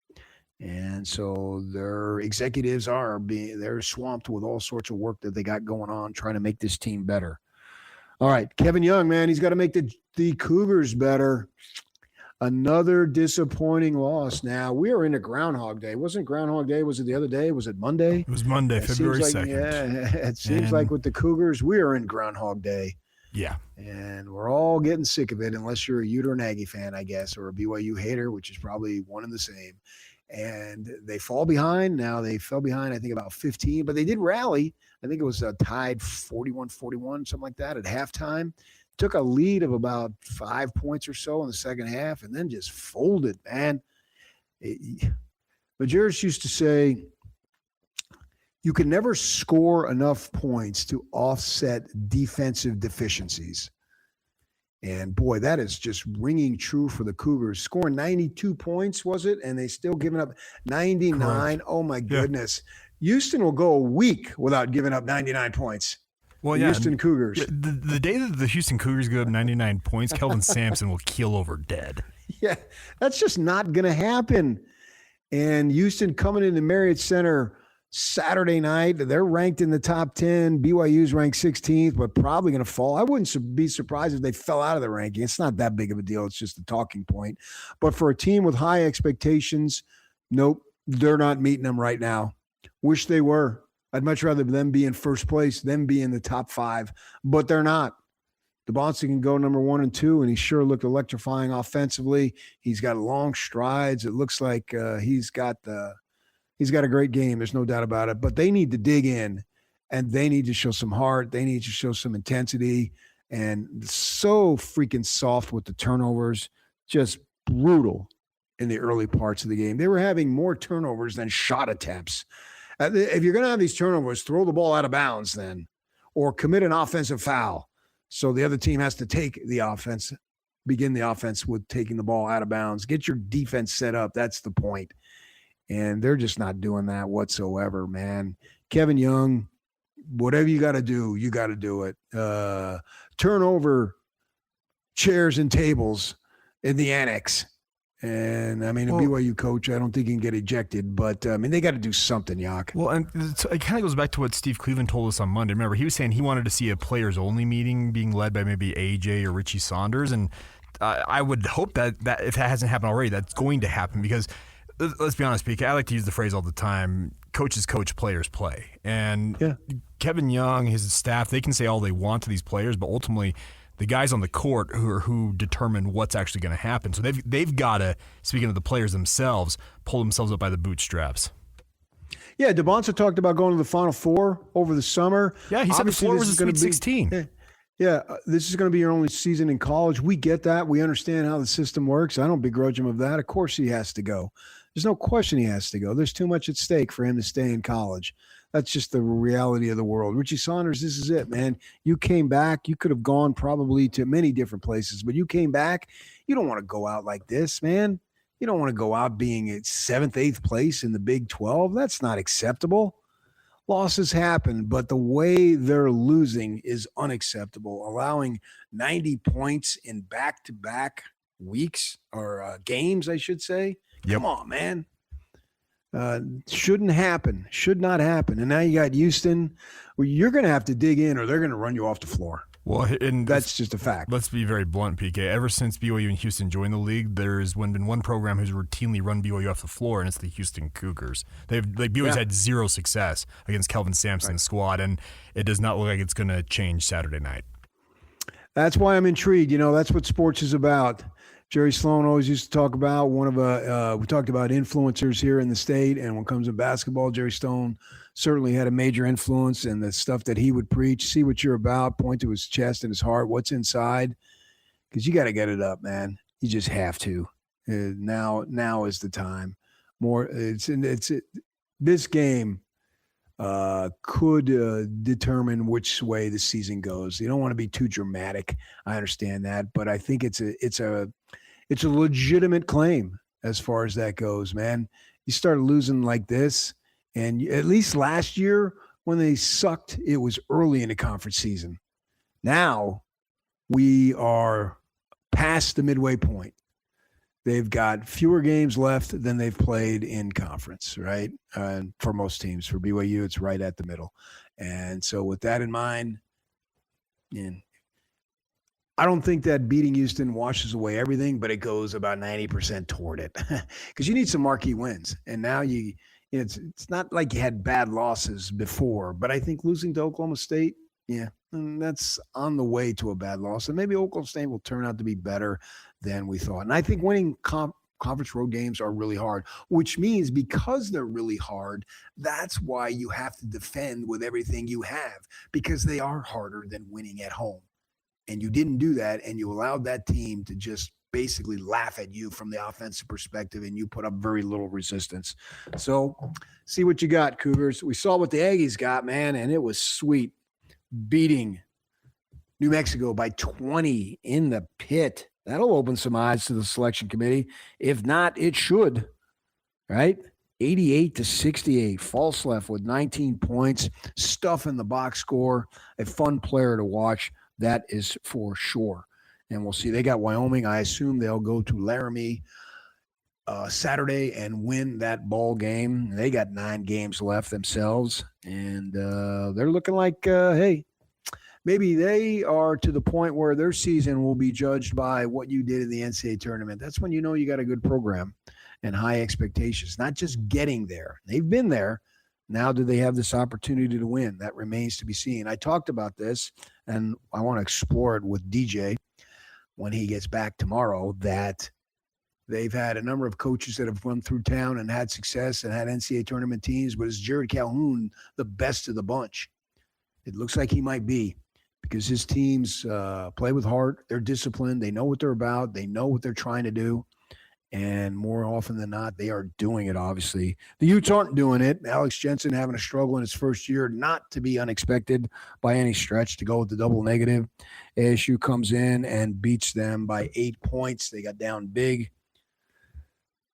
S1: And so their executives they're swamped with all sorts of work that they got going on, trying to make this team better. All right. Kevin Young, man, he's got to make the Cougars better. Another disappointing loss. Now, we are into Groundhog Day. Wasn't Groundhog Day? Was it the other day? Was it Monday?
S5: It was Monday, February 2nd.
S1: Yeah, it seems like with the Cougars, we are in Groundhog Day.
S5: Yeah.
S1: And we're all getting sick of it, unless you're a Ute or an Aggie fan, I guess, or a BYU hater, which is probably one and the same. And they fall behind. Now, they fell behind, I think, about 15, but they did rally. I think it was tied 41-41, something like that at halftime. Took a lead of about 5 points or so in the second half and then just folded, man. Majerus used to say, you can never score enough points to offset defensive deficiencies. And boy, that is just ringing true for the Cougars. Scoring 92 points, was it? And they still giving up 99.
S5: Correct.
S1: Oh my goodness. Houston will go a week without giving up 99 points.
S5: Well,
S1: The Houston Cougars.
S5: The day that the Houston Cougars give up 99 points, Kelvin Sampson will keel over dead.
S1: Yeah, that's just not going to happen. And Houston coming into Marriott Center Saturday night, they're ranked in the top 10. BYU's ranked 16th, but probably going to fall. I wouldn't be surprised if they fell out of the ranking. It's not that big of a deal. It's just a talking point. But for a team with high expectations, nope, they're not meeting them right now. Wish they were. I'd much rather them be in first place, them be in the top 5, but they're not. DeBonce can go number 1 and 2, and he sure looked electrifying offensively. He's got long strides. It looks like he's got a great game. There's no doubt about it. But they need to dig in, and they need to show some heart. They need to show some intensity. And so freaking soft with the turnovers, just brutal in the early parts of the game. They were having more turnovers than shot attempts. If you're going to have these turnovers, throw the ball out of bounds then, or commit an offensive foul. So the other team has to begin the offense with taking the ball out of bounds. Get your defense set up. That's the point. And they're just not doing that whatsoever, man. Kevin Young, whatever you got to do, you got to do it. Turn over chairs and tables in the annex. And, I mean, a BYU coach, I don't think he can get ejected. But, I mean, they got to do something, Yak.
S5: Well, and it kind of goes back to what Steve Cleveland told us on Monday. Remember, he was saying he wanted to see a players-only meeting being led by maybe AJ or Richie Saunders. And I would hope that if that hasn't happened already, that's going to happen because – let's be honest, PK, I like to use the phrase all the time, coaches coach, players play. And Kevin Young, his staff, they can say all they want to these players, but ultimately the guys on the court who determine what's actually going to happen. So they've got to, speaking of the players themselves, pull themselves up by the bootstraps.
S1: Yeah, DeBonce talked about going to the Final Four over the summer.
S5: Yeah, he said the floor was a Sweet 16.
S1: Yeah, this is going to be your only season in college. We get that. We understand how the system works. I don't begrudge him of that. Of course he has to go. There's no question he has to go. There's too much at stake for him to stay in college. That's just the reality of the world. Richie Saunders, this is it, man. You came back. You could have gone probably to many different places, but you came back. You don't want to go out like this, man. You don't want to go out being at 7th, 8th place in the Big 12. That's not acceptable. Losses happen, but the way they're losing is unacceptable. Allowing 90 points in back-to-back weeks or games, I should say. Yep. Come on, man. Shouldn't happen. Should not happen. And now you got Houston. Well, you're going to have to dig in or they're going to run you off the floor.
S5: Well, and
S1: that's just a fact.
S5: Let's be very blunt, PK. Ever since BYU and Houston joined the league, there's been one program who's routinely run BYU off the floor, and it's the Houston Cougars. BYU's had zero success against Kelvin Sampson's squad, and it does not look like it's going to change Saturday night.
S1: That's why I'm intrigued. You know, that's what sports is about. Jerry Sloan always used to talk about we talked about influencers here in the state, and when it comes to basketball, Jerry Stone certainly had a major influence in the stuff that he would preach. See what you're about, point to his chest and his heart, what's inside, because you got to get it up, man. You just have to. Now is the time. This game could determine which way the season goes. You don't want to be too dramatic. I understand that, but I think it's a legitimate claim as far as that goes, man. You start losing like this, and at least last year when they sucked, it was early in the conference season. Now we are past the midway point. They've got fewer games left than they've played in conference, right? For most teams. For BYU, it's right at the middle. And so with that in mind, I don't think that beating Houston washes away everything, but it goes about 90% toward it because you need some marquee wins. And now it's not like you had bad losses before, but I think losing to Oklahoma State, that's on the way to a bad loss. And maybe Oklahoma State will turn out to be better than we thought. And I think winning conference road games are really hard, which means because they're really hard, that's why you have to defend with everything you have, because they are harder than winning at home. And you didn't do that, and you allowed that team to just basically laugh at you from the offensive perspective, and you put up very little resistance. So see what you got, Cougars. We saw what the Aggies got, man, and it was sweet, beating New Mexico by 20 in the pit. That'll open some eyes to the selection committee. If not, it should, right? 88-68. False left with 19 points. Stuff in the box score. A fun player to watch. That is for sure. And we'll see. They got Wyoming. I assume they'll go to Laramie Saturday and win that ball game. They got 9 games left themselves. And they're looking like, hey, maybe they are to the point where their season will be judged by what you did in the NCAA tournament. That's when you know you got a good program and high expectations, not just getting there. They've been there. Now do they have this opportunity to win? That remains to be seen. I talked about this, and I want to explore it with DJ when he gets back tomorrow, that they've had a number of coaches that have run through town and had success and had NCAA tournament teams, but is Jared Calhoun the best of the bunch? It looks like he might be, because his teams play with heart. They're disciplined. They know what they're about. They know what they're trying to do. And more often than not, they are doing it, obviously. The Utes aren't doing it. Alex Jensen having a struggle in his first year, not to be unexpected by any stretch, to go with the double negative. ASU comes in and beats them by 8 points. They got down big.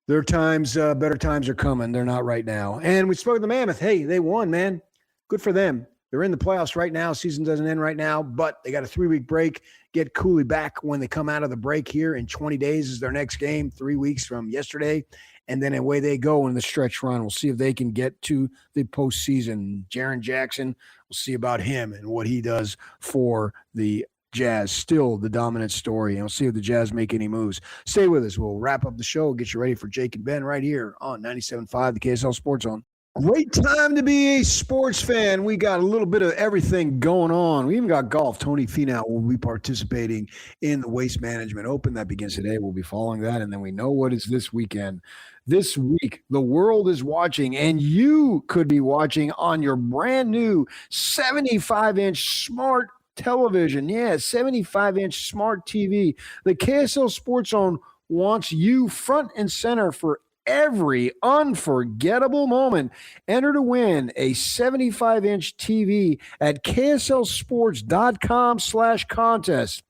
S1: Their times, better times are coming. They're not right now. And we spoke to the Mammoth. Hey, they won, man. Good for them. They're in the playoffs right now. Season doesn't end right now, but they got a 3-week break. Get Cooley back when they come out of the break here. In 20 days is their next game, 3 weeks from yesterday. And then away they go in the stretch run. We'll see if they can get to the postseason. Jaren Jackson, we'll see about him and what he does for the Jazz. Still the dominant story. And we'll see if the Jazz make any moves. Stay with us. We'll wrap up the show. Get you ready for Jake and Ben right here on 97.5, the KSL Sports Zone. Great time to be a sports fan. We got a little bit of everything going on. We even got golf. Tony Finau will be participating in the Waste Management Open. That begins today. We'll be following that. And then we know what is this weekend. This week, the world is watching, and you could be watching on your brand new 75-inch smart television. Yeah, 75-inch smart TV. The KSL Sports Zone wants you front and center for every unforgettable moment. Enter to win a 75-inch TV at kslsports.com/contest.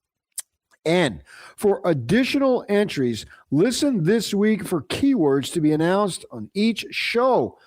S1: And for additional entries, listen this week for keywords to be announced on each show.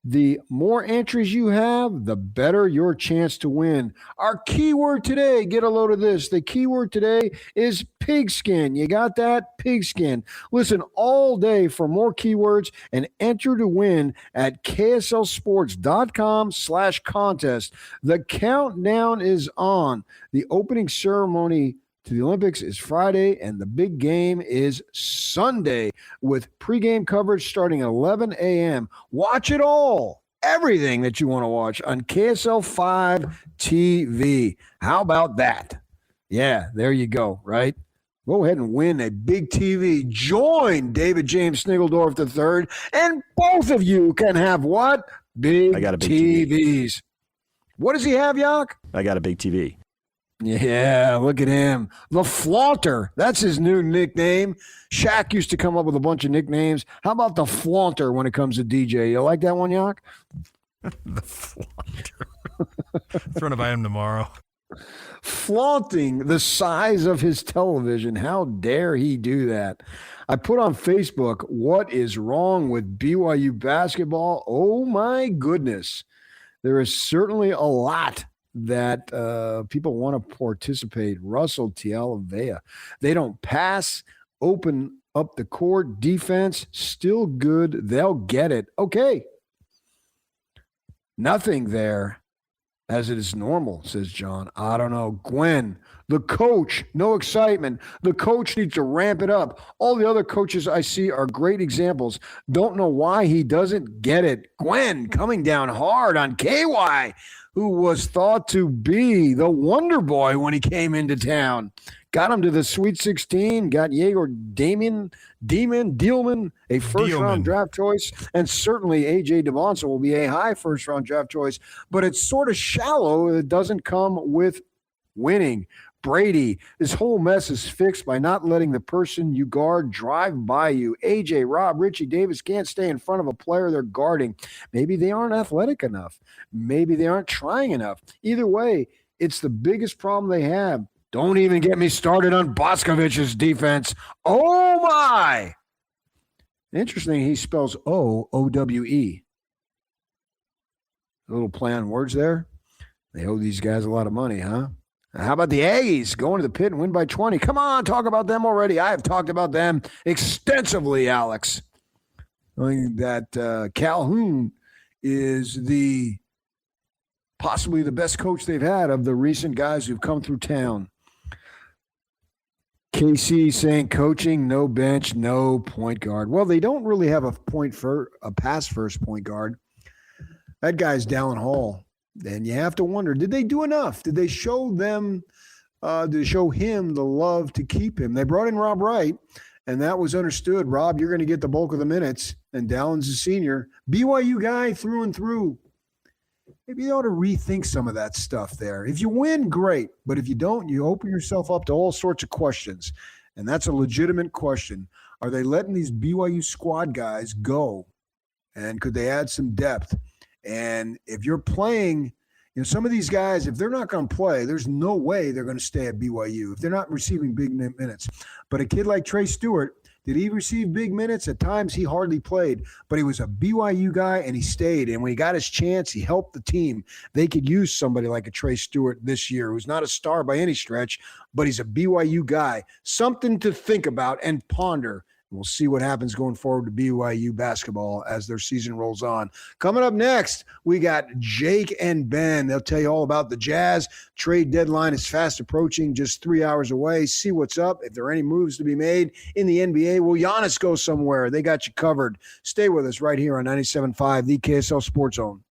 S1: The more entries you have, the better your chance to win. Our keyword today, get a load of this. The keyword today is pigskin. You got that? Pigskin. Listen all day for more keywords and enter to win at kslsports.com/contest. The countdown is on. The opening ceremony to the Olympics is Friday, and the big game is Sunday with pregame coverage starting at 11 a.m. Watch it all, everything that you want to watch on KSL 5 TV. How about that? Yeah, there you go, right? Go ahead and win a big TV. Join David James Snigeldorf III, and both of you can have what? Big,
S12: I got a big
S1: TVs.
S12: TV.
S1: What does he have, Yak?
S12: I got a big TV.
S1: Yeah, look at him. The Flaunter. That's his new nickname. Shaq used to come up with a bunch of nicknames. How about the Flaunter when it comes to DJ? You like that one, Yak?
S5: The Flaunter. Throwing it by him tomorrow.
S1: Flaunting the size of his television. How dare he do that? I put on Facebook, what is wrong with BYU basketball? Oh, my goodness. There is certainly a lot that people want to participate. Russell Tialavea. They don't pass, open up the court, defense, still good. They'll get it. Okay. Nothing there as it is normal, says John. I don't know. Gwen, the coach, no excitement. The coach needs to ramp it up. All the other coaches I see are great examples. Don't know why he doesn't get it. Gwen coming down hard on KY, who was thought to be the wonder boy when he came into town. Got him to the Sweet 16, got Jaeger Dealman, a first-round draft choice, and certainly A.J. Devonson will be a high first-round draft choice, but it's sort of shallow. It doesn't come with winning. Brady, this whole mess is fixed by not letting the person you guard drive by you. AJ, Rob, Richie Davis can't stay in front of a player they're guarding. Maybe they aren't athletic enough. Maybe they aren't trying enough. Either way, It's the biggest problem they have. Don't even get me started on Boscovich's defense. Oh, my. Interesting, he spells O-O-W-E. A little play on words there. They owe these guys a lot of money, huh? How about the Aggies going to the pit and win by 20? Come on, talk about them already. I have talked about them extensively, Alex. I think that Calhoun is possibly the best coach they've had of the recent guys who've come through town. KC saying coaching, no bench, no point guard. Well, they don't really have a pass first point guard. That guy's Dallin Hall. And you have to wonder, did they do enough? Did they show them, did they show him the love to keep him? They brought in Rob Wright, and that was understood. Rob, you're going to get the bulk of the minutes, and Dallin's a senior. BYU guy through and through. Maybe you ought to rethink some of that stuff there. If you win, great. But if you don't, you open yourself up to all sorts of questions. And that's a legitimate question. Are they letting these BYU squad guys go? And could they add some depth? And if you're playing, some of these guys, if they're not going to play, there's no way they're going to stay at BYU if they're not receiving big minutes. But a kid like Trey Stewart, did he receive big minutes? At times he hardly played, but he was a BYU guy and he stayed. And when he got his chance, he helped the team. They could use somebody like a Trey Stewart this year, who's not a star by any stretch, but he's a BYU guy. Something to think about and ponder. We'll see what happens going forward to BYU basketball as their season rolls on. Coming up next, we got Jake and Ben. They'll tell you all about the Jazz. Trade deadline is fast approaching, just 3 hours away. See what's up. If there are any moves to be made in the NBA, will Giannis go somewhere? They got you covered. Stay with us right here on 97.5, the KSL Sports Zone.